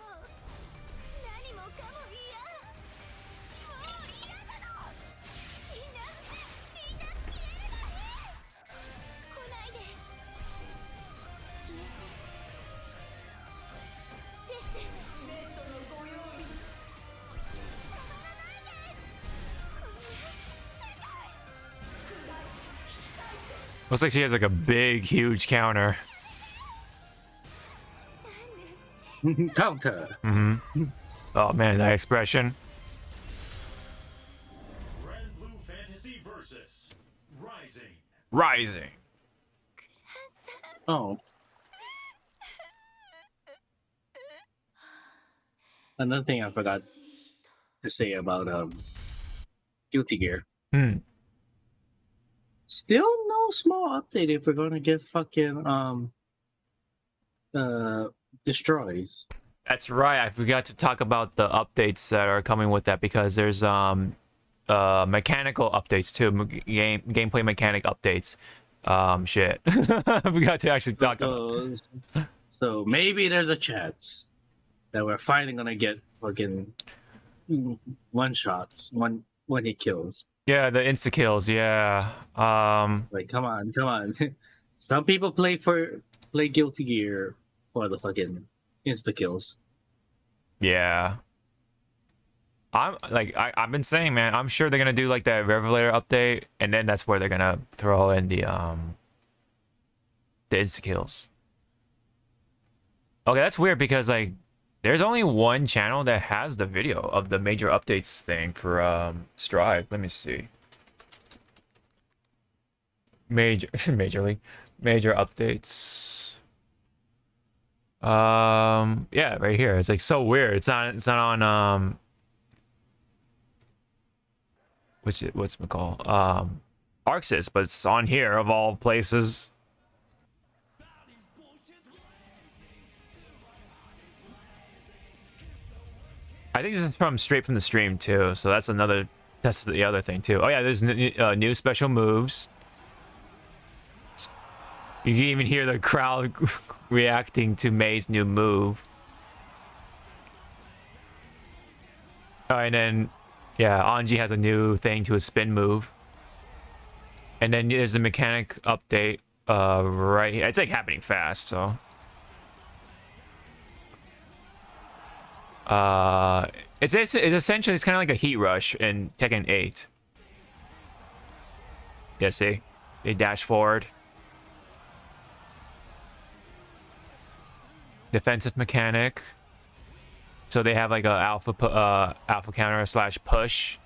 Looks like she has like a big, huge counter. Counter. Mm-hmm. Oh man, that expression. Grand Blue Fantasy versus Rising. Oh. Another thing I forgot to say about Guilty Gear. Still no small update if we're gonna get fucking destroys. That's right. I forgot to talk about the updates that are coming with that because there's mechanical updates too, gameplay mechanic updates. Shit. I forgot to actually talk about. So maybe there's a chance that we're finally gonna get fucking one shots, one hit kills. Yeah, the insta kills. Yeah. Like, come on. Some people play Guilty Gear for the fucking insta kills. Yeah. I've been saying, man, I'm sure they're gonna do like that Revelator update, and then that's where they're gonna throw in the insta kills. Okay, that's weird because like there's only one channel that has the video of the major updates thing for Strive. Let me see. Major updates. Yeah, right here. It's like so weird. It's not on what's it called? Arxis, but it's on here of all places. I think this is straight from the stream too, so that's the other thing too. Oh yeah, there's new special moves. You can even hear the crowd reacting to May's new move. Oh, and then Yeah, Anji has a new thing to his spin move. And then there's the mechanic update right here. It's like happening fast, so. It's essentially, it's kind of like a heat rush in Tekken 8. Yeah, see? They dash forward. Defensive mechanic. So they have like a alpha counter / push.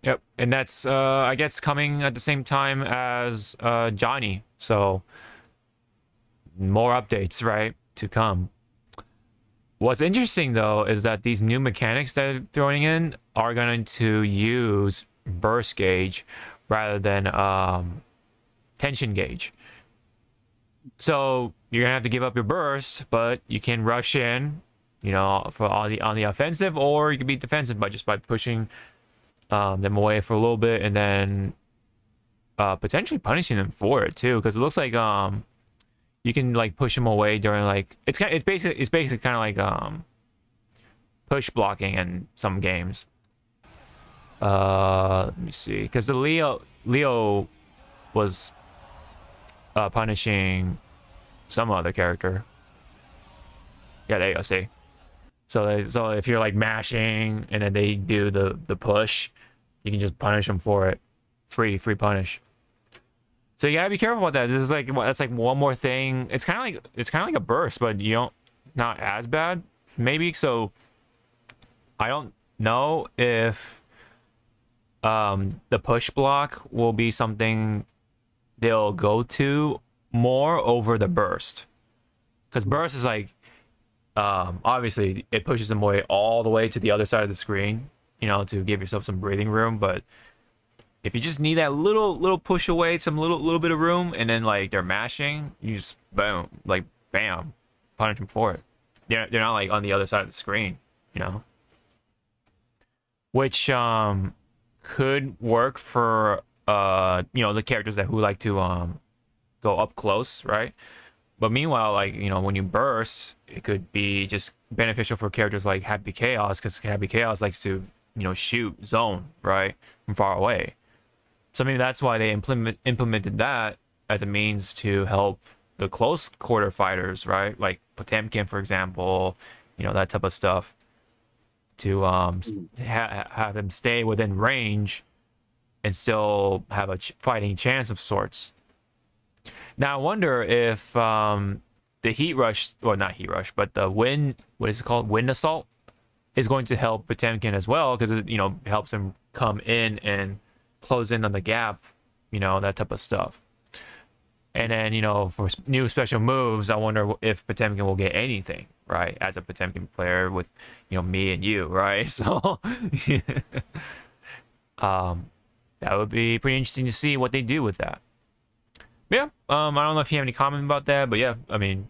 Yep, and that's I guess coming at the same time as Johnny. So more updates, right, to come. What's interesting though is that these new mechanics that they're throwing in are going to use burst gauge rather than tension gauge. So you're gonna have to give up your burst, but you can rush in, you know, for on the offensive, or you can be defensive by just pushing them away for a little bit, and then potentially punishing them for it too, because it looks like you can like push them away during like it's basically kind of like push blocking in some games. Let me see, because the Leo was punishing some other character. Yeah, there you go. See, so if you're like mashing and then they do the push, you can just punish them for it. Free punish. So you gotta be careful about that. This is like that's like one more thing. It's kind of like a burst, but you don't, not as bad maybe. So I don't know if the push block will be something they'll go to more over the burst, because burst is like obviously it pushes them away all the way to the other side of the screen, you know, to give yourself some breathing room. But if you just need that little push away, some little bit of room, and then like they're mashing, you just boom, like bam, punish them for it. They're not like on the other side of the screen, you know, which could work for you know, the characters who like to go up close, right? But meanwhile, like, you know, when you burst, it could be just beneficial for characters like Happy Chaos, because Happy Chaos likes to, you know, shoot zone, right, from far away. So maybe that's why they implemented that as a means to help the close quarter fighters, right? Like Potemkin, for example, you know, that type of stuff, to have them stay within range and still have a fighting chance of sorts. Now I wonder if the heat rush, or not heat rush, but the wind, what is it called, wind assault, is going to help Potemkin as well, because it, you know, helps him come in and close in on the gap, you know, that type of stuff. And then, you know, for new special moves, I wonder if Potemkin will get anything, right, as a Potemkin player with, you know, me and you, right? So that would be pretty interesting to see what they do with that. Yeah, I don't know if you have any comment about that, but yeah, I mean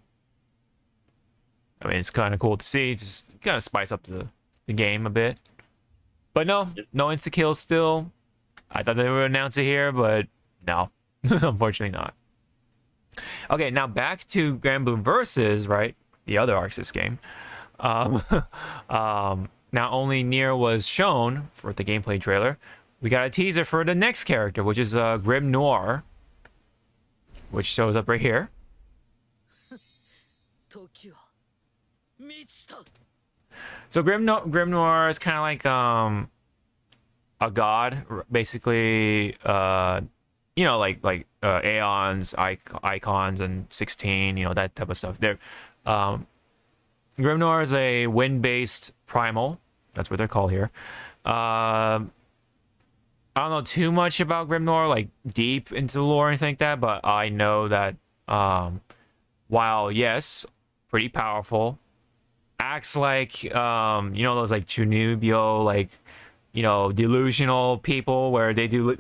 it's kind of cool to see. Just kind of spice up the game a bit. But no insta kills still. I thought they would announce it here, but no, unfortunately not. Okay, now back to Grand Blue Versus, right? The other Arxis game. Not only Nier was shown for the gameplay trailer, we got a teaser for the next character, which is Grim Noir, which shows up right here. So Grim Noir is kind of like a god, basically. You know, like Aeons, Icons, and 16, you know, that type of stuff. There, Grim Noir is a wind-based primal. That's what they're called here. I don't know too much about Grim Noir, like deep into the lore or anything like that, but I know that while yes, pretty powerful, acts like you know, those like Chunibyo, like, you know, delusional people, where they do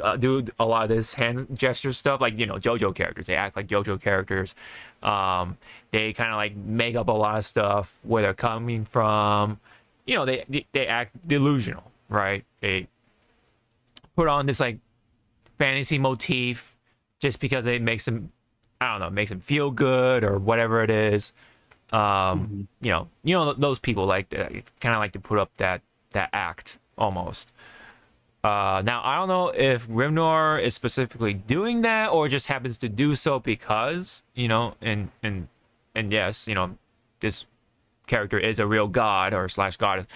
a lot of this hand gesture stuff, like, you know, JoJo characters. They act like JoJo characters. They kind of like make up a lot of stuff where they're coming from. You know, they act delusional, right? They put on this like fantasy motif just because it makes them I don't know, makes him feel good or whatever it is. You know those people like kind of like to put up that act almost. Now I don't know if Grimnor is specifically doing that or just happens to do so because, you know, and yes, you know, this character is a real god or slash goddess.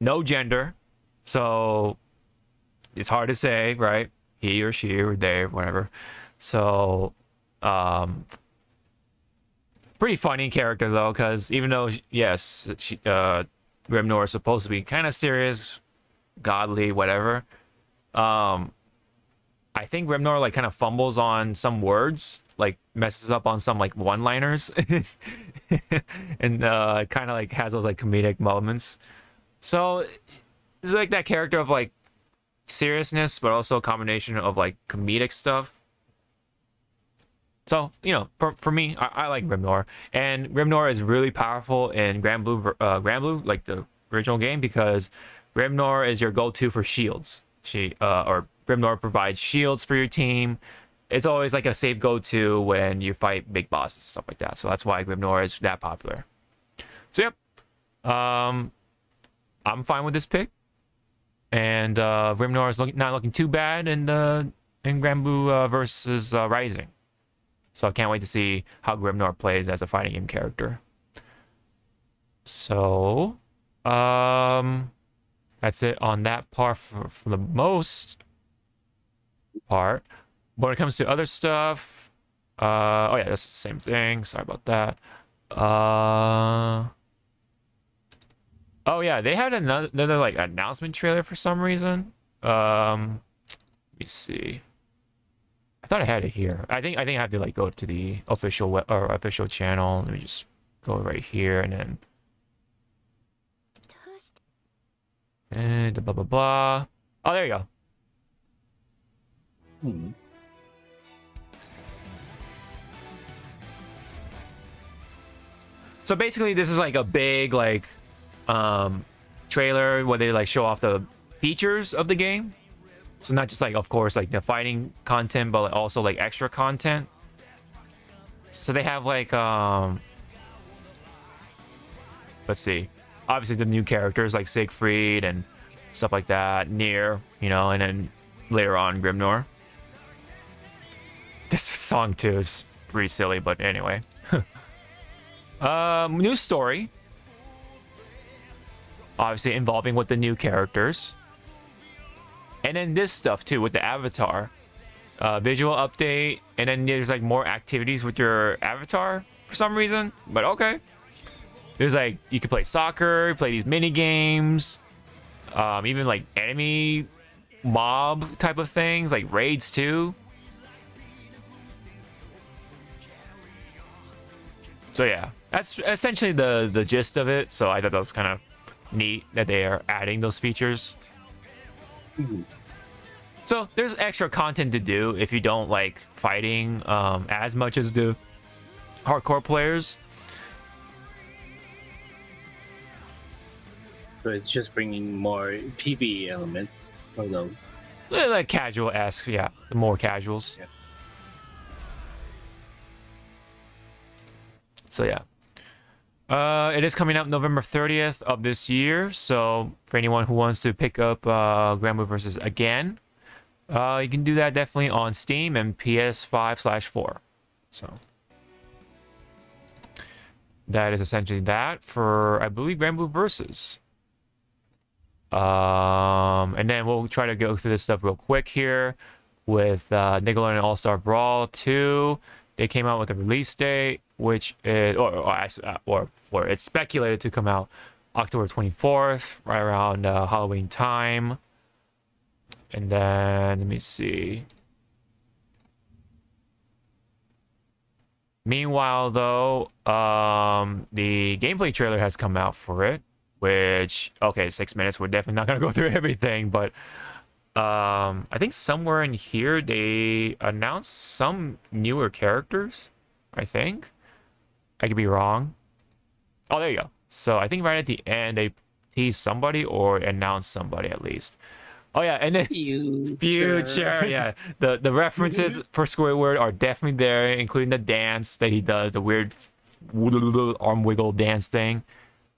No gender, so it's hard to say, right? He or she or they or whatever. So pretty funny character though, because even though yes, Grimnor is supposed to be kind of serious, godly, whatever. I think Grimnor like kind of fumbles on some words, like messes up on some like one-liners, and kind of like has those like comedic moments. So it's like that character of like seriousness, but also a combination of like comedic stuff. So, you know, for me, I like Grimnor, and Grimnor is really powerful in Grand Blue, like the original game, because Grimnor is your go-to for shields. Or Grimnor provides shields for your team. It's always like a safe go-to when you fight big bosses, stuff like that. So that's why Grimnor is that popular. So yep, I'm fine with this pick, and Grimnor is not looking too bad in Grand Blue versus Rising. So I can't wait to see how Grimnor plays as a fighting game character. So, that's it on that part for the most part. When it comes to other stuff, oh yeah, that's the same thing. Sorry about that. Oh yeah, they had another like announcement trailer for some reason. Let me see. I thought I had it here. I think I have to like go to the official official channel. Let me just go right here and then. And blah blah blah. Oh, there you go. So basically, this is like a big like trailer where they like show off the features of the game. So not just like, of course, like the fighting content, but also like extra content. So they have like let's see, obviously the new characters like Siegfried and stuff like that, Nier, you know, and then later on Grimnor. This song too is pretty silly, but anyway. New story, obviously involving with the new characters. And then this stuff too with the avatar, visual update, and then there's like more activities with your avatar for some reason. But okay, there's like you can play soccer, play these mini games, even like enemy mob type of things, like raids too. So yeah, that's essentially the gist of it. So I thought that was kind of neat that they are adding those features. So there's extra content to do if you don't like fighting as much as the hardcore players. So it's just bringing more PvE elements for those. Like casual-esque, yeah, the more casuals. Yeah. So yeah. It is coming out November 30th of this year, so for anyone who wants to pick up Grand Blue Versus again, you can do that definitely on Steam and PS5/4. So that is essentially that for, I believe, Grand Blue Versus. And then we'll try to go through this stuff real quick here with Nickelodeon All-Star Brawl 2. They came out with a release date, which is, or it's speculated to come out October 24th, right around Halloween time. And then, let me see. Meanwhile, though, the gameplay trailer has come out for it, which, okay, 6 minutes. We're definitely not going to go through everything, but I think somewhere in here they announced some newer characters, I think. I could be wrong. Oh, there you go. So I think right at the end they teased somebody or announced somebody at least. Oh yeah, and then future, yeah. The references for Squidward are definitely there, including the dance that he does, the weird arm wiggle dance thing.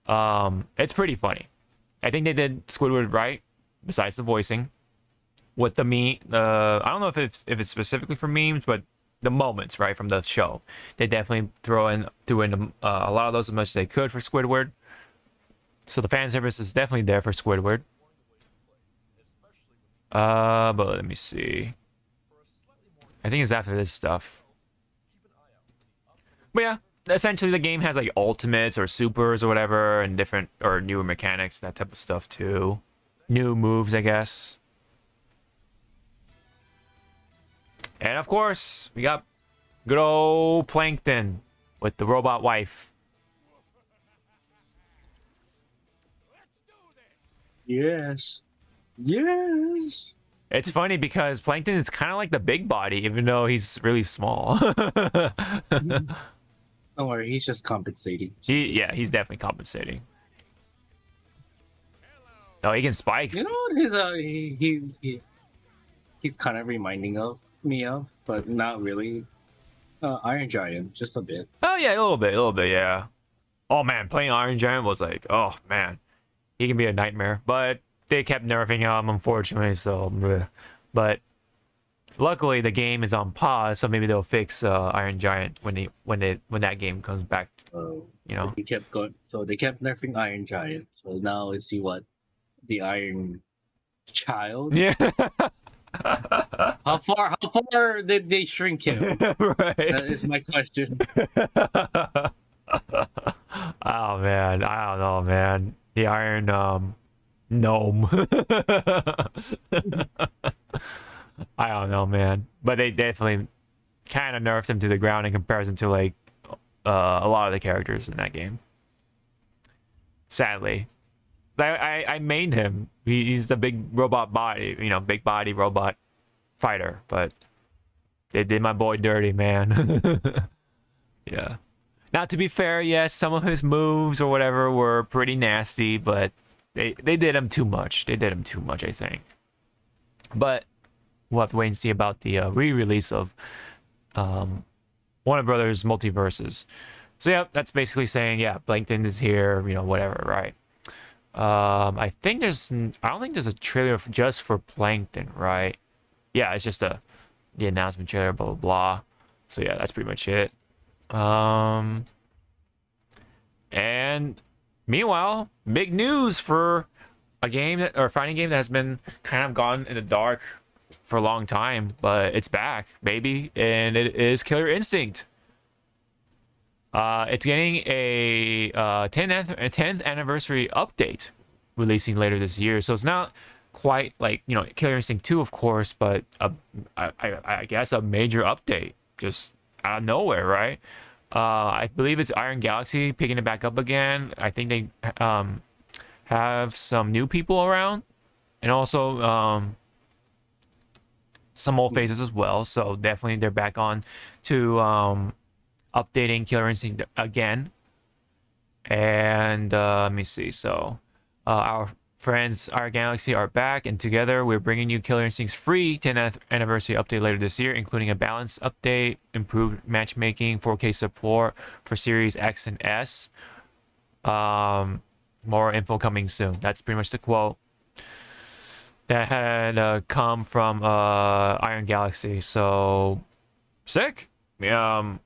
It's pretty funny. I think they did Squidward right, besides the voicing. With the I don't know if it's specifically for memes, but the moments right from the show, they definitely threw in a lot of those as much as they could for Squidward. So the fan service is definitely there for Squidward. But let me see. I think it's after this stuff. But yeah, essentially the game has like ultimates or supers or whatever, and different or newer mechanics, that type of stuff too. New moves, I guess. And of course, we got good old Plankton with the robot wife. Yes. Yes. It's funny because Plankton is kind of like the big body, even though he's really small. Don't worry, he's just compensating. He's definitely compensating. Oh, he can spike. You know what he's kind of reminding me of, but not really. Iron Giant, just a bit. Oh yeah, a little bit, yeah. Oh man, playing Iron Giant was like, oh man, he can be a nightmare. But they kept nerfing him, unfortunately. So, bleh. But luckily the game is on pause, so maybe they'll fix Iron Giant when that game comes back. You know, They kept nerfing Iron Giant. So now is he what? The Iron Child? Yeah. How far did they shrink him? Right. That is my question. Oh man, I don't know, man. The Iron Gnome. I don't know, man. But they definitely kind of nerfed him to the ground in comparison to like a lot of the characters in that game. Sadly. I mained him. He's the big robot body, big body robot fighter, but they did my boy dirty, man. Yeah. Now, to be fair, yes, some of his moves or whatever were pretty nasty, but they did him too much. They did him too much, I think. But we'll have to wait and see about the re-release of Warner Brothers Multiverses. So yeah, that's basically saying, yeah, Plankton is here, whatever, right? I don't think there's a trailer just for Plankton, right? Yeah, it's just the announcement trailer, blah blah blah. So yeah, that's pretty much it. And meanwhile, big news for a fighting game that has been kind of gone in the dark for a long time, but it's back, baby, and it is Killer Instinct. It's getting a 10th anniversary update releasing later this year. So it's not quite like, Killer Instinct 2, of course, but I guess a major update just out of nowhere, right? I believe it's Iron Galaxy picking it back up again. I think they have some new people around, and also some old faces as well. So definitely they're back on to updating Killer Instinct again. And let me see. So our friends Iron Galaxy are back, and together we're bringing you Killer Instinct's free 10th anniversary update later this year, including a balanced update, improved matchmaking, 4K support for Series X and S. More info coming soon. That's pretty much the quote that had come from Iron Galaxy. So sick. Glad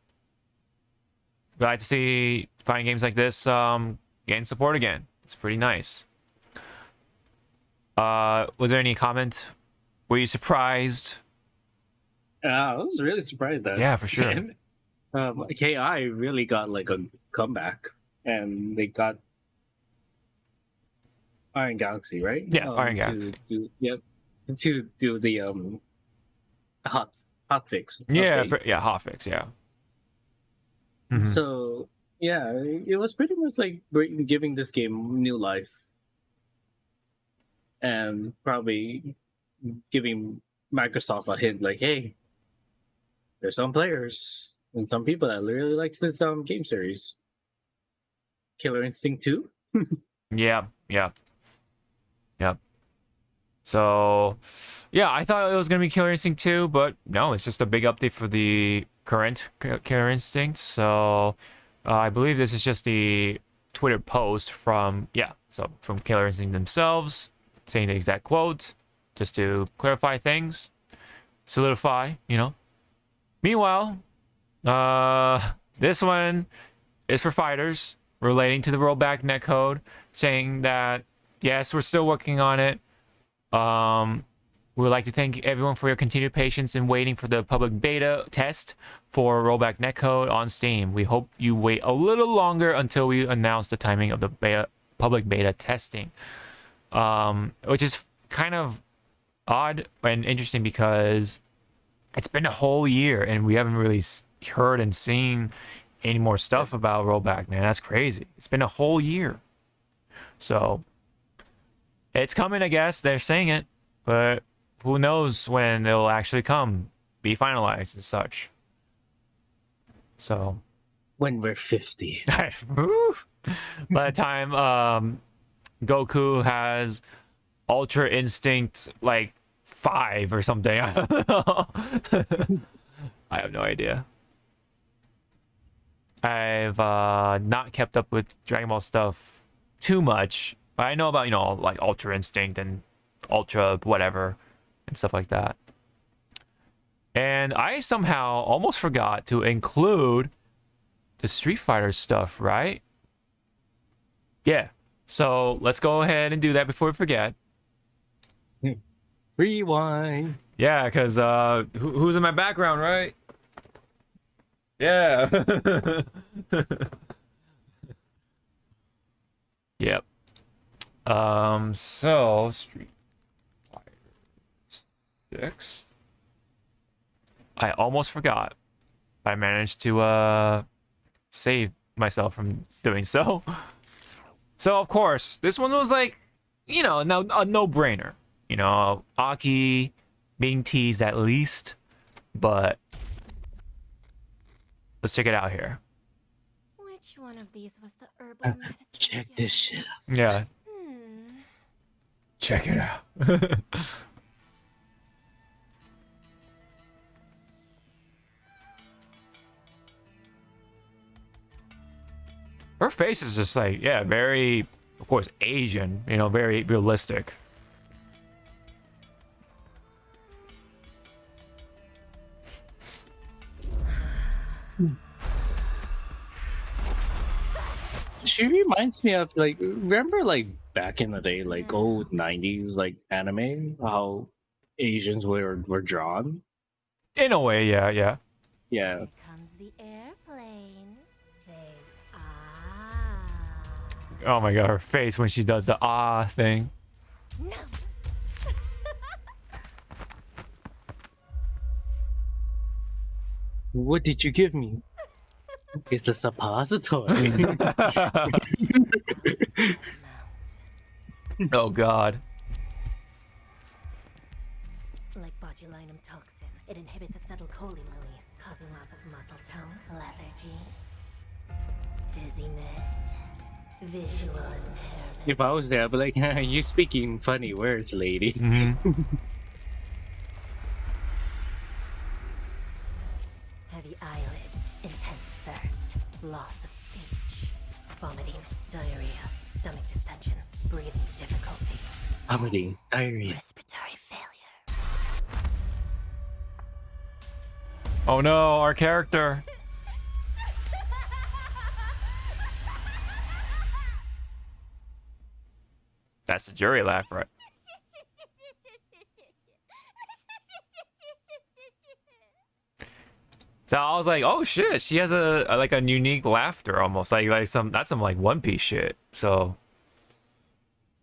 to see fighting games like this getting support again. It's pretty nice. Was there any comment? Were you surprised? I was really surprised that. Yeah, for sure. KI really got like a comeback, and they got Iron Galaxy, right? Yeah, Iron Galaxy. To do the hot fix. Yeah, hotfix. Yeah. Mm-hmm. So yeah, it was pretty much like giving this game new life, and probably giving Microsoft a hint like, hey, there's some players and some people that really likes this game series. Killer Instinct 2. Yeah. So, yeah, I thought it was gonna be Killer Instinct 2, but no, it's just a big update for the current Killer Instinct. So, I believe this is just the Twitter post from from Killer Instinct themselves, saying the exact quote, just to clarify things, solidify, you know. Meanwhile, this one is for fighters, relating to the rollback netcode, saying that yes, we're still working on it. We would like to thank everyone for your continued patience in waiting for the public beta test for rollback netcode on Steam. We hope you wait a little longer until we announce the timing of the public beta testing. Which is kind of odd and interesting because it's been a whole year and we haven't really heard and seen any more stuff about rollback, man. That's crazy. It's been a whole year. So it's coming, I guess. They're saying it, but who knows when it'll actually come, be finalized and such. So when we're 50. By the time Goku has Ultra Instinct like 5 or something. I don't know. I have no idea. I've not kept up with Dragon Ball stuff too much, but I know about, you know, like Ultra Instinct and Ultra whatever and stuff like that. And I somehow almost forgot to include the Street Fighter stuff, right? Yeah. So let's go ahead and do that before we forget. Rewind. Yeah, because who's in my background, right? Yeah. Yep. So Street Fighter 6. I almost forgot. I managed to save myself from doing so. So of course, this one was like, you know, a no-brainer. You know, Aki being teased at least, but let's check it out here. Which one of these was the herbal medicine? Check this shit out. Yeah. Check it out. Her face is just like, yeah, very, of course, Asian, you know, very realistic. She reminds me of, like, remember, like, back in the day, like, old 90s, like, anime, how Asians were drawn? In a way, yeah. Here comes the airplane. Say, ah. Oh my god, her face when she does the ah thing. No. What did you give me? It's a suppository. Oh god. Like botulinum toxin, it inhibits acetylcholine release, causing loss of muscle tone, lethargy, dizziness, visual impairment. If I was there, I'd be like, you speaking funny words, lady. Heavy eyelids, intense thirst, loss of speech, vomiting, diarrhea, stomach distension, breathing difficulty, Vomiting, diarrhea. respiratory failure. Oh no, our character. That's the jury laugh, right? So I was like, oh shit, she has a like a unique laughter almost like that's some like One Piece shit. So,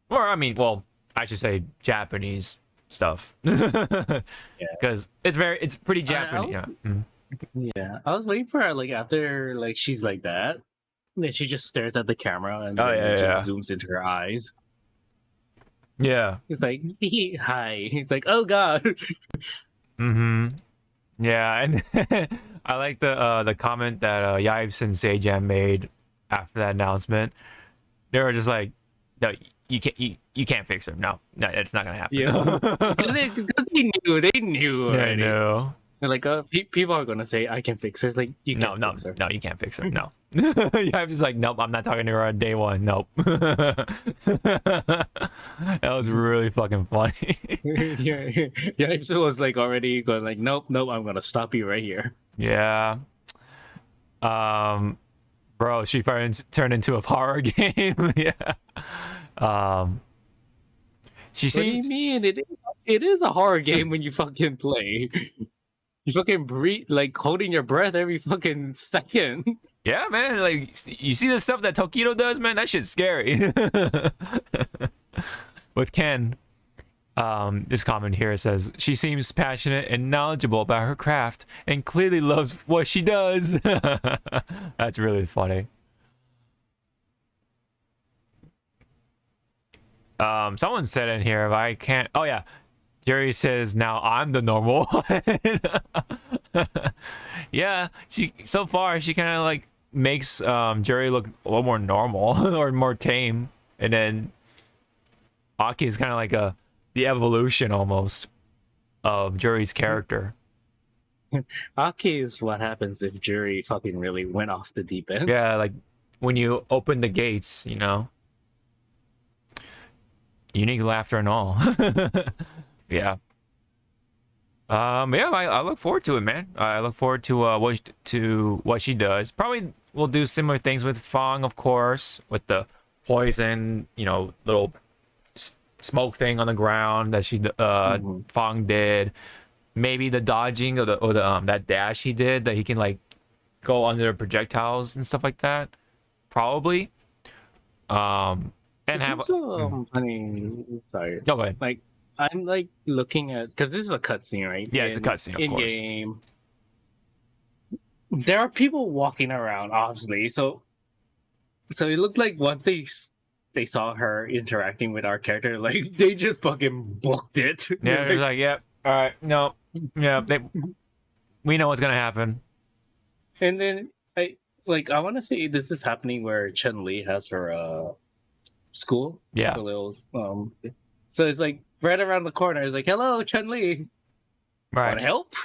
or I mean, well, I should say Japanese stuff. Because it's pretty Japanese. Yeah, I was waiting for her, like, after, like, she's like that, then she just stares at the camera and Oh, then yeah, it yeah. just zooms into her eyes. Yeah. He's like, hi. He's like, oh god. Yeah, and I like the comment that Yipes and Sejam made after that announcement. They were just like, no, you can't fix her. No, it's not gonna happen. Yeah, because they knew I already. know. They're like, people are gonna say I can fix her. It's like, you can't fix her. No, you can't fix her. No. Yeah, I'm just like, nope, I'm not talking to her on day one. Nope. That was really fucking funny. yeah. So was like already going like, nope, I'm gonna stop you right here. Yeah. Bro, Street Fighter turned into a horror game. Yeah. She What do you seemed. mean? It is a horror game when you fucking play. You fucking breathe, like holding your breath every fucking second. Yeah, man. Like, you see the stuff that Tokido does, man. That shit's scary. With Ken, this comment here says she seems passionate and knowledgeable about her craft and clearly loves what she does. That's really funny. Someone said in here, if I can't. Oh yeah, Jerry says now I'm the normal one. Yeah, she so far she kind of like makes Jerry look a little more normal or more tame, and then Aki is kind of like the evolution almost of Jerry's character. Aki is what happens if Jury fucking really went off the deep end. Yeah, like when you open the gates, you know. Unique laughter and all. Yeah. Yeah, I look forward to it, man. I look forward to what she does. Probably we'll do similar things with Fong, of course, with the poison, you know, little smoke thing on the ground that she Fong did. Maybe the dodging or the that dash he did that he can like go under the projectiles and stuff like that. Probably. And it's have also, funny. Sorry. No, go ahead. Like I'm like looking at, because this is a cutscene, right? Yeah, it's a cutscene, of course. In game, there are people walking around, obviously. So it looked like once they saw her interacting with our character, like they just fucking booked it. Yeah, they're like, yep, all right, no, yeah, we know what's gonna happen. And then I want to say this is happening where Chun-Li has her school. Yeah. The little, so it's like right around the corner. It's like, hello, Chun-Li. Right. Want to help?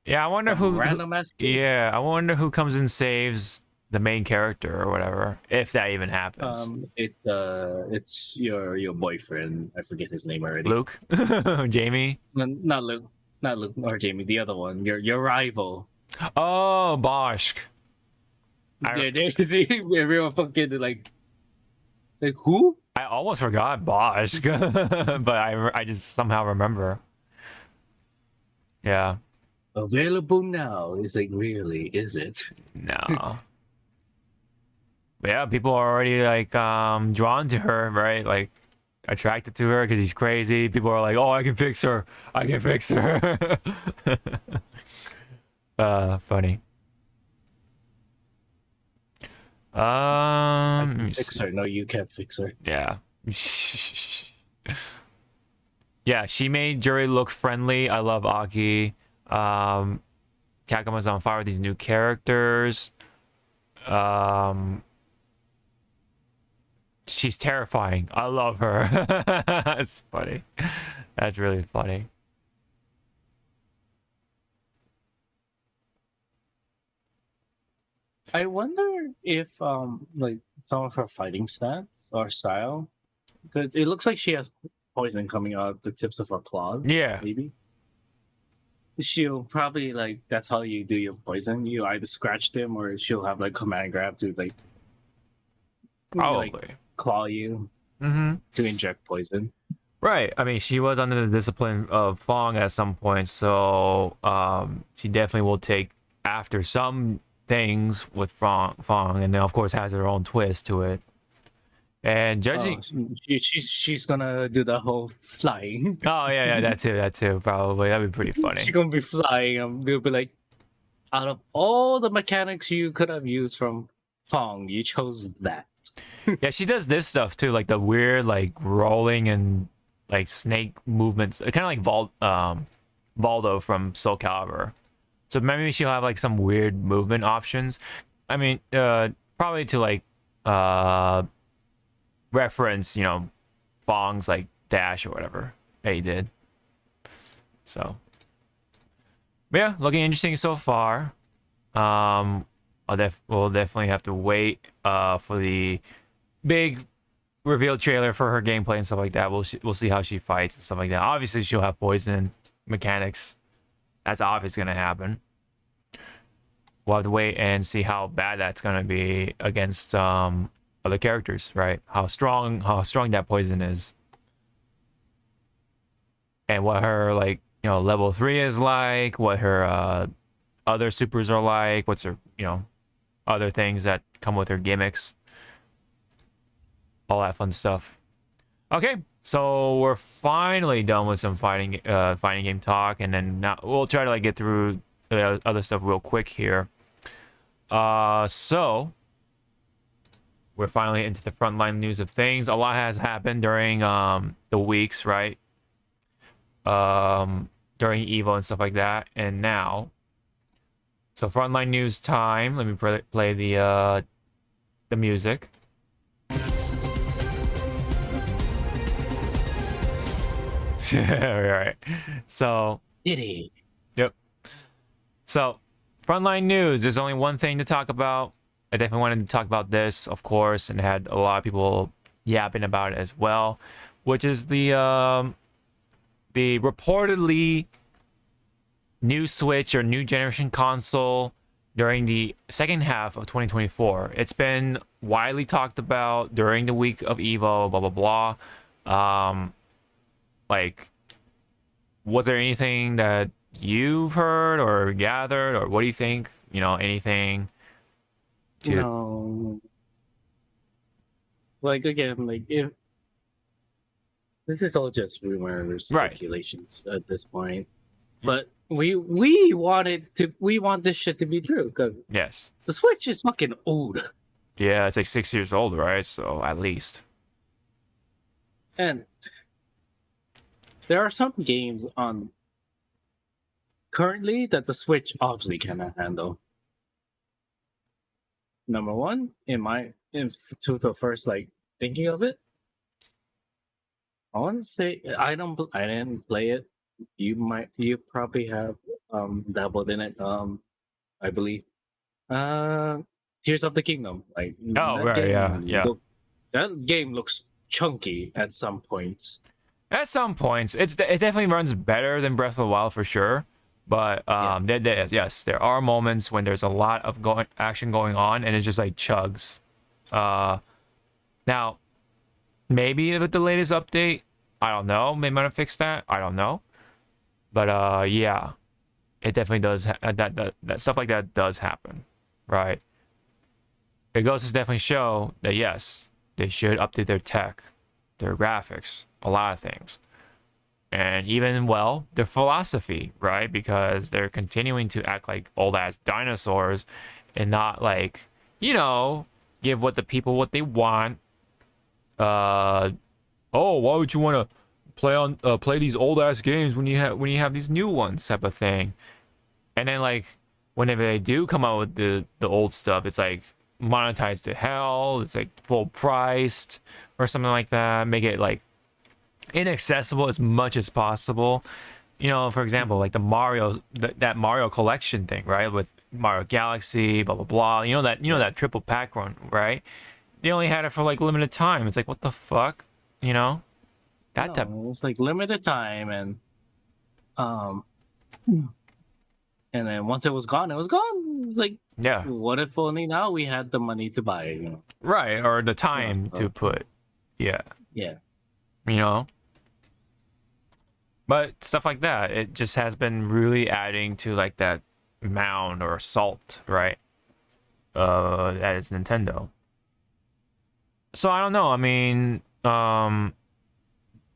Yeah, I wonder Some who. random ass kid. Yeah, I wonder who comes and saves the main character or whatever, if that even happens. It's your boyfriend. I forget his name already. Luke, Jamie. No, not Luke or Jamie. The other one. Your rival. Oh, Bosch. Everyone fucking like who? I almost forgot Bosch, but I just somehow remember. Yeah. Available now. Is like, really? Is it? No. But yeah, people are already like drawn to her, right? Like attracted to her because she's crazy. People are like, "Oh, I can fix her. I can fix her." Funny. I can fix her. No, you can't fix her. Yeah. Yeah, she made Jury look friendly. I love Aki. Kakuma's on fire with these new characters. She's terrifying. I love her. That's funny. That's really funny. I wonder if like some of her fighting stats or style, because it looks like she has poison coming out the tips of her claws. Yeah. Maybe. She'll probably like, that's how you do your poison. You either scratch them or she'll have like command grab to like Probably. like, claw you to inject poison. Right. I mean, she was under the discipline of Fong at some point, so she definitely will take after some things with Fong, and then of course has her own twist to it. And judging, she's gonna do the whole flying. Oh yeah, that too. Probably that'd be pretty funny. She's gonna be flying. We'll be like, out of all the mechanics you could have used from Fong, you chose that. Yeah, she does this stuff too, like the weird like rolling and like snake movements, kind of like Valdo from Soul Calibur. So maybe she'll have like some weird movement options. I mean, probably to like reference, you know, Fong's like dash or whatever that he did. So, but yeah, looking interesting so far. We'll definitely have to wait for the big reveal trailer for her gameplay and stuff like that. We'll see how she fights and stuff like that. Obviously, she'll have poison mechanics. That's obviously gonna happen. We'll have to wait and see how bad that's gonna be against other characters, right? How strong that poison is, and what her like, you know, level 3 is like, what her other supers are like, what's her, you know, other things that come with her gimmicks, all that fun stuff. Okay, so we're finally done with some fighting game talk, and then now we'll try to like get through other stuff real quick here. So we're finally into the frontline news of things. A lot has happened during the weeks, right? During EVO and stuff like that, and now, so frontline news time. Let me play the music. All right. So. Diddy. Yep. So, frontline news. There's only one thing to talk about. I definitely wanted to talk about this, of course, and had a lot of people yapping about it as well, which is the reportedly new Switch or new generation console during the second half of 2024. It's been widely talked about during the week of EVO, blah blah blah. Like, was there anything that you've heard or gathered, or what do you think? You know, anything to... No. Like, again, like, if this is all just rumors, speculations at this point, but we want this shit to be true, because yes, the Switch is fucking old. Yeah, it's like 6 years old, right? So at least. And there are some games on currently that the Switch obviously cannot handle. Number one, to the first like thinking of it, I want to say I didn't play it. You probably have dabbled in it. I believe. Tears of the Kingdom. Like, oh right, yeah. That game looks chunky at some points. At some points, it definitely runs better than Breath of the Wild for sure. But yes, there are moments when there's a lot of action going on, and it just like chugs. Now, maybe with the latest update, I don't know. They might have fixed that. I don't know. But yeah, it definitely does. That stuff like that does happen, right? It goes to definitely show that yes, they should update their tech, their graphics, a lot of things. And even, well, their philosophy, right? Because they're continuing to act like old-ass dinosaurs and not, like, you know, give the people what they want. Oh, why would you want to play these old-ass games when you have these new ones type of thing? And then, like, whenever they do come out with the old stuff, it's, like, monetized to hell. It's, like, full-priced or something like that. Make it, like, inaccessible as much as possible. You know, for example, like that Mario collection thing, right? With Mario Galaxy, blah blah blah. You know that triple pack run, right? They only had it for like limited time. It's like, what the fuck? You know? It was like limited time, and then once it was gone, it was gone. It was like, yeah, what if only now we had the money to buy it, you know? Right, or the time to put. Yeah. You know? But stuff like that, it just has been really adding to like that mound or salt, right? That is Nintendo. So I don't know. I mean,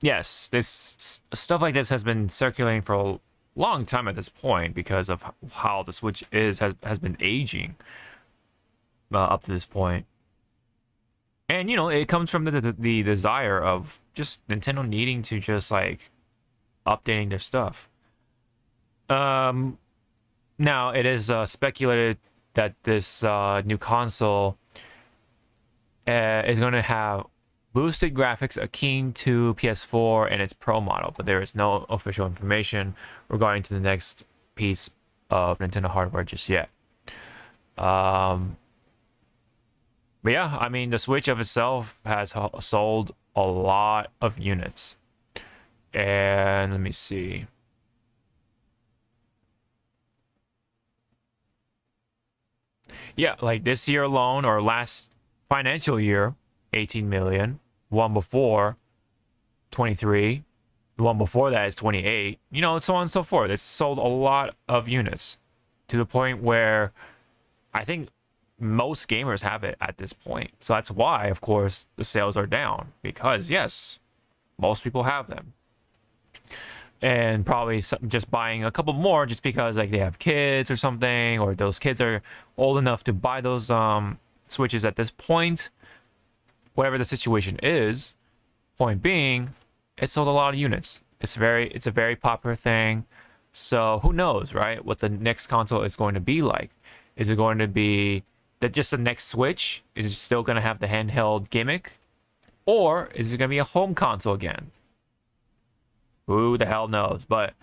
yes, this stuff like this has been circulating for a long time at this point because of how the Switch has been aging up to this point. And you know, it comes from the desire of just Nintendo needing to just like updating their stuff. Now it is speculated that this new console is going to have boosted graphics akin to PS4 and its Pro model, but there is no official information regarding to the next piece of Nintendo hardware just yet. But yeah, I mean, the Switch of itself has sold a lot of units. And let me see. Yeah, like this year alone, or last financial year, 18 million. One before, 23. The one before that is 28. You know, so on and so forth. It's sold a lot of units to the point where I think most gamers have it at this point. So that's why, of course, the sales are down. Because, yes, most people have them. And probably just buying a couple more just because like they have kids or something, or those kids are old enough to buy those Switches at this point. Whatever the situation is, point being, it sold a lot of units. It's a very popular thing. So who knows, right? What the next console is going to be like. Is it going to be that just the next Switch? Is it still going to have the handheld gimmick? Or is it going to be a home console again? Who the hell knows? But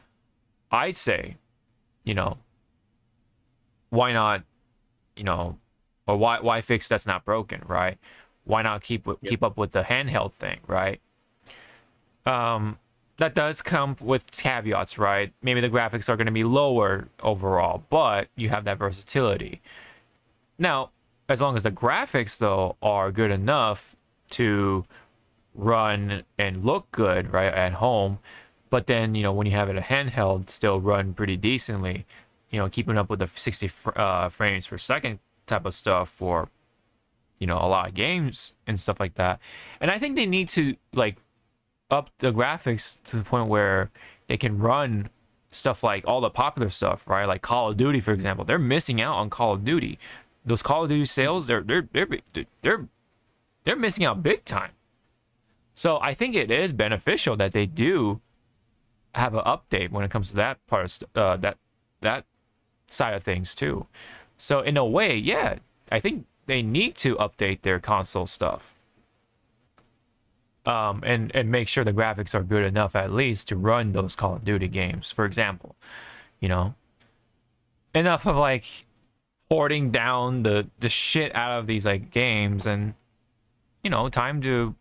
I'd say, you know, why not, you know, or why fix that's not broken, right? Why not keep up with the handheld thing, right? That does come with caveats, right? Maybe the graphics are going to be lower overall, but you have that versatility. Now, as long as the graphics, though, are good enough to run and look good, right, at home, but then, you know, when you have it a handheld, still run pretty decently, you know, keeping up with the 60 frames per second type of stuff for, you know, a lot of games and stuff like that. And I think they need to, like, up the graphics to the point where they can run stuff like all the popular stuff, right? Like Call of Duty, for example. They're missing out on Call of Duty. Those Call of Duty sales, they're missing out big time. So I think it is beneficial that they do have an update when it comes to that part of that side of things too. So in a way, yeah, I think they need to update their console stuff. And make sure the graphics are good enough at least to run those Call of Duty games, for example. You know, enough of like hoarding down the shit out of these like games, and you know, time to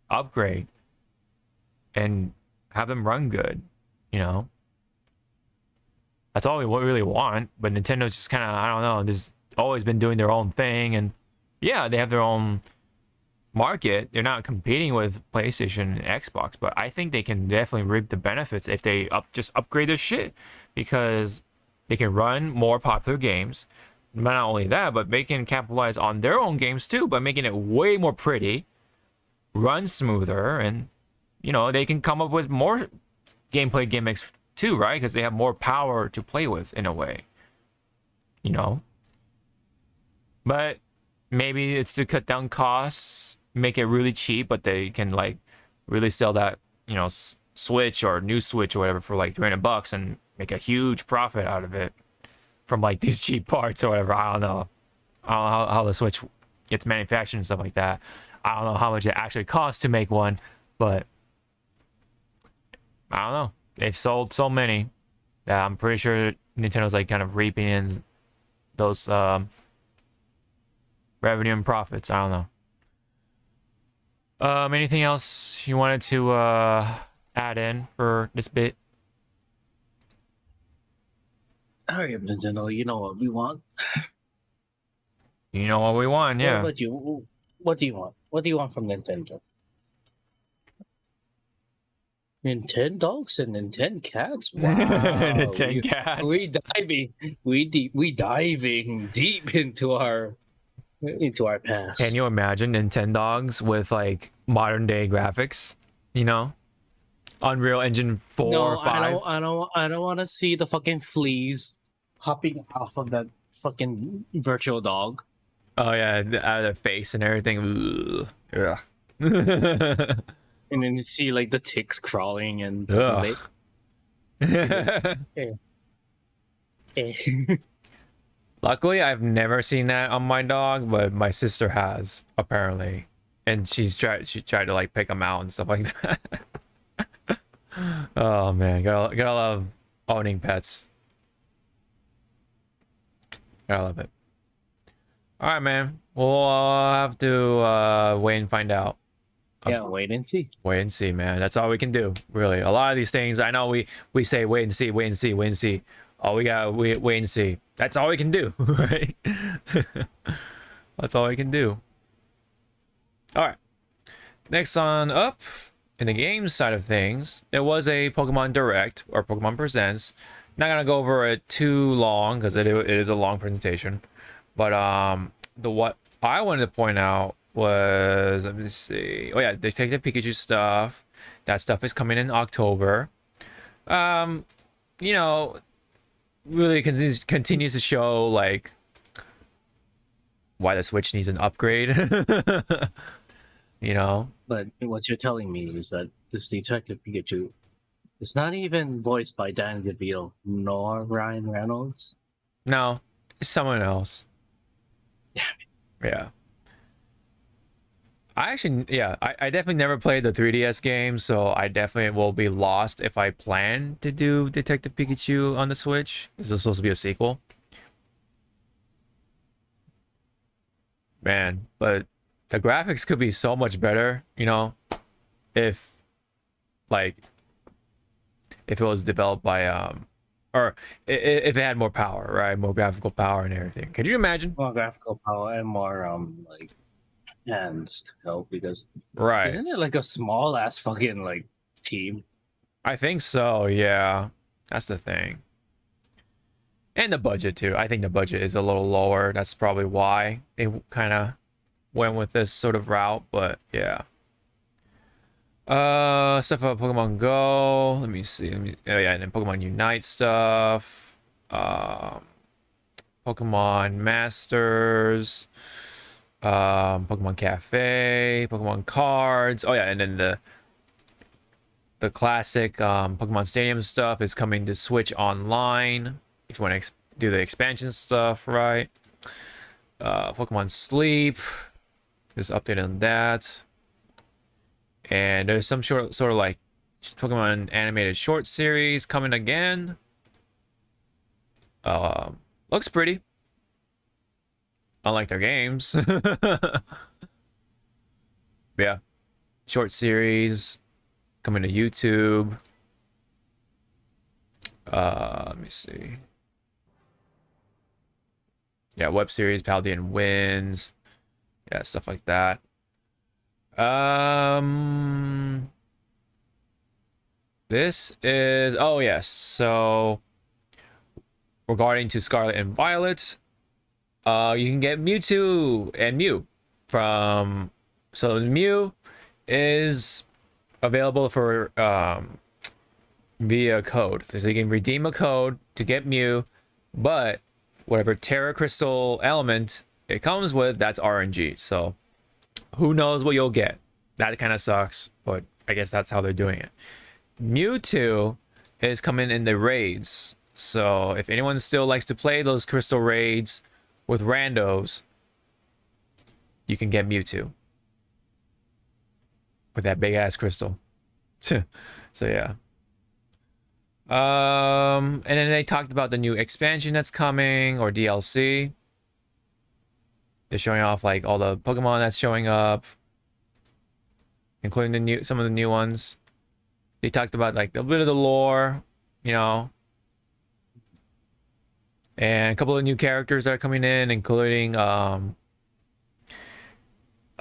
upgrade and have them run good. You know, that's all we really want. But Nintendo's just kind of, I don't know, there's always been doing their own thing, and yeah, they have their own market. They're not competing with PlayStation and Xbox, but I think they can definitely reap the benefits if they just upgrade their shit, because they can run more popular games. But not only that, but they can capitalize on their own games too by making it way more pretty, run smoother, and you know, they can come up with more gameplay gimmicks too, right? Because they have more power to play with in a way, you know. But maybe it's to cut down costs, make it really cheap, but they can like really sell that, you know, Switch or new Switch or whatever for like $300 and make a huge profit out of it from like these cheap parts or whatever. I don't know how the Switch gets manufactured and stuff like that. I don't know how much it actually costs to make one, but I don't know. They've sold so many that I'm pretty sure Nintendo's like kind of reaping in those revenue and profits. I don't know. Anything else you wanted to add in for this bit? All right, Nintendo, you know what we want. You know what we want, yeah. What do you want? What do you want from Nintendo? Nintendogs and Nintendo cats. Wow, Nintendo cats. We diving deep into our past. Can you imagine Nintendogs with like modern day graphics? You know, Unreal Engine 4 or 5. I don't want to see the fucking fleas hopping off of that fucking virtual dog. Oh yeah, out of their face and everything. Ugh. And then you see like the ticks crawling and Luckily, I've never seen that on my dog, but my sister has, apparently. and she tried to like pick them out and stuff like that. Oh man, gotta love owning pets. Gotta love it. All right, man. We'll have to wait and find out. Yeah, wait and see. Wait and see, man. That's all we can do, really. A lot of these things, I know we say wait and see, wait and see, wait and see. Oh, we gotta wait and see. That's all we can do, right? That's all we can do. All right. Next on up, in the games side of things, there was a Pokemon Direct, or Pokemon Presents. Not gonna go over it too long, because it is a long presentation. But what I wanted to point out was, let me see. Oh yeah, Detective Pikachu stuff. That stuff is coming in October. You know, really continues to show like why the Switch needs an upgrade. You know. But what you're telling me is that this Detective Pikachu is not even voiced by Dan DeVito nor Ryan Reynolds. No, it's someone else. Yeah. I definitely never played the 3DS game, so I definitely will be lost if I plan to do Detective Pikachu on the Switch. Is this supposed to be a sequel? Man, but the graphics could be so much better, you know, if it was developed by or if it had more power, right? More graphical power and everything. Could you imagine? More graphical power and more like hands to go, because right, isn't it like a small ass fucking like team? I think so, yeah. That's the thing. And the budget too. I think the budget is a little lower. That's probably why they kind of went with this sort of route, but yeah. Stuff about Pokemon Go. Let me see. Oh yeah, and then Pokemon Unite stuff. Pokemon Masters. Pokemon Cafe. Pokemon Cards. Oh yeah, and then the classic Pokemon Stadium stuff is coming to Switch Online. If you want to do the expansion stuff, right? Pokemon Sleep. There's an update on that. And there's some sort of like Pokemon animated short series coming again. Looks pretty. Unlike their games. Yeah. Short series coming to YouTube. Let me see. Yeah, web series, Paldean Wins. Yeah, stuff like that. This is, oh yes, so regarding to Scarlet and Violet, you can get Mewtwo and Mew from, so Mew is available for via code, so you can redeem a code to get Mew, but whatever Terra Crystal element it comes with, that's RNG. So who knows what you'll get. That kind of sucks, but I guess that's how they're doing it. Mewtwo is coming in the raids, so if anyone still likes to play those crystal raids with randos, you can get Mewtwo with that big ass crystal. So yeah. And then they talked about the new expansion that's coming, or DLC. They're showing off like all the Pokemon that's showing up, including some of the new ones. They talked about like a bit of the lore, you know, and a couple of new characters that are coming in, including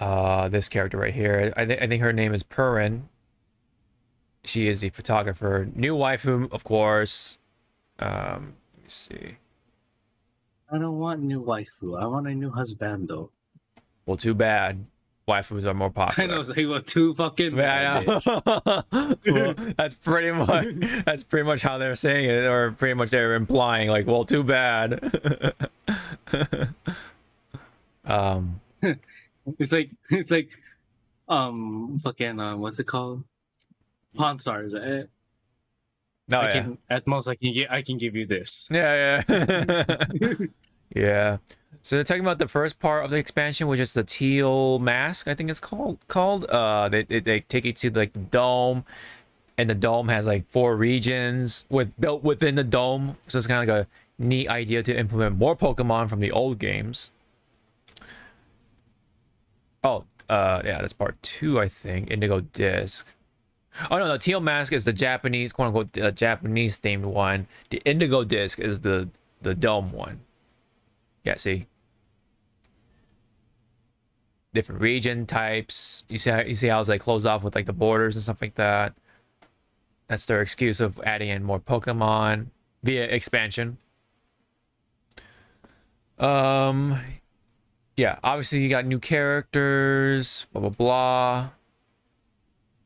this character right here. I think her name is Purin. She is the photographer. New waifu, of course. Let me see. I don't want new waifu. I want a new husbando. Well, too bad. Waifus are more popular. I know, it's like, well, too fucking bad. Well, that's pretty much how they're saying it, or pretty much they're implying like, well, too bad. It's like fucking what's it called? Pawn Stars. No, at most I can give you this. Yeah. Yeah. So they're talking about the first part of the expansion, which is the teal mask, I think it's called. They take you to like the dome, and the dome has like 4 regions built within the dome. So it's kind of like a neat idea to implement more Pokemon from the old games. Oh, yeah, that's part 2, I think. Indigo Disc. Oh no, the teal mask is the Japanese, quote unquote, Japanese themed one. The Indigo Disc is the dome one. Yeah, see. Different region types. You see how it's like closed off with like the borders and stuff like that. That's their excuse of adding in more Pokemon via expansion. Yeah, obviously you got new characters, blah blah blah.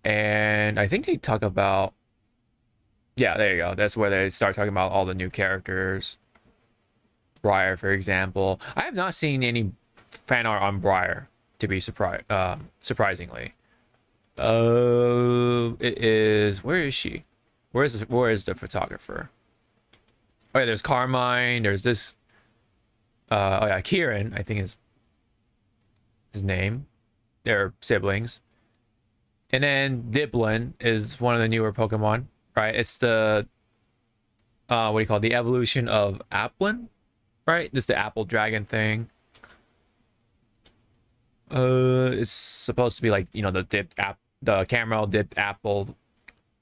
And I think they talk about, yeah, there you go. That's where they start talking about all the new characters. Briar, for example. I have not seen any fan art on Briar, to be surprisingly. It is, where is she? Where is the photographer? Oh yeah, there's Carmine, there's this oh yeah, Kieran, I think is his name. They're siblings. And then Diplin is one of the newer Pokemon, right? It's the what do you call it? The evolution of Applin, right? This is the apple dragon thing. It's supposed to be like, you know, the caramel dipped apple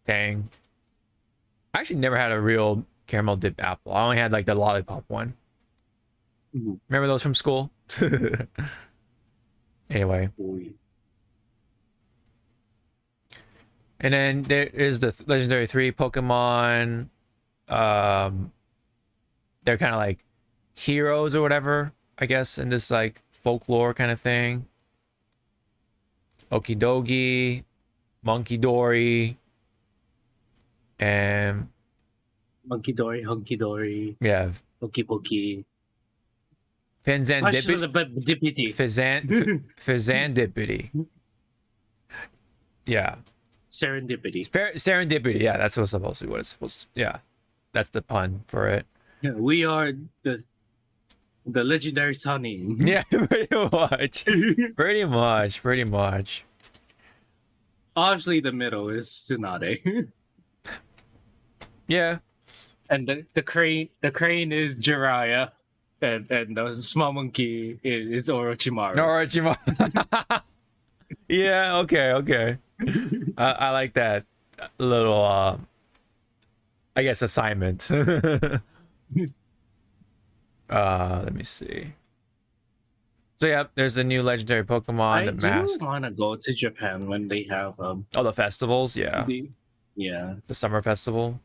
thing. I actually never had a real caramel dipped apple. I only had like the lollipop one. Remember those from school? Anyway. And then there is the legendary 3 Pokemon. They're kind of like heroes or whatever, I guess, in this like folklore kind of thing. Okidogi, Monkey Dory, and Monkey Dory, Hunky Dory. Yeah. Pokey Pokey. Fizandipity. Fizandipity. Yeah. Serendipity. Serendipity. Yeah, that's what's supposed to be what it's supposed to. Yeah, that's the pun for it. Yeah, we are the legendary Sunny. Yeah, pretty much. pretty much. Obviously, the middle is Tsunade. Yeah. And the crane is Jiraiya. And the small monkey is Orochimaru. Orochimaru. Yeah, okay. I like that little I guess assignment. Let me see. So yeah, there's the new legendary Pokemon. I the mask. do want to go to Japan when they have oh, the festivals. Yeah. The summer festival.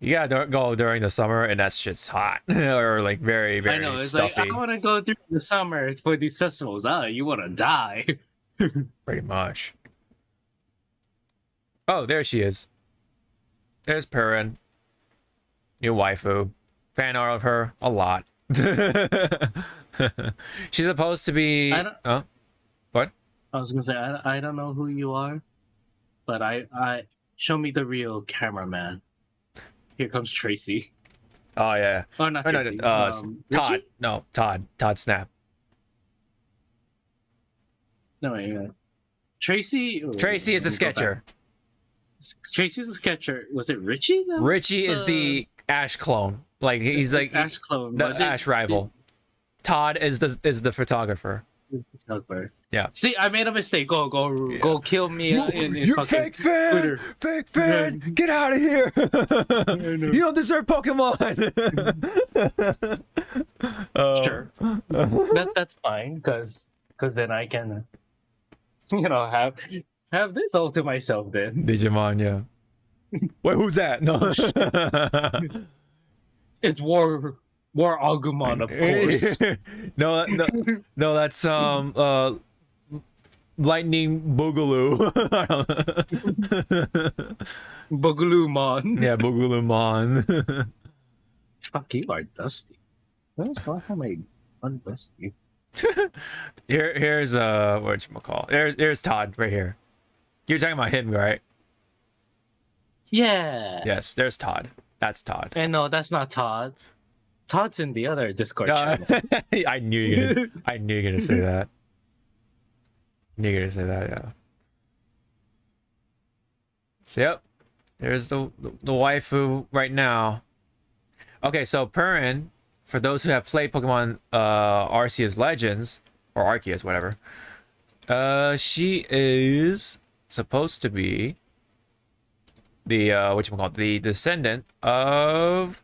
You gotta go during the summer, and that shit's hot or like very I know, it's stuffy. like I want to go through the summer for these festivals. You want to die. Pretty much. Oh, there she is. There's Perrin. New waifu. Fan art of her a lot. She's supposed to be. Oh, what? I was gonna say I don't know who you are, but I show me the real cameraman. Here comes Tracy. Oh yeah. Oh, not Tracy. Todd. Richie? No, Todd. Todd Snap. No, wait. Tracy. Tracy is a sketcher. Tracy's a sketcher. Was it Richie? Richie is the Ash clone. Like he's like Ash clone. The Ash rival. Todd is the photographer. Yeah. See, I made a mistake. Go kill me. You're fake fan. Twitter. Fake fan. Get out of here. You don't deserve Pokemon. Sure. That's fine, because then I can, have this all to myself then. Digimon, yeah. Wait, who's that? No. It's War Agumon, of course. no, that's Lightning Boogaloo. Boogaloo-mon. Yeah, Boogaloo-mon. Fuck, you are dusty. When was the last time I undusty? Here's whatchamacall. Here's Todd right here. You're talking about him, right? Yeah. Yes, there's Todd. That's Todd. And no, that's not Todd. Todd's in the other Discord No, channel. I knew you're gonna say that. Knew you're gonna say that, yeah. So yep, there's the waifu right now. Okay, so Purin, for those who have played Pokemon Arceus Legends or Arceus, whatever, she is supposed to be the whatchamacallit, the descendant of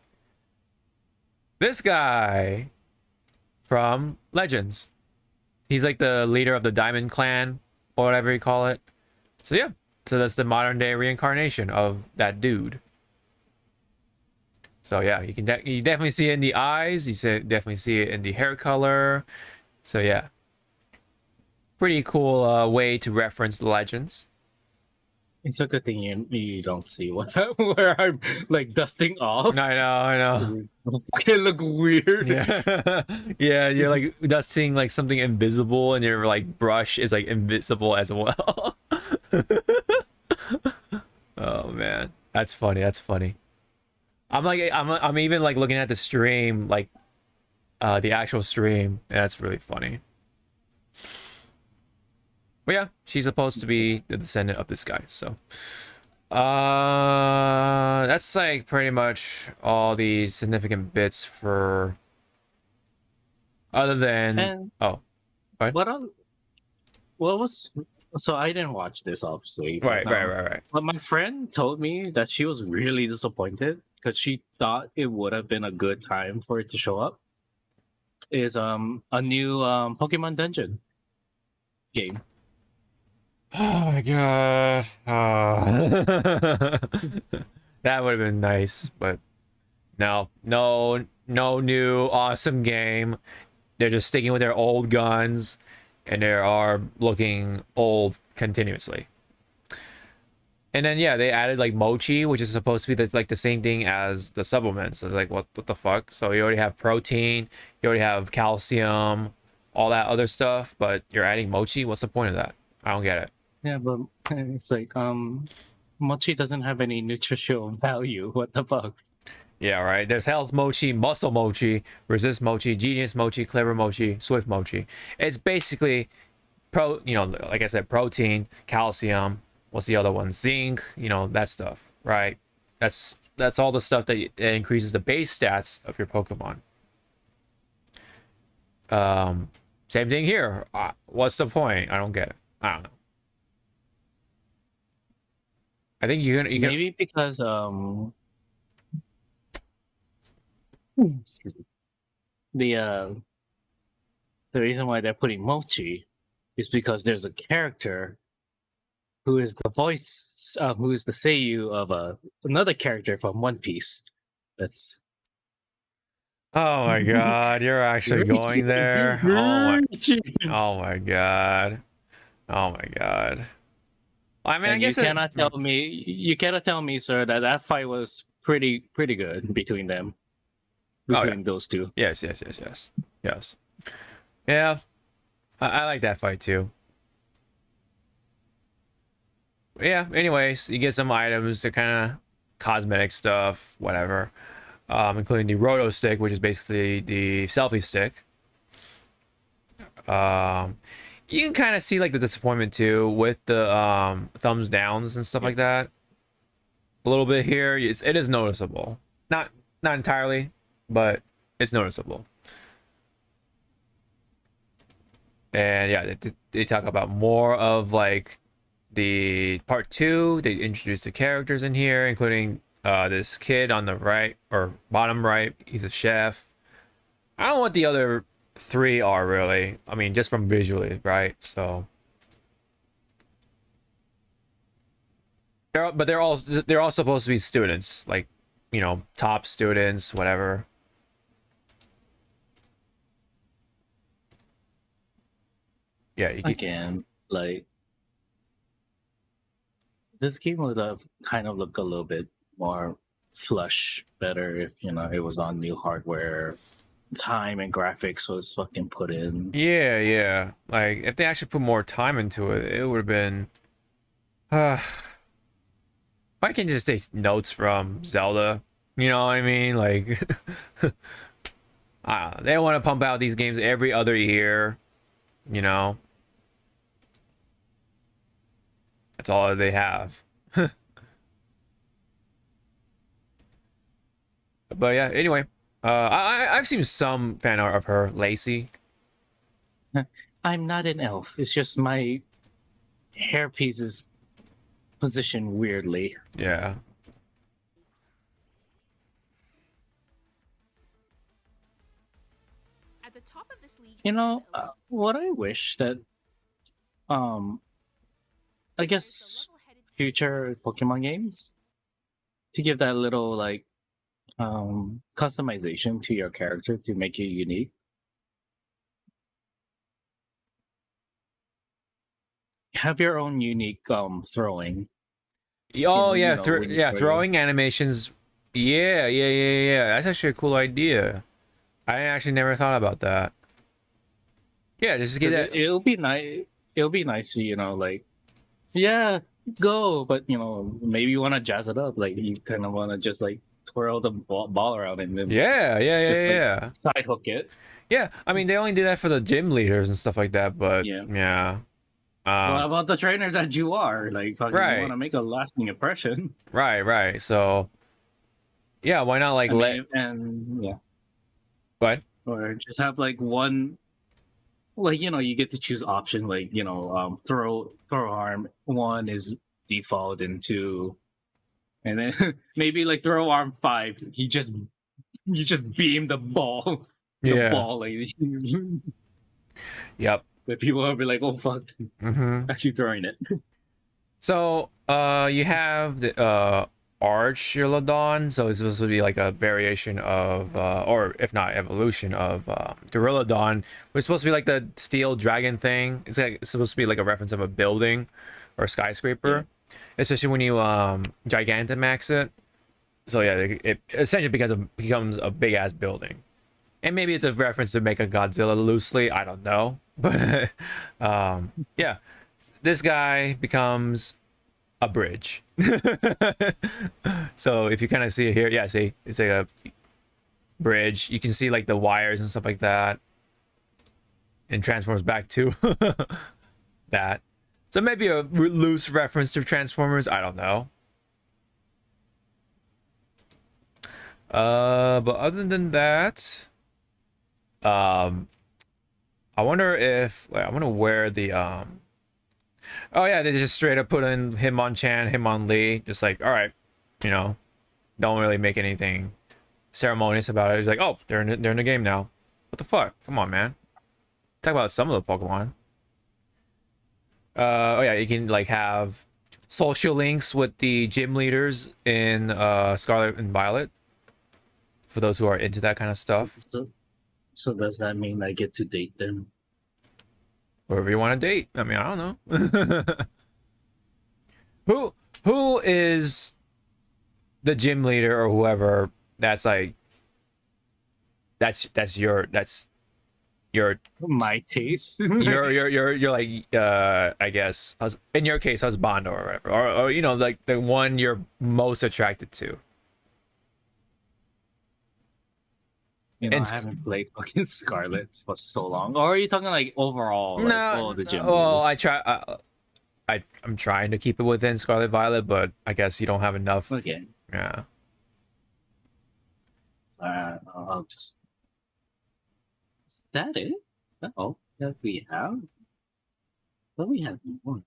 this guy from Legends. He's like the leader of the Diamond Clan or whatever you call it. So yeah, so that's the modern day reincarnation of that dude. So yeah, you can you definitely see it in the eyes. Definitely see it in the hair color. So yeah, pretty cool way to reference the Legends. It's a good thing you don't see where I'm like dusting off. No, I know. It look weird. Yeah, yeah, you're like dusting like something invisible, and your like brush is like invisible as well. Oh man, that's funny. That's funny. I'm even like looking at the stream, like the actual stream, and that's really funny. But yeah, she's supposed to be the descendant of this guy. So that's like pretty much all the significant bits for other than what was so I didn't watch this obviously. Right. But my friend told me that she was really disappointed because she thought it would have been a good time for it to show up. Is a new Pokemon Dungeon game. Oh my god. That would have been nice, but no new awesome game. They're just sticking with their old guns, and they are looking old continuously. And then yeah, they added like mochi, which is supposed to be like the same thing as the supplements. It's like what the fuck? So you already have protein, you already have calcium, all that other stuff, but you're adding mochi. What's the point of that? I don't get it. Yeah, but it's like mochi doesn't have any nutritional value. What the fuck? Yeah, right. There's health mochi, muscle mochi, resist mochi, genius mochi, clever mochi, swift mochi. It's basically like I said, protein, calcium. What's the other one? Zinc. That stuff, right? That's all the stuff that increases the base stats of your Pokemon. Same thing here. What's the point? I don't get it. I don't know. I think you can maybe because excuse me. The reason why they're putting mochi is because there's a character who is the voice, who is the seiyuu of another character from One Piece. That's. Oh my god, you're actually going there. Oh my god. Oh my god. I mean, and I guess you cannot tell me, sir, that fight was pretty good between them, those two. Yes. Yeah, I like that fight too. Yeah. Anyways, you get some items, they're kind of cosmetic stuff, whatever, including the Roto stick, which is basically the selfie stick. You can kind of see like the disappointment too with the thumbs downs and stuff like that. A little bit here, it is noticeable. Not entirely, but it's noticeable. And yeah, they talk about more of like the part 2. They introduce the characters in here, including this kid on the right or bottom right. He's a chef. I don't know what the other 3 are really. I mean, just from visually, right? So they're all supposed to be students, like top students, whatever. Yeah, Again, like this game would have kind of looked a little bit more flush, better if it was on new hardware. Time and graphics was fucking put in. Yeah. Like if they actually put more time into it, it would have been. Why can't you just take notes from Zelda? You know what I mean? Like, They want to pump out these games every other year, you know. That's all they have. But yeah, anyway, I've seen some fan art of her, Lacey. I'm not an elf. It's just my hairpiece is positioned weirdly. Yeah. At the top of this league, You know, what I wish that, I guess future Pokemon games to give that little like customization to your character to make you unique. Have your own unique throwing. Oh You yeah, know, when you throw throwing animations. Yeah. That's actually a cool idea. I actually never thought about that. Yeah, just get that. It'll be nice. It'll be nice to, you know, like, yeah, go, but you know, maybe you want to jazz it up. Like you kind of want to just like twirl the ball around and then Yeah. side hook it. Yeah, I mean they only do that for the gym leaders and stuff like that, but yeah. What about the trainer that you are? Like, fucking, you want to make a lasting impression. Right. So, yeah, why not like yeah. What? Or just have like one, like, you know, you get to choose option, like, you know, throw arm 1 is default and 2, and then maybe like throw arm 5. You just beam the ball. Yeah. Ball, like, Yep. But people will be like, oh fuck, actually throwing it. So, you have the Archulodon, so it's supposed to be like a variation of, or if not evolution of Duraludon, which is supposed to be like the steel dragon thing. It's supposed to be like a reference of a building or a skyscraper, especially when you Gigantamax it. So yeah, it essentially becomes a big ass building, and maybe it's a reference to make a Godzilla loosely. I don't know, but yeah, this guy becomes a bridge. So if you kind of see it here, yeah, see, it's like a bridge. You can see like the wires and stuff like that, and transforms back to that. So maybe a loose reference to Transformers. I don't know. But other than that, I wonder if I wonder where the oh yeah, they just straight up put in Hitmonchan, Hitmonlee, just like, all right, you know, don't really make anything ceremonious about it. It's like, oh, they're in the game now. What the fuck? Come on, man. Talk about some of the Pokemon. Oh yeah, you can like have social links with the gym leaders in Scarlet and Violet. For those who are into that kind of stuff. So does that mean I get to date them? Whoever you want to date. I mean, I don't know. Who is the gym leader or whoever that's like that's your my taste. you're like I guess in your case husband or whatever, or you know, like the one you're most attracted to. You know, I haven't played fucking Scarlet for so long. Or are you talking like overall? Like, No, the gym well, leaders? I'm trying to keep it within Scarlet Violet, but I guess you don't have enough. Okay. Yeah. I'll just. Is that it? That's all that we have? But we have more.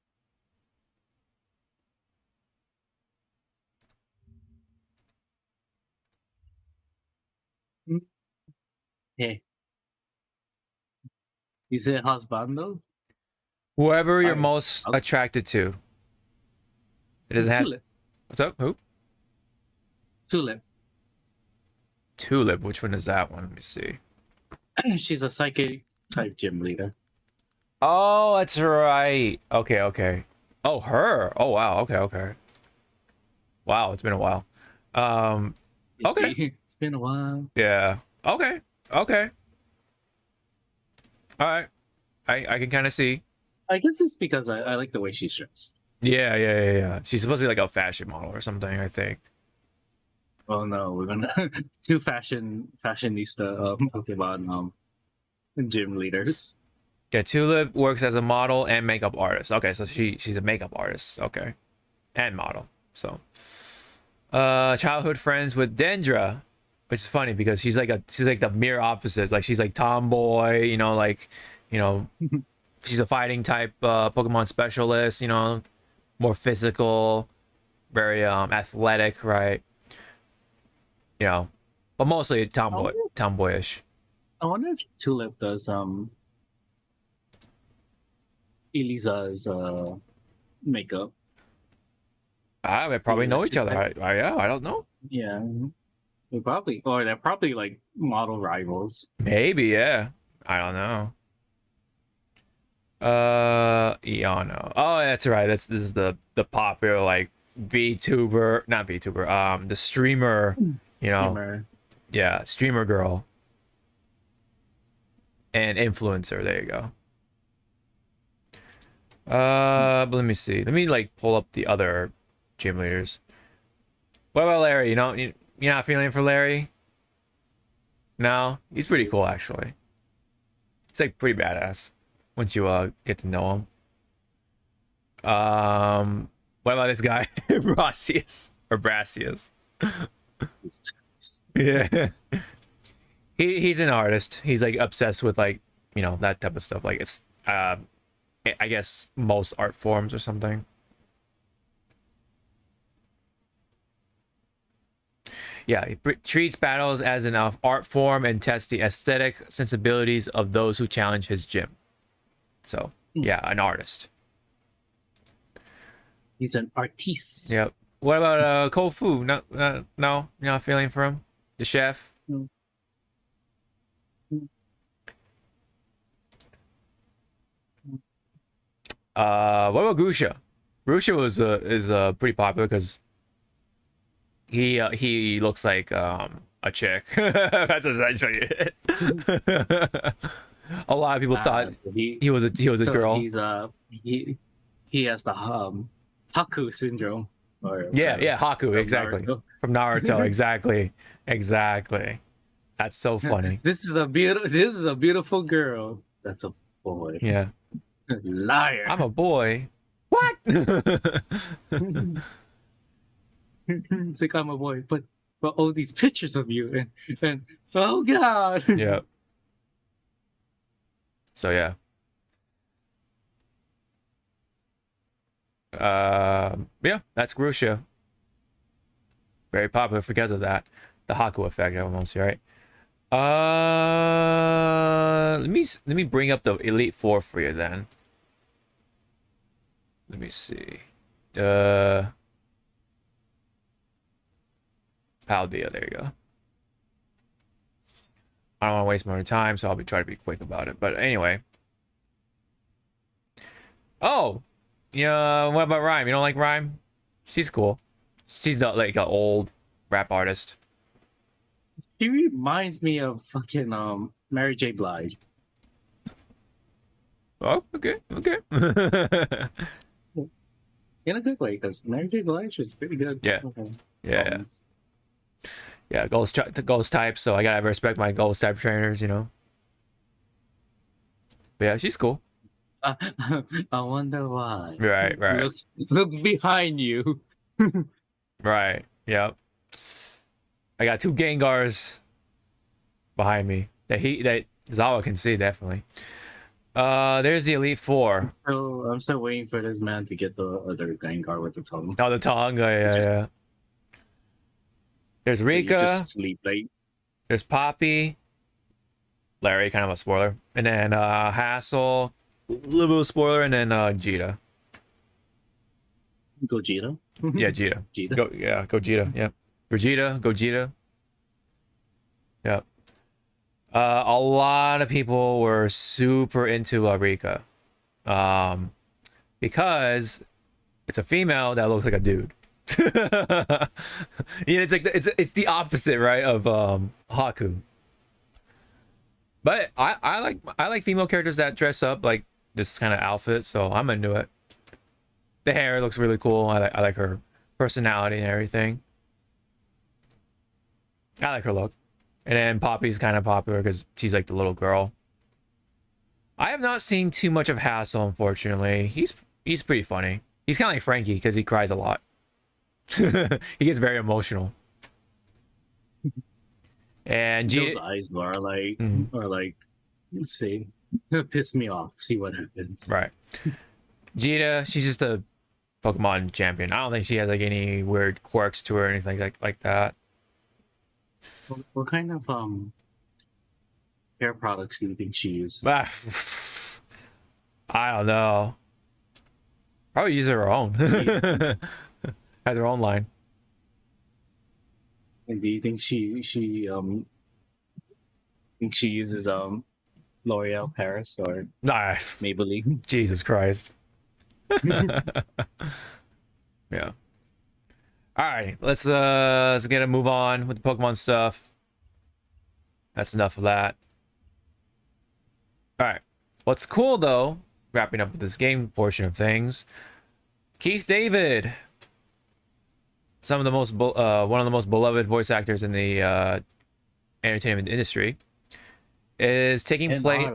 Hey. Is it husbando? Whoever you're most attracted to. It doesn't have. Tulip. What's up? Who? Tulip. Tulip. Which one is that one? Let me see. She's a psychic type gym leader. Oh, that's right. Okay. Oh, her. Oh, wow. Okay. Wow, it's been a while. Okay. It's been a while. Yeah. Okay. All right. I can kind of see. I guess it's because I like the way she's dressed. Yeah. She's supposed to be like a fashion model or something, I think. Oh no, we're gonna two fashionista Pokemon gym leaders. Yeah, Tulip works as a model and makeup artist. Okay, so she's a makeup artist. Okay, and model. So, childhood friends with Dendra, which is funny because she's like the mirror opposite. Like she's like tomboy, she's a fighting type Pokemon specialist. More physical, very athletic, right? But mostly tomboyish. I wonder if Tulip does Elisa's makeup. They probably know each other. I don't know. Yeah, they're probably like model rivals. Maybe, yeah. I don't know. Iano. Oh, that's right. This is the popular like VTuber, not VTuber. The streamer. Streamer. Yeah, streamer girl. And influencer. There you go. But let me see. Let me like pull up the other gym leaders. What about Larry? You're not feeling for Larry? No, he's pretty cool actually. He's like pretty badass once you get to know him. What about this guy, Brassius or Brassius? Yeah, he's an artist. He's like obsessed with like that type of stuff. Like it's I guess most art forms or something. Yeah, he treats battles as an art form and tests the aesthetic sensibilities of those who challenge his gym. So, yeah, an artist. He's an artiste. Yep. What about Kofu? No, you're not feeling for him? The chef? No. What about Grusha? Grusha is pretty popular because he looks like a chick. That's essentially it. A lot of people thought he was a girl. He has the Haku syndrome. Yeah, Haku, exactly. Naruto. From Naruto, exactly. That's so funny. This is a beautiful girl. That's a boy. Yeah. Liar. I'm a boy. What? It's like I'm a boy, but all these pictures of you and oh god. Yeah. So yeah. Yeah, that's Grusha. Very popular because of that. The Haku effect almost, right? Let me bring up the Elite Four for you then. Let me see. Paldea, there you go. I don't want to waste more time, so I'll try to be quick about it. But anyway. Oh! Yeah, what about Rhyme? You don't like Rhyme? She's cool. She's not like an old rap artist. She reminds me of fucking Mary J. Blige. Oh, okay. In a good way, because Mary J. Blige is pretty good. Yeah. Yeah, ghost type, so I gotta respect my ghost type trainers, But yeah, she's cool. I wonder why. Right. Looks behind you. Right. Yep. I got two Gengars behind me that Zawa can see definitely. There's the Elite Four. So I'm still waiting for this man to get the other Gengar with the tongue. Oh, the tongue. Yeah. There's Rika. Just sleep late. There's Poppy. Larry, kind of a spoiler. And then Hassel, a little bit of a spoiler, and then Jita. Gogeta? Yeah, Jita. Jita? Gogeta. Yep. Vegeta, Gogeta. Yep. A lot of people were super into Rika. Because it's a female that looks like a dude. It's like it's the opposite, right, of Haku. But I like female characters that dress up like this kind of outfit, so I'm into it. The hair looks really cool. I like her personality and everything. I like her look. And then Poppy's kind of popular because she's like the little girl. I have not seen too much of Hassel, unfortunately. He's pretty funny. He's kind of like Frankie because he cries a lot. He gets very emotional. And Those eyes are like, see, piss me off. See what happens. Right. Jita, she's just a Pokemon champion. I don't think she has like any weird quirks to her or anything like that. What kind of hair products do you think she uses? I don't know. Probably use her own. Has her own line. And do you think she uses L'Oreal Paris or Maybelline? Jesus Christ. Yeah. All right, let's get a move on with the Pokemon stuff. That's enough of that. All right. What's cool though, wrapping up with this game portion of things, Keith David, one of the most beloved voice actors in the entertainment industry, is taking place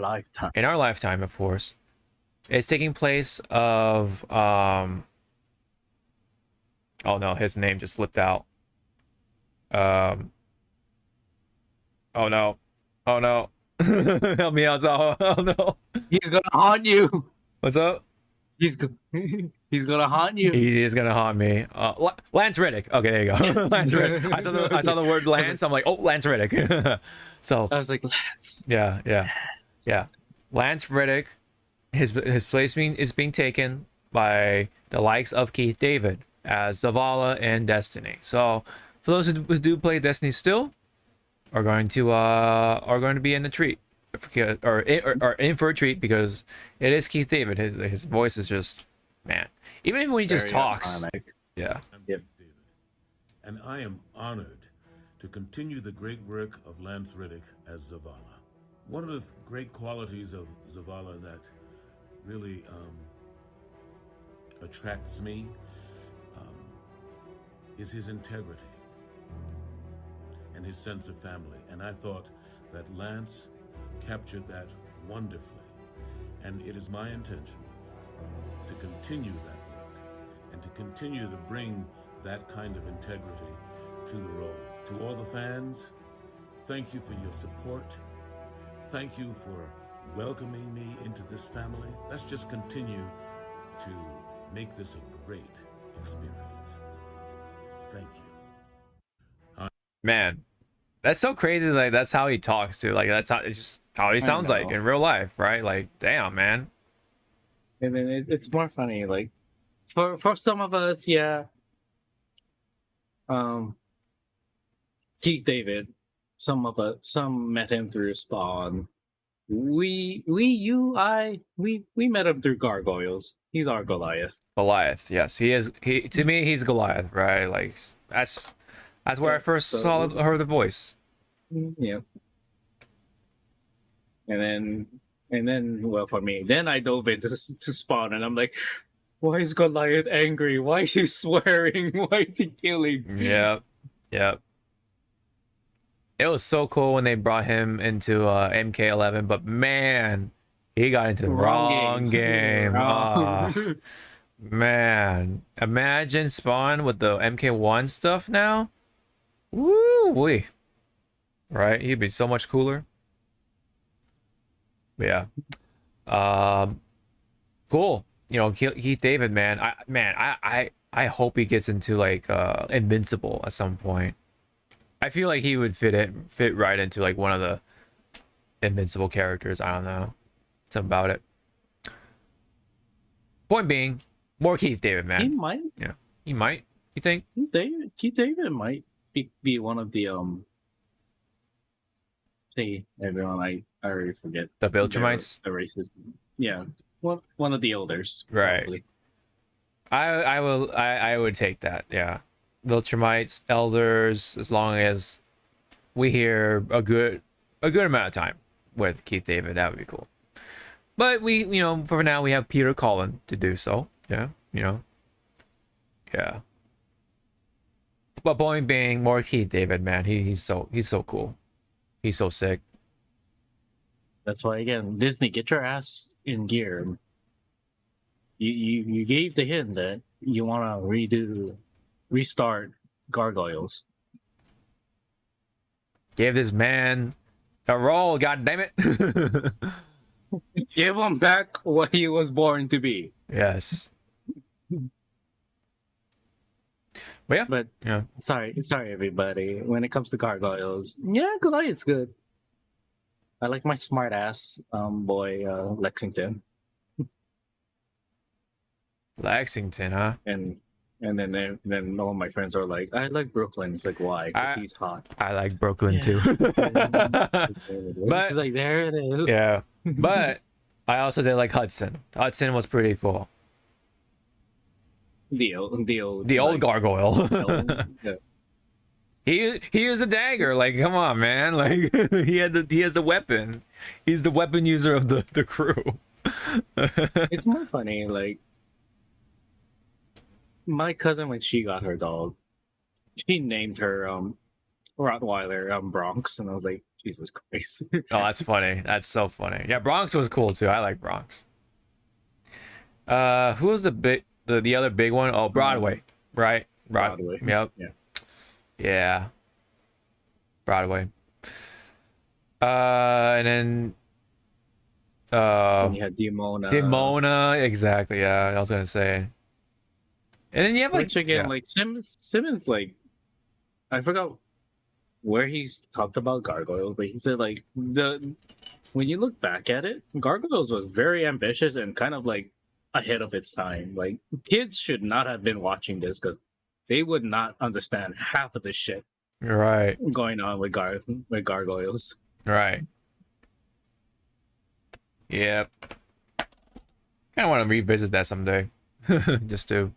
in our lifetime, of course. It's taking place of oh no, his name just slipped out. Oh no. Oh no. Help me out, Zaho. Oh no. He's gonna haunt you. What's up? He's gonna haunt you. He is gonna haunt me. Lance Reddick. Okay, there you go. Lance Reddick. I saw the word Lance. I'm like, oh, Lance Reddick. So I was like, Lance. Yeah. Lance Reddick. His place is being taken by the likes of Keith David as Zavala in Destiny. So for those who do play Destiny still, are going to be in the treat, or in for a treat, because it is Keith David. His voice is just, man. Even when he just talks, yeah. I'm Keith David, and I am honored to continue the great work of Lance Reddick as Zavala. One of the great qualities of Zavala that really attracts me is his integrity and his sense of family. And I thought that Lance captured that wonderfully. And it is my intention to continue that work and to continue to bring that kind of integrity to the role. To all the fans, thank you for your support. Thank you for welcoming me into this family. Let's just continue to make this a great experience. Thank you. Man, that's so crazy. Like, that's how he talks too. Like, that's how he sounds like in real life, right? Like, damn, man. And then it's more funny. Like, for some of us, yeah. Keith David, some met him through Spawn. We met him through Gargoyles. He's our Goliath. Goliath, yes, he is. To me, he's Goliath, right? Like, that's where I first heard the voice. Yeah. And then, well, for me, then I dove into Spawn, and I'm like, why is Goliath angry? Why is he swearing? Why is he killing? Yep. It was so cool when they brought him into MK11, but man, he got into the wrong game. Man, imagine Spawn with the MK1 stuff now. Woo-wee. Right? He'd be so much cooler. But yeah. Cool. You know, Keith David, man. I hope he gets into like Invincible at some point. I feel like he would fit right into like one of the Invincible characters. I don't know. Something about it. Point being, more Keith David, man. He might. Yeah. He might. You think? Keith David might be one of the say everyone, I already forget. The Viltrumites? The races. Yeah. One of the elders. Right. Probably. I would take that, yeah. Viltrumites, elders, as long as we hear a good amount of time with Keith David, that would be cool. But we, you know, for now we have Peter Cullen to do so. Yeah, you know. Yeah. But point being, more Keith David, man, he's so cool. He's so sick. That's why again, Disney, get your ass in gear. You gave the hint that you want to restart Gargoyles. Give this man a role, god damn it. Give him back what he was born to be. Yes. But yeah. But yeah. Sorry everybody. When it comes to Gargoyles, yeah, Goliath's good. I like my smart ass boy Lexington. Lexington, huh? And then all my friends are like, I like Brooklyn. It's like, why? Because he's hot. I like Brooklyn too. But But like, there it is. yeah. But I also did like Hudson. Hudson was pretty cool. The old like, gargoyle. Yeah. He is a dagger. Like, come on, man. Like he has the weapon. He's the weapon user of the crew. It's more funny, like my cousin when she got her dog, she named her Rottweiler Bronx, and I was like, Jesus Christ. Oh, that's funny. That's so funny. Yeah, Bronx was cool too. I like Bronx. Who was the other big one? Oh, Broadway, right? Broadway. Yep. Yeah. Broadway. And then and you had Demona, exactly. Yeah, I was gonna say. And then you have like which again, like Simmons, like I forgot where he's talked about Gargoyles, but he said like when you look back at it, Gargoyles was very ambitious and kind of like ahead of its time. Like kids should not have been watching this because they would not understand half of the shit right going on with Gargoyles. Right. Yep. Kind of want to revisit that someday, just to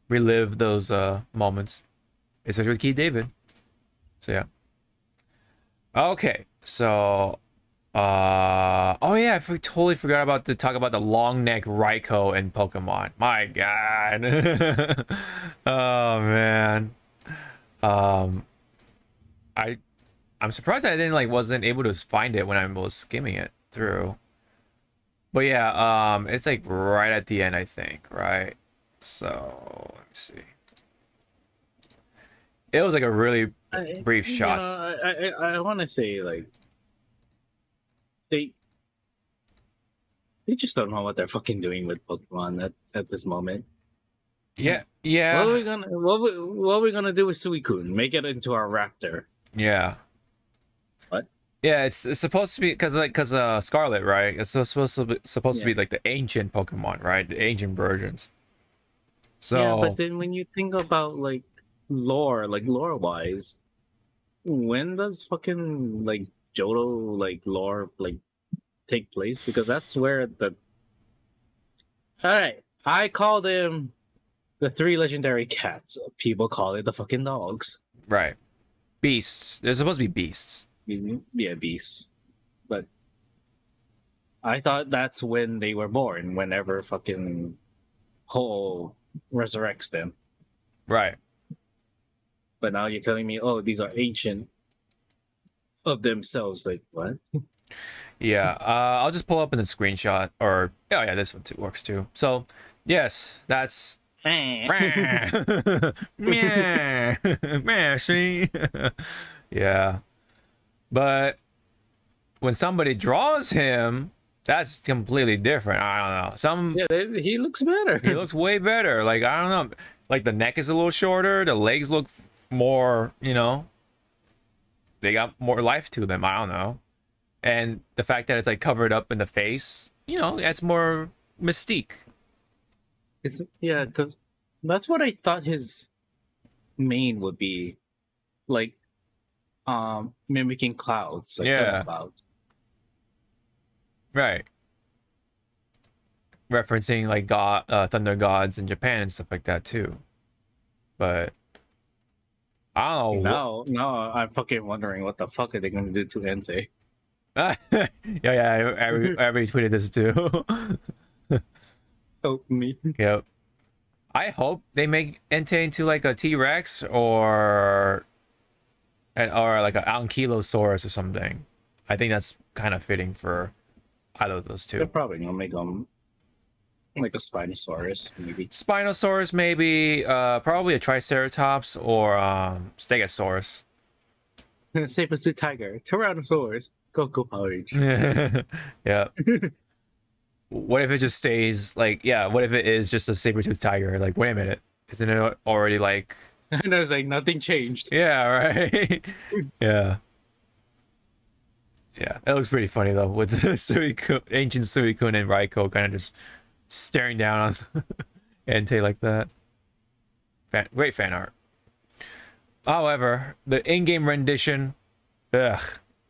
relive those moments, especially with Keith David. So yeah. Okay, so oh yeah, I totally forgot about to talk about the long neck Raikou in Pokemon. My God. Oh man. I'm surprised I didn't wasn't able to find it when I was skimming it through. But yeah, it's like right at the end, I think, right? So let me see. It was like a really brief shot. I want to say like they just don't know what they're fucking doing with Pokemon at this moment. Yeah, yeah. What are we gonna do with Suicune? Make it into our Raptor? Yeah. What? Yeah, it's supposed to be because Scarlet, right? It's supposed to be like the ancient Pokemon, right? The ancient versions. So yeah, but then when you think about like lore wise, when does fucking like Johto like lore like take place? Because that's where the alright, I call them the 3 legendary cats. People call it the fucking dogs. Right. Beasts. They're supposed to be beasts. Yeah, beasts. But I thought that's when they were born, whenever fucking Ho resurrects them. Right. But now you're telling me, oh, these are ancient of themselves. Like, what? Yeah, I'll just pull up in the screenshot, or oh yeah, this one too works too. So yes, that's see? Yeah, but when somebody draws him, that's completely different. I don't know. He looks better. He looks way better. Like I don't know. Like the neck is a little shorter. The legs look more. They got more life to them. I don't know. And the fact that it's like covered up in the face, adds more mystique. It's because that's what I thought his main would be, like, mimicking clouds, like clouds. Right. Referencing like thunder gods in Japan and stuff like that too. But I don't know. Now I'm fucking wondering what the fuck are they gonna do to Entei. I retweeted this too. Oh, me. Yep. I hope they make Entei into like a T-Rex or like an Ankylosaurus or something. I think that's kind of fitting for either of those They're two. probably gonna make them like a Spinosaurus, maybe. Spinosaurus, maybe. Probably a Triceratops or Stegosaurus. Saber-tooth tiger, Tyrannosaurus, go Power Rangers. Yeah. What if it just stays like, yeah, what if it is just a saber-tooth tiger? Like, wait a minute. Isn't it already like... And I was like, nothing changed. Yeah, right? Yeah. Yeah, it looks pretty funny though, with the ancient Suicune and Raikou kind of just staring down on Entei like that. Great fan art. However, the in-game rendition, ugh,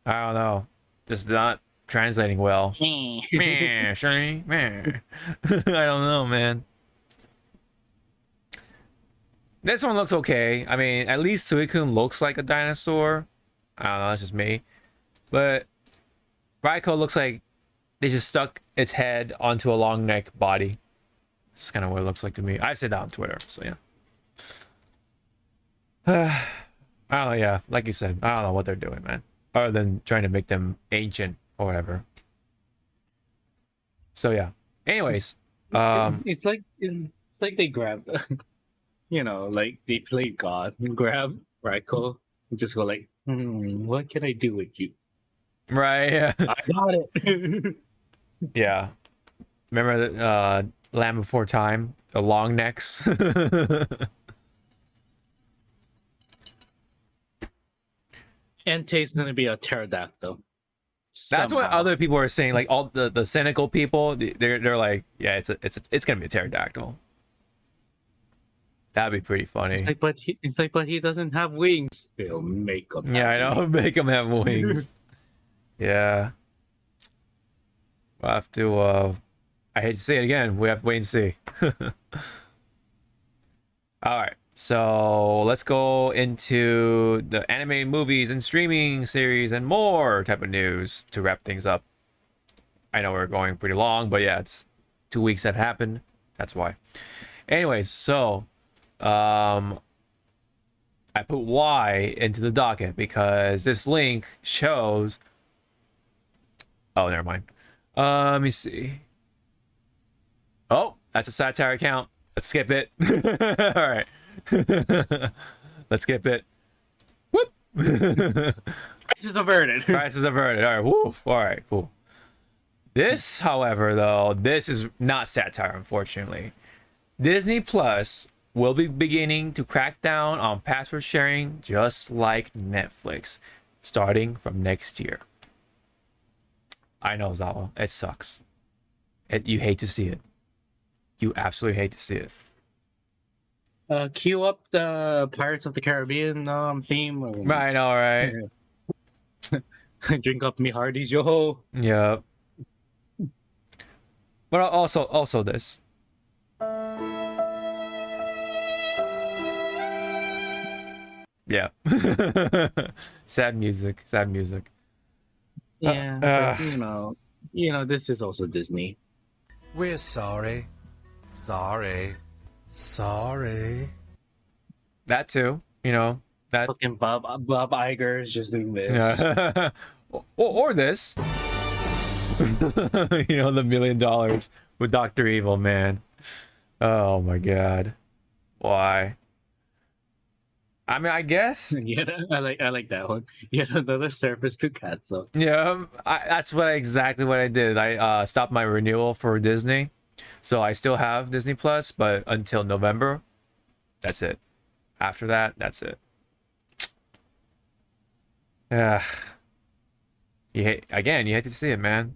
I don't know, just not translating well. Meh, Shiny, meh. I don't know, man. This one looks okay. I mean, at least Suicune looks like a dinosaur. I don't know, that's just me. But Raikou looks like they just stuck its head onto a long neck body. That's kind of what it looks like to me. I've said that on Twitter, so yeah. I don't know, yeah, like you said, I don't know what they're doing, man. Other than trying to make them ancient or whatever. So yeah. Anyways, it's like they grab, you know, like they play God and grab Raikou and just go like, what can I do with you? Right, yeah. I got it. Yeah. Remember the Land Before Time? The long necks? Entei's gonna be a pterodactyl. That's what Somehow. other people are saying. Like all the cynical people, they're like, yeah, it's gonna be a pterodactyl. That'd be pretty funny. It's like, but he doesn't have wings. They'll make him. Yeah, I know. Make him have wings. Yeah. We'll have to. I hate to say it again. We have to wait and see. All right. So let's go into the anime, movies, and streaming series and more type of news to wrap things up. I know we're going pretty long, but yeah, it's 2 weeks that happened. That's why. Anyways, so I put Y into the docket because this link shows. Oh, never mind. Let me see. Oh, that's a satire account. Let's skip it. All right. Let's skip it. Whoop. Crisis averted. Crisis averted. All right. Woof. All right. Cool. This, however, though, this is not satire, unfortunately. Disney Plus will be beginning to crack down on password sharing just like Netflix, starting from next year. I know, Zawa. It sucks. You hate to see it. You absolutely hate to see it. Cue up the Pirates of the Caribbean theme. I know, right? Drink up me hearties, yo ho. Yep. But also this. Yeah. Sad music. Sad music. Yeah, but, you know, this is also Disney. We're sorry. Sorry. That too. You know that. Fucking Bob Iger is just doing this. Yeah. or this. You know, the $1 million with Dr. Evil, man. Oh my god. Why? I mean, I guess. Yeah, I like that one. Yet another Surface to Katsu. Yeah, that's exactly what I did. I stopped my renewal for Disney, so I still have Disney Plus, but until November, that's it. After that, that's it. Yeah. You hate to see it, man.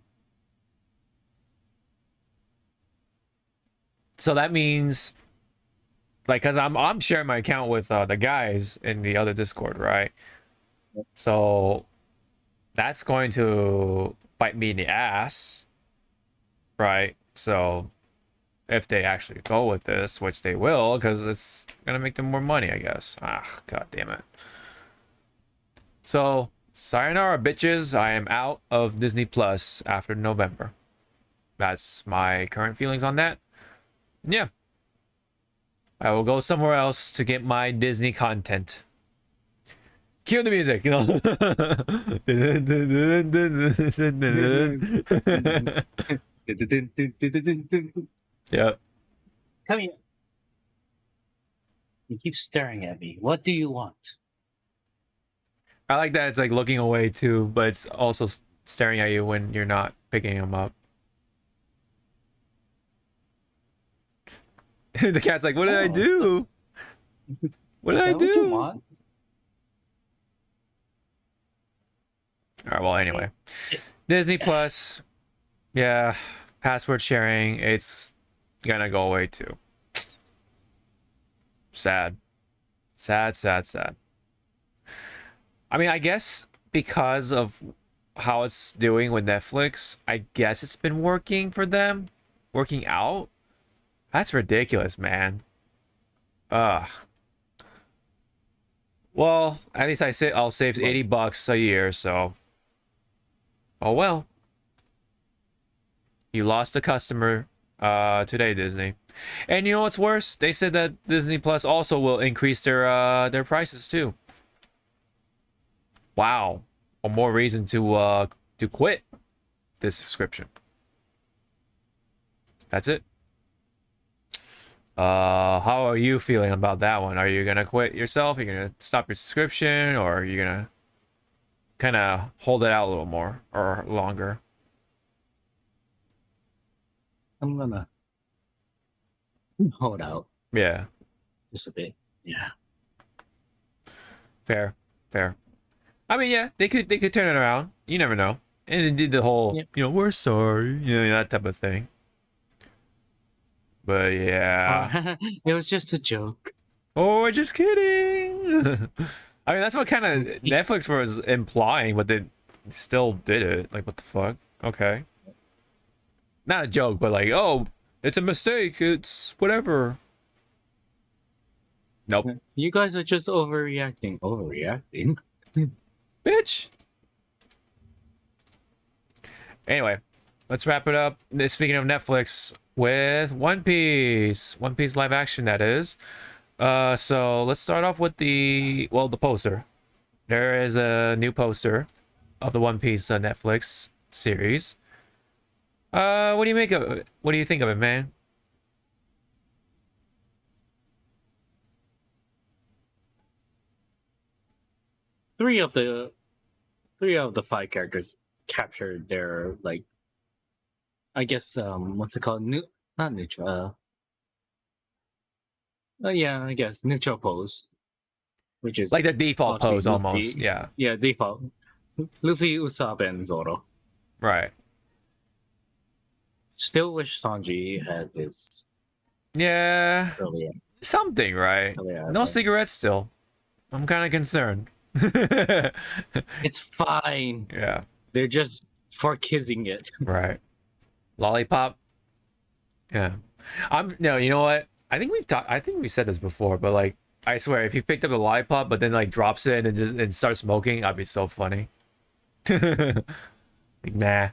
So that means, like, cause I'm sharing my account with the guys in the other Discord, right? So that's going to bite me in the ass, right? So if they actually go with this, which they will, because it's gonna make them more money, I guess. Ah, god damn it. So sayonara, bitches. I am out of Disney Plus after November. That's my current feelings on that. Yeah. I will go somewhere else to get my Disney content. Cue the music, you know. Yep. Come here. You keep staring at me. What do you want? I like that it's like looking away too, but it's also staring at you when you're not picking him up. The cat's like, what did I do? What did I do? What you want? All right, well, anyway. Disney Plus. Yeah, password sharing, it's gonna go away too. Sad. Sad, sad, sad. I mean, I guess because of how it's doing with Netflix, I guess it's been working for them. Working out? That's ridiculous, man. Ugh. Well, at least I'll save $80 a year, so. Oh well. You lost a customer today, Disney. And you know what's worse? They said that Disney Plus also will increase their prices too. Wow. One more reason to quit this subscription. That's it. How are you feeling about that one? Are you gonna quit yourself? Are you gonna stop your subscription, or are you gonna kind of hold it out a little more or longer? I'm gonna hold out. Yeah. Just a bit. Yeah. Fair. Fair. I mean, yeah, they could turn it around. You never know. And they did the whole, you know, we're sorry, you know, that type of thing. But yeah. It was just a joke. Oh, we're just kidding. I mean, that's what kind of Netflix was implying, but they still did it. Like, what the fuck? Okay. Not a joke, but like, oh, it's a mistake. It's whatever. Nope. You guys are just overreacting. Overreacting? Bitch. Anyway, let's wrap it up. Speaking of Netflix, with One Piece. One Piece live action, that is. So let's start off with the poster. There is a new poster of the One Piece Netflix series. What do you make of it? What do you think of it, man? Three of the 5 characters captured their, like, I guess, what's it called? Not neutral. Yeah, I guess neutral pose, which is like the default pose, Luffy, almost. Yeah. Yeah, default. Luffy, Usopp, and Zoro. Right. Still wish Sanji had his. Yeah. Earlier. Something, right? No cigarettes still. I'm kind of concerned. It's fine. Yeah. They're just for kissing it. Right. Lollipop. Yeah. No, you know what? I think we said this before, but like, I swear, if you picked up a lollipop but then like drops it and starts smoking, that'd be so funny. Like, nah.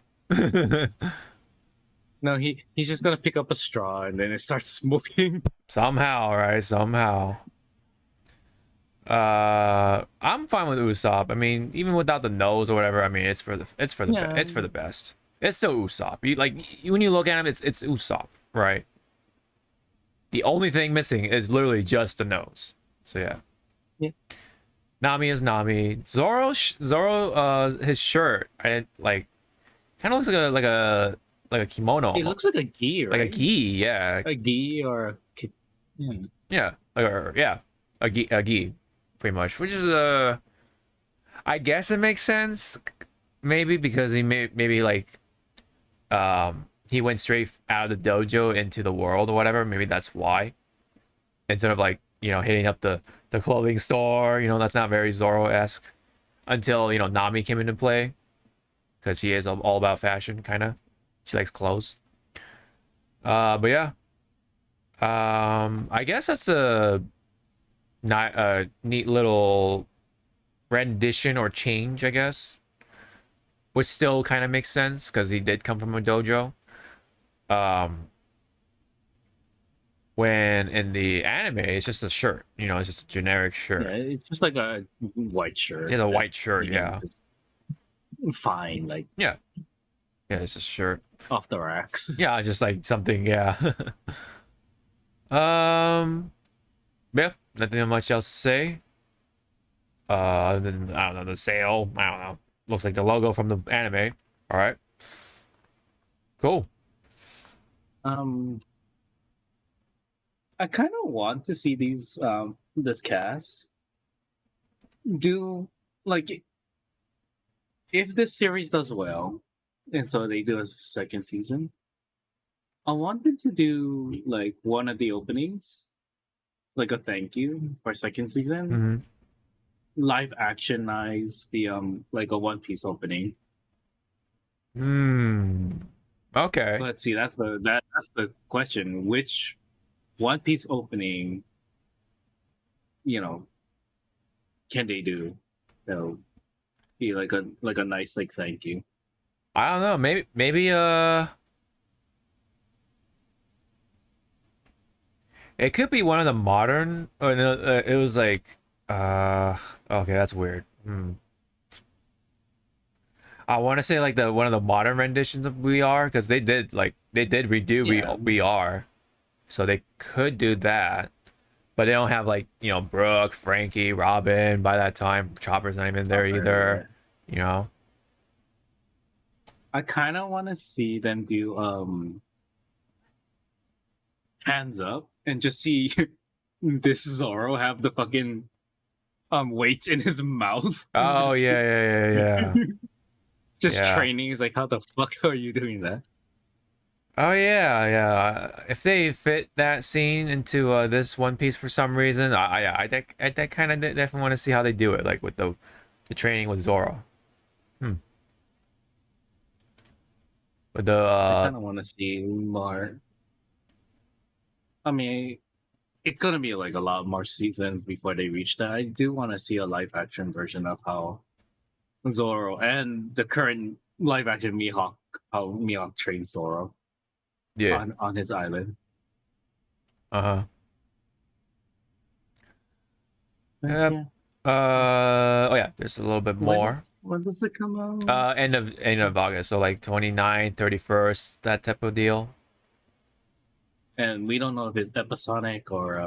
No, he's just gonna pick up a straw and then it starts smoking. Somehow, right? Somehow. I'm fine with Usopp. I mean, even without the nose or whatever, I mean, it's for the best. It's still Usopp. When you look at him, it's Usopp, right? The only thing missing is literally just the nose. So yeah. Nami is Nami. Zoro, his shirt, kind of looks like a kimono. It looks like a gi, right? Like a gi, yeah. A gi or yeah, a gi, pretty much. Which is I guess it makes sense, maybe because he he went straight out of the dojo into the world or whatever. Maybe that's why. Instead of hitting up the clothing store, that's not very Zoro-esque. Until Nami came into play, because she is all about fashion, kind of. She likes clothes. But yeah. I guess that's a neat little rendition or change, I guess. Which still kind of makes sense, because he did come from a dojo. When in the anime, it's just a shirt. You know, it's just a generic shirt. Yeah, it's just like a white shirt. It's a white shirt, you can yeah. just find like Yeah. Yeah, it's a shirt. off the racks. Yeah, just like something, yeah. Yeah, nothing much else to say. Other than, I don't know, the sail. I don't know. Looks like the logo from the anime. All right. Cool. I kind of want to see these this cast do like if this series does well, and so they do a second season. I want them to do like one of the openings, like a thank you for second season. Mm-hmm. Live actionize the like a One Piece opening. Okay. Let's see. That's the question. Which One Piece opening, you know, can they do? So be like a nice like thank you. I don't know. Maybe it could be one of the modern. Oh no, it was like okay, that's weird. I want to say like one of the modern renditions of We Are, because they did redo We Are, so they could do that, but they don't have like, you know, Brooke, Frankie, Robin by that time. Chopper's not even there either. You know. I kind of want to see them do Hands Up and just see this Zoro have the fucking weights in his mouth. Oh yeah. Just Yeah. training is like, how the fuck are you doing that? Oh yeah. If they fit that scene into this One Piece for some reason, I kind of definitely want to see how they do it, like with the training with Zoro. With the I kind of want to see more. I mean, it's gonna be like a lot more seasons before they reach that. I do want to see a live action version of how Zoro and the current live action Mihawk, how Mihawk trains Zoro. Yeah. On his island. Uh-huh. Yep. Yeah. Oh yeah, there's a little bit more. When does it come out? End of August, so like 29th, 31st, that type of deal. And we don't know if it's episodic or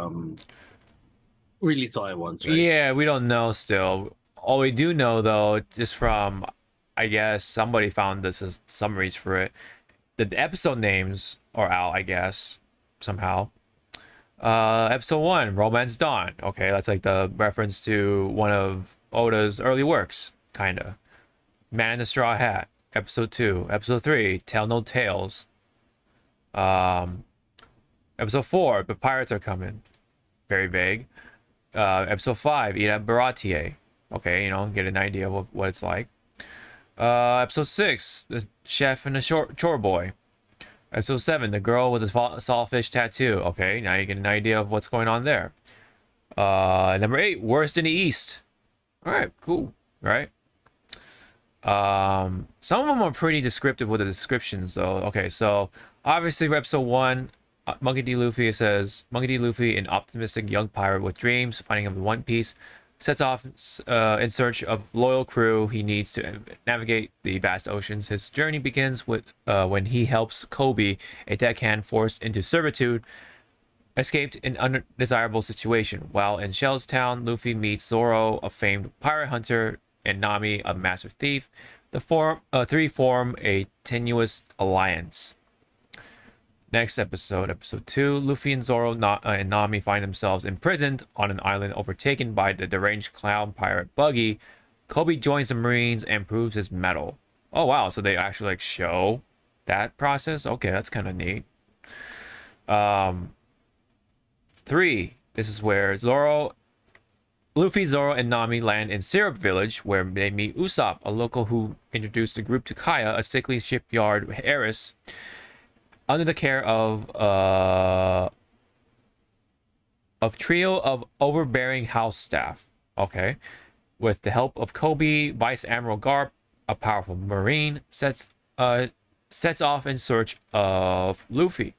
release all at once, right? Yeah, we don't know still. All we do know though, just from, I guess somebody found this as summaries for it. The episode names are out, I guess, somehow. Episode 1, Romance Dawn. Okay, that's like the reference to one of Oda's early works, kinda. Man in the Straw Hat. Episode 2. Episode 3, Tell No Tales. Episode 4, The Pirates Are Coming. Very vague. Episode 5, Ira Baratier. Okay, you know, get an idea of what it's like. Episode 6, The Chef and the Chore Boy. Episode 7, The Girl with the Sawfish Tattoo. Okay, now you get an idea of what's going on there. Number 8, Worst in the East. Alright, cool. Right? Some of them are pretty descriptive with the descriptions, though. Okay, so obviously for episode 1, Monkey D. Luffy says, Monkey D. Luffy, an optimistic young pirate with dreams, finding of the One Piece, sets off in search of loyal crew he needs to navigate the vast oceans. His journey begins with when he helps Kobe, a deckhand forced into servitude, escaped an undesirable situation. While in Shell's town, Luffy meets Zoro, a famed pirate hunter, and Nami, a master thief. The three form a tenuous alliance. Next episode, episode 2, Luffy and Zoro and Nami find themselves imprisoned on an island overtaken by the deranged clown pirate Buggy. Kobe joins the Marines and proves his mettle. Oh wow, so they actually like show that process? Okay, that's kind of neat. 3, this is where Luffy, Zoro, and Nami land in Syrup Village, where they meet Usopp, a local who introduced the group to Kaya, a sickly shipyard heiress, under the care of trio of overbearing house staff. Okay, with the help of Kobe, Vice Admiral Garp, a powerful Marine, sets off in search of Luffy.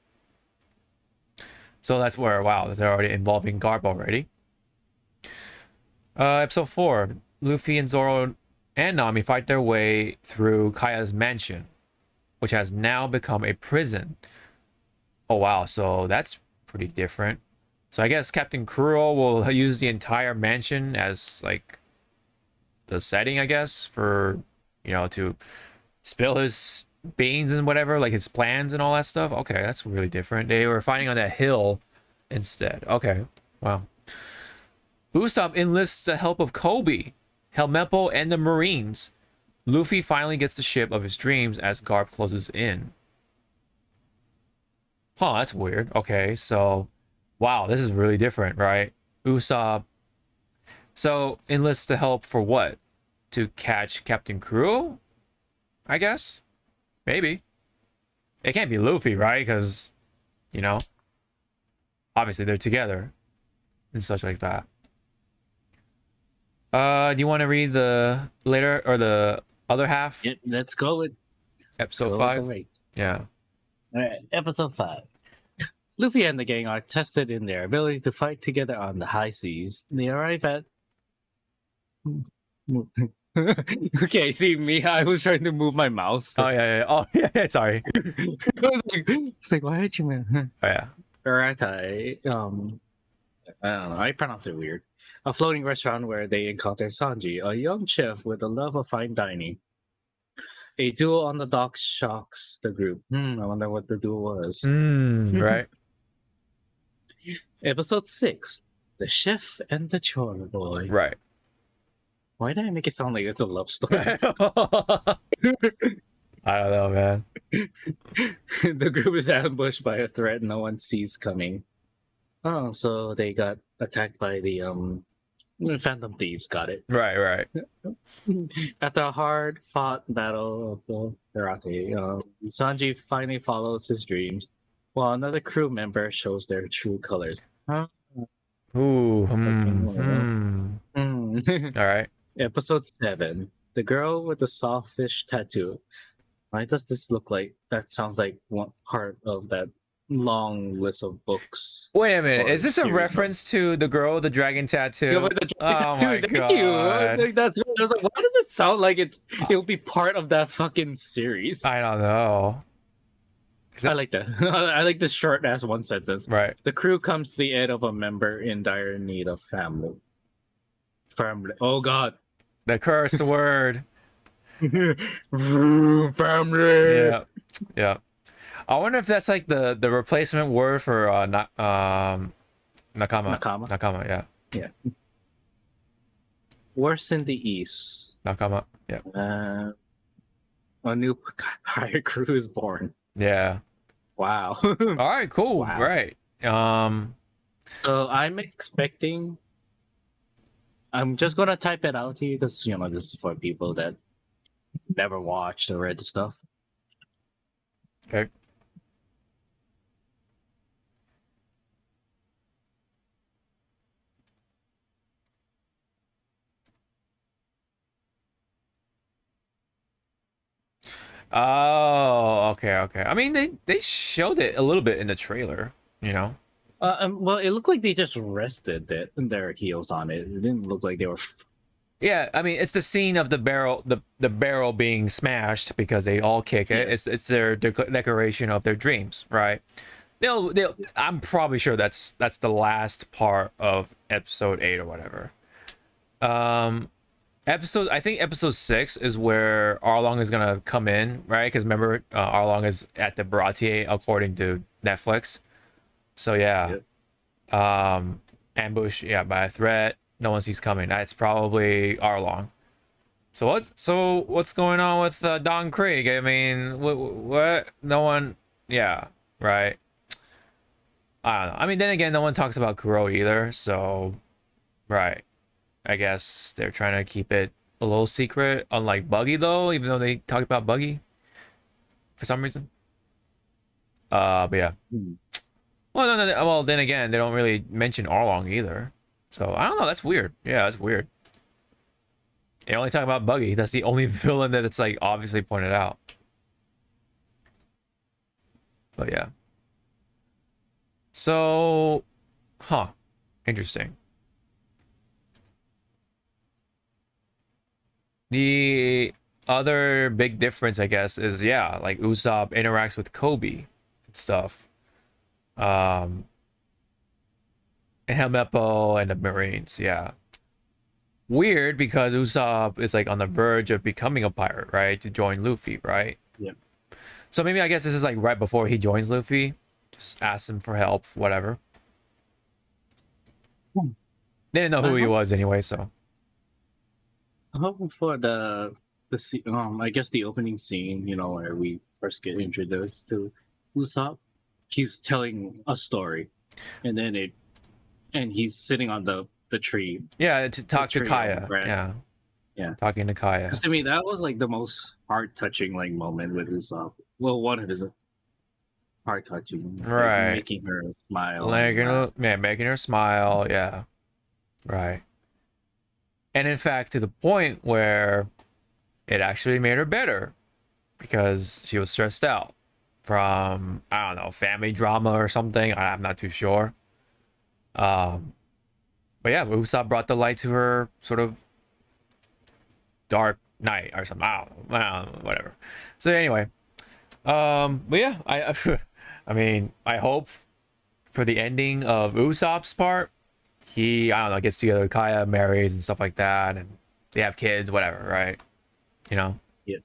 So that's where, wow, they're already involving Garp already. Episode 4. Luffy and Zoro and Nami fight their way through Kaya's mansion, which has now become a prison. Oh, wow. So that's pretty different. So I guess Captain Kuro will use the entire mansion as, like, the setting, I guess, for, you know, to spill his beans and whatever, like his plans and all that stuff. Okay, that's really different. They were fighting on that hill instead. Okay, wow. Usopp enlists the help of Kobe, Helmeppo, and the Marines. Luffy finally gets the ship of his dreams as Garp closes in. Huh, that's weird. Okay, so, wow, this is really different, right? Usopp. So, enlists the help for what? To catch Captain Kuro? I guess? Maybe. It can't be Luffy, right? Because, you know, obviously they're together and such like that. Do you want to read the later or the other half? Yep, let's go with episode 5. Yeah. All right, episode 5. Luffy and the gang are tested in their ability to fight together on the high seas. They arrive at. Okay, see me. I was trying to move my mouse. Oh yeah. Oh yeah. Sorry. It's like, why aren't you, man? Oh yeah. Alright, I don't know. I pronounce it weird. A floating restaurant where they encounter Sanji, a young chef with a love of fine dining. A duel on the dock shocks the group. I wonder what the duel was. Right. Episode 6. The Chef and the Chore Boy. Right. Why did I make it sound like it's a love story? I don't know, man. The group is ambushed by a threat no one sees coming. Oh, so they got attacked by the Phantom Thieves. Got it. Right. After a hard-fought battle of the Karate, Sanji finally follows his dreams, while another crew member shows their true colors. Huh? Ooh. All right. Episode 7. The girl with the sawfish tattoo. Why does this look like? That sounds like one part of that long list of books. Wait a minute. Is this a reference to the girl with the dragon tattoo? Yeah, with the dragon tattoo. My Thank God. you. That's what I was like. Why does it sound like it'll be part of that fucking series? I don't know. I like that. I like this short ass one sentence. Right. The crew comes to the aid of a member in dire need of family. Oh God. The curse word. Family. Yeah. I wonder if that's like the replacement word for Nakama. Yeah. Yeah. Worse in the east. Nakama. Yeah. A new pirate crew is born. Yeah. Wow. All right. Cool. Wow. Right. So I'm expecting. I'm just gonna type it out to you because this is for people that never watched or read the stuff. Okay. Oh, okay. I mean, they showed it a little bit in the trailer, Well, it looked like they just rested their heels on it. It didn't look like they were. Yeah, I mean, it's the scene of the barrel, the barrel being smashed because they all kick it. Yeah. It's their declaration of their dreams, right? They'll. I'm probably sure that's the last part of episode 8 or whatever. I think episode 6 is where Arlong is gonna come in, right? Because remember, Arlong is at the Baratier according to Netflix. So yeah, ambush, by a threat. No one sees coming. That's probably Arlong. So what's going on with Don Krieg? I mean, what? No one. Yeah, right. I don't know. I mean, then again, no one talks about Kuro either. So, right. I guess they're trying to keep it a little secret, unlike Buggy though, even though they talked about Buggy for some reason. But yeah. Well, no, well, then again, they don't really mention Arlong either. So I don't know. That's weird. Yeah, that's weird. They only talk about Buggy. That's the only villain that it's like obviously pointed out. But yeah. So, huh. Interesting. The other big difference, I guess, is yeah, like Usopp interacts with Kobe and stuff. And Helmeppo and the Marines, yeah. Weird because Usopp is like on the verge of becoming a pirate, right? To join Luffy, right? Yeah. So maybe I guess this is like right before he joins Luffy. Just ask him for help, whatever. They didn't know who he was anyway, so. For the I guess the opening scene, where we first get introduced to Usopp, he's telling a story, and then he's sitting on the tree. Yeah, to talk to Kaya. Yeah, talking to Kaya. Because to me, that was like the most heart touching like moment with Usopp. Well, one of his heart touching, Right, making her smile, making her smile. Yeah, right. And in fact, to the point where it actually made her better because she was stressed out from, I don't know, family drama or something. I'm not too sure. But yeah, Usopp brought the light to her sort of dark night or something. I don't know, whatever. So anyway, but yeah, I mean, I hope for the ending of Usopp's part, he, I don't know, gets together with Kaya, marries and stuff like that, and they have kids, whatever, right? You know? Yeah.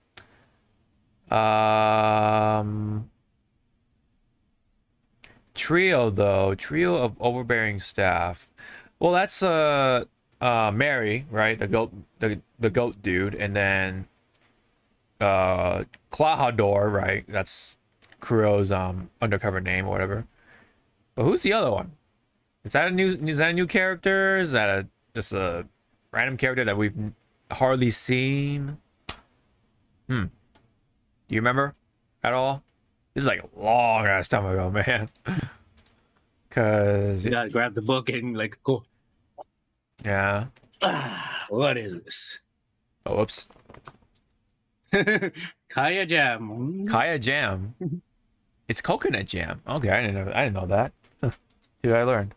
Trio of overbearing staff. Well, that's Mary, right? The goat dude, and then Klahadore, right? That's Kuro's undercover name or whatever. But who's the other one? Is that a new character? Is that just a random character that we've hardly seen? Do you remember at all? This is like a long ass time ago, man. Cause you gotta grab the book and like go. Yeah. What is this? Oh, whoops. Kaya jam. Kaya jam. It's coconut jam. Okay, I didn't know that. Dude, I learned.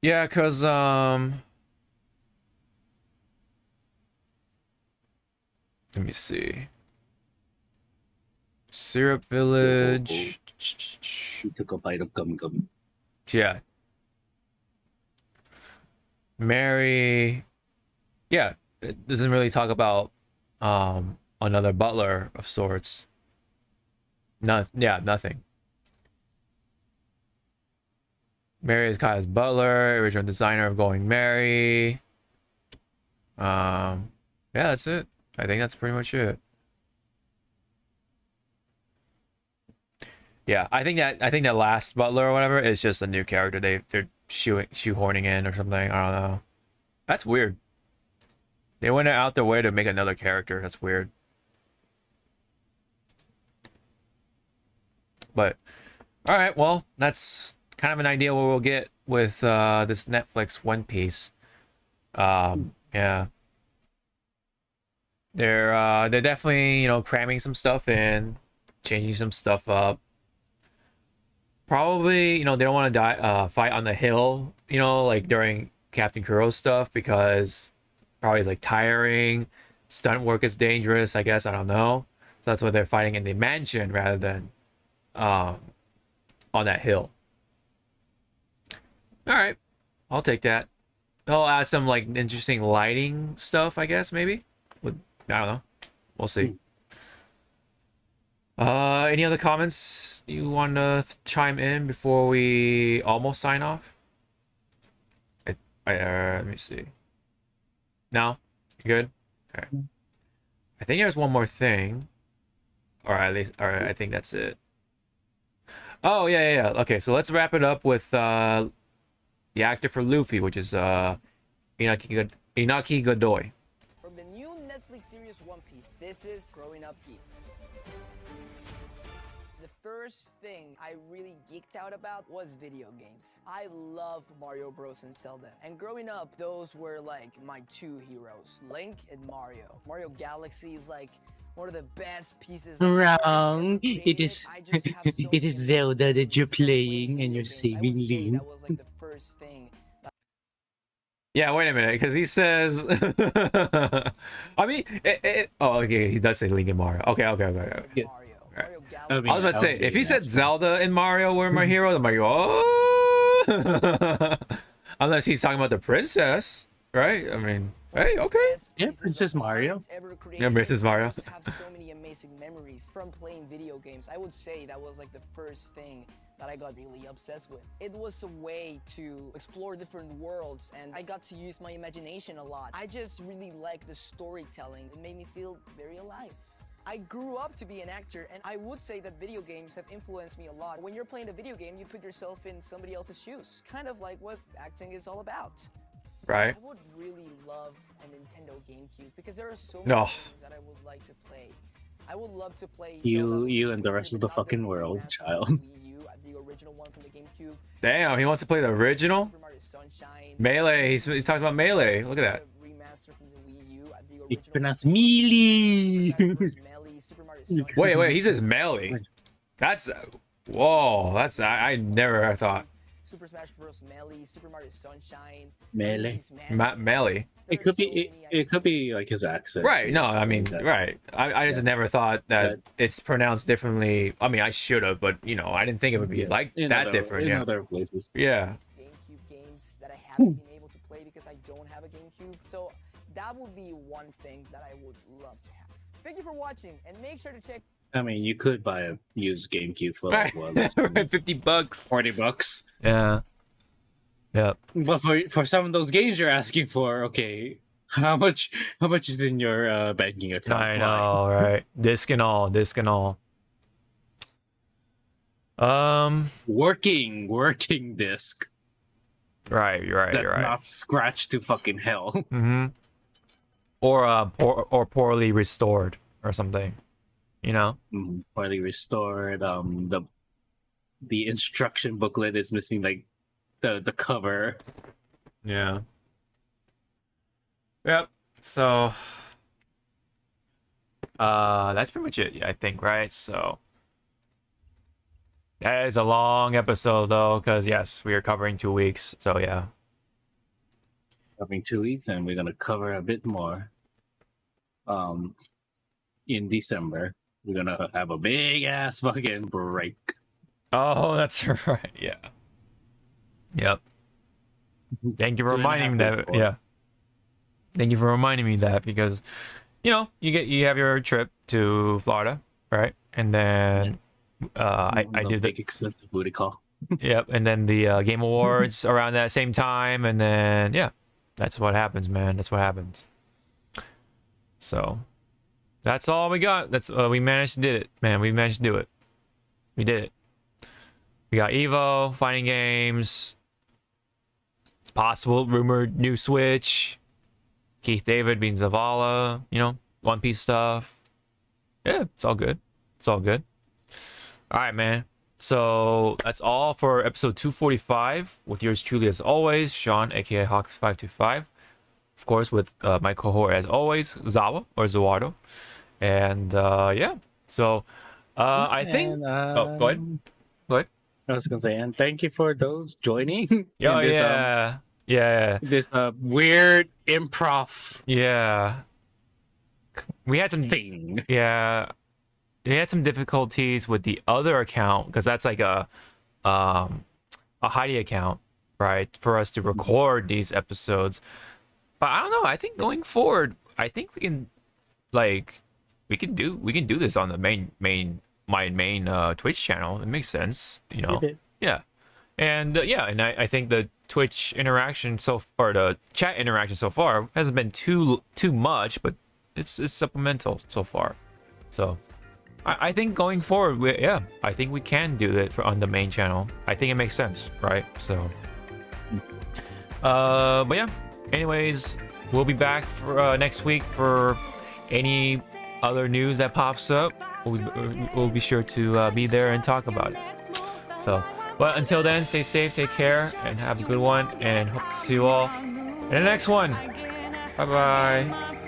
Yeah, cause let me see. Syrup Village. He took a bite of gum. Yeah. Mary. Yeah, it doesn't really talk about another butler of sorts. Nothing. Mary is Kaya's butler, original designer of Going Mary. Yeah, that's it. I think that's pretty much it. Yeah, I think that last butler or whatever is just a new character they're shoehorning in or something. I don't know. That's weird. They went out their way to make another character. That's weird. But all right, well, that's kind of an idea what we'll get with this Netflix One Piece. Yeah. They're definitely, cramming some stuff in, changing some stuff up. Probably, they don't want to fight on the hill, like during Captain Kuro's stuff, because probably it's like tiring. Stunt work is dangerous, I guess. I don't know. So that's why they're fighting in the mansion rather than on that hill. All right, I'll take that. I'll add some like interesting lighting stuff, I guess, maybe. I don't know. We'll see. Any other comments you want to chime in before we almost sign off? Let me see. No? You good? Okay. I think there's one more thing. Or at least, I think that's it. Oh, yeah. Okay, so let's wrap it up with the actor for Luffy, which is Inaki Godoy. From the new Netflix series One Piece, this is Growing Up Geeked. The first thing I really geeked out about was video games. I love Mario Bros. And Zelda. And growing up, those were like my two heroes, Link and Mario. Mario Galaxy is like one of the best pieces. Wrong. It is. It is Zelda that you're playing, and you're saving Link. That was like the first thing. Yeah, wait a minute, because he says. I mean, oh, okay, he does say Link and Mario. Okay. Yeah. Right. I, mean, I was about to say, if he said Zelda and Mario were my heroes, I'm like, oh. Unless he's talking about the princess, right? I mean, hey, okay. Yeah, Princess Mario. Yeah, Princess Mario. I have so many amazing memories from playing video games. I would say that was like the first thing that I got really obsessed with. It was a way to explore different worlds, and I got to use my imagination a lot. I just really liked the storytelling. It made me feel very alive. I grew up to be an actor, and I would say that video games have influenced me a lot. When you're playing a video game, you put yourself in somebody else's shoes, kind of like what acting is all about. Right. I would really love a Nintendo GameCube because there are so many things that I would like to play. I would love to play you and the rest of the fucking world, child. The original one from the GameCube. Damn, he wants to play the original? Melee. He's talking about Melee. Look at that. It's pronounced Melee. Wait, he says Melee. That's whoa. That's I never thought. Super Smash Bros. Melee, Super Mario Sunshine. Melee. Melee. It could be. It could be like his accent. Right. No, I mean, right. I just never thought that it's pronounced differently. I mean, I should have, but you know, I didn't think it would be like that different. In Yeah. other places. Yeah. GameCube games that I haven't been able to play because I don't have a GameCube. So that would be one thing that I would love to have. Thank you for watching, and make sure to check. I mean, you could buy a used GameCube for Right. like, what, $50, $40. Yeah. Yep. But for some of those games you're asking for, okay, how much is in your banking account? I know, right? Disc and all. Working disc. Right. You're right. Not scratched to fucking hell. Mm-hmm. Or poorly restored or something. You know? Poorly restored. The instruction booklet is missing like the cover. Yeah. Yep. So that's pretty much it, I think, right? So that is a long episode though, because yes, we are covering 2 weeks. So yeah. Covering 2 weeks, and we're gonna cover a bit more. In December, we're gonna have a big ass fucking break. Oh, that's right. Yeah. Yep. Thank you for reminding me that. Yeah. Thank you for reminding me that, because you know, you have your trip to Florida, right? And then I did the big expensive booty call. Yep, and then the Game Awards around that same time, and then yeah, that's what happens, man. That's what happens. So that's all we got. That's we managed to do it, man. We managed to do it. We did it. We got EVO, fighting games. It's possible, rumored new Switch. Keith David being Zavala, you know, One Piece stuff. Yeah, it's all good. It's all good. All right, man. So that's all for episode 245 with yours truly as always, Sean, aka Hawks525. Of course, with my cohort as always, Zawa or Zawado. And yeah, so I think. Oh, go ahead. Go ahead. I was gonna say, and thank you for those joining. Oh, this, yeah. This weird improv. Yeah. We had some thing. Yeah. We had some difficulties with the other account because that's like a Heidi account, right? For us to record these episodes. But I don't know. I think going forward, I think we can do this on the main Twitch channel. It makes sense, you know. Yeah. And and I think the Twitch interaction or the chat interaction so far hasn't been too much, but it's supplemental so far. So I think going forward, I think we can do it on the main channel. I think it makes sense, right? So but yeah, anyways, we'll be back for next week for any other news that pops up. We'll be sure to be there and talk about it. So but until then, stay safe, take care, and have a good one, and hope to see you all in the next one. Bye bye.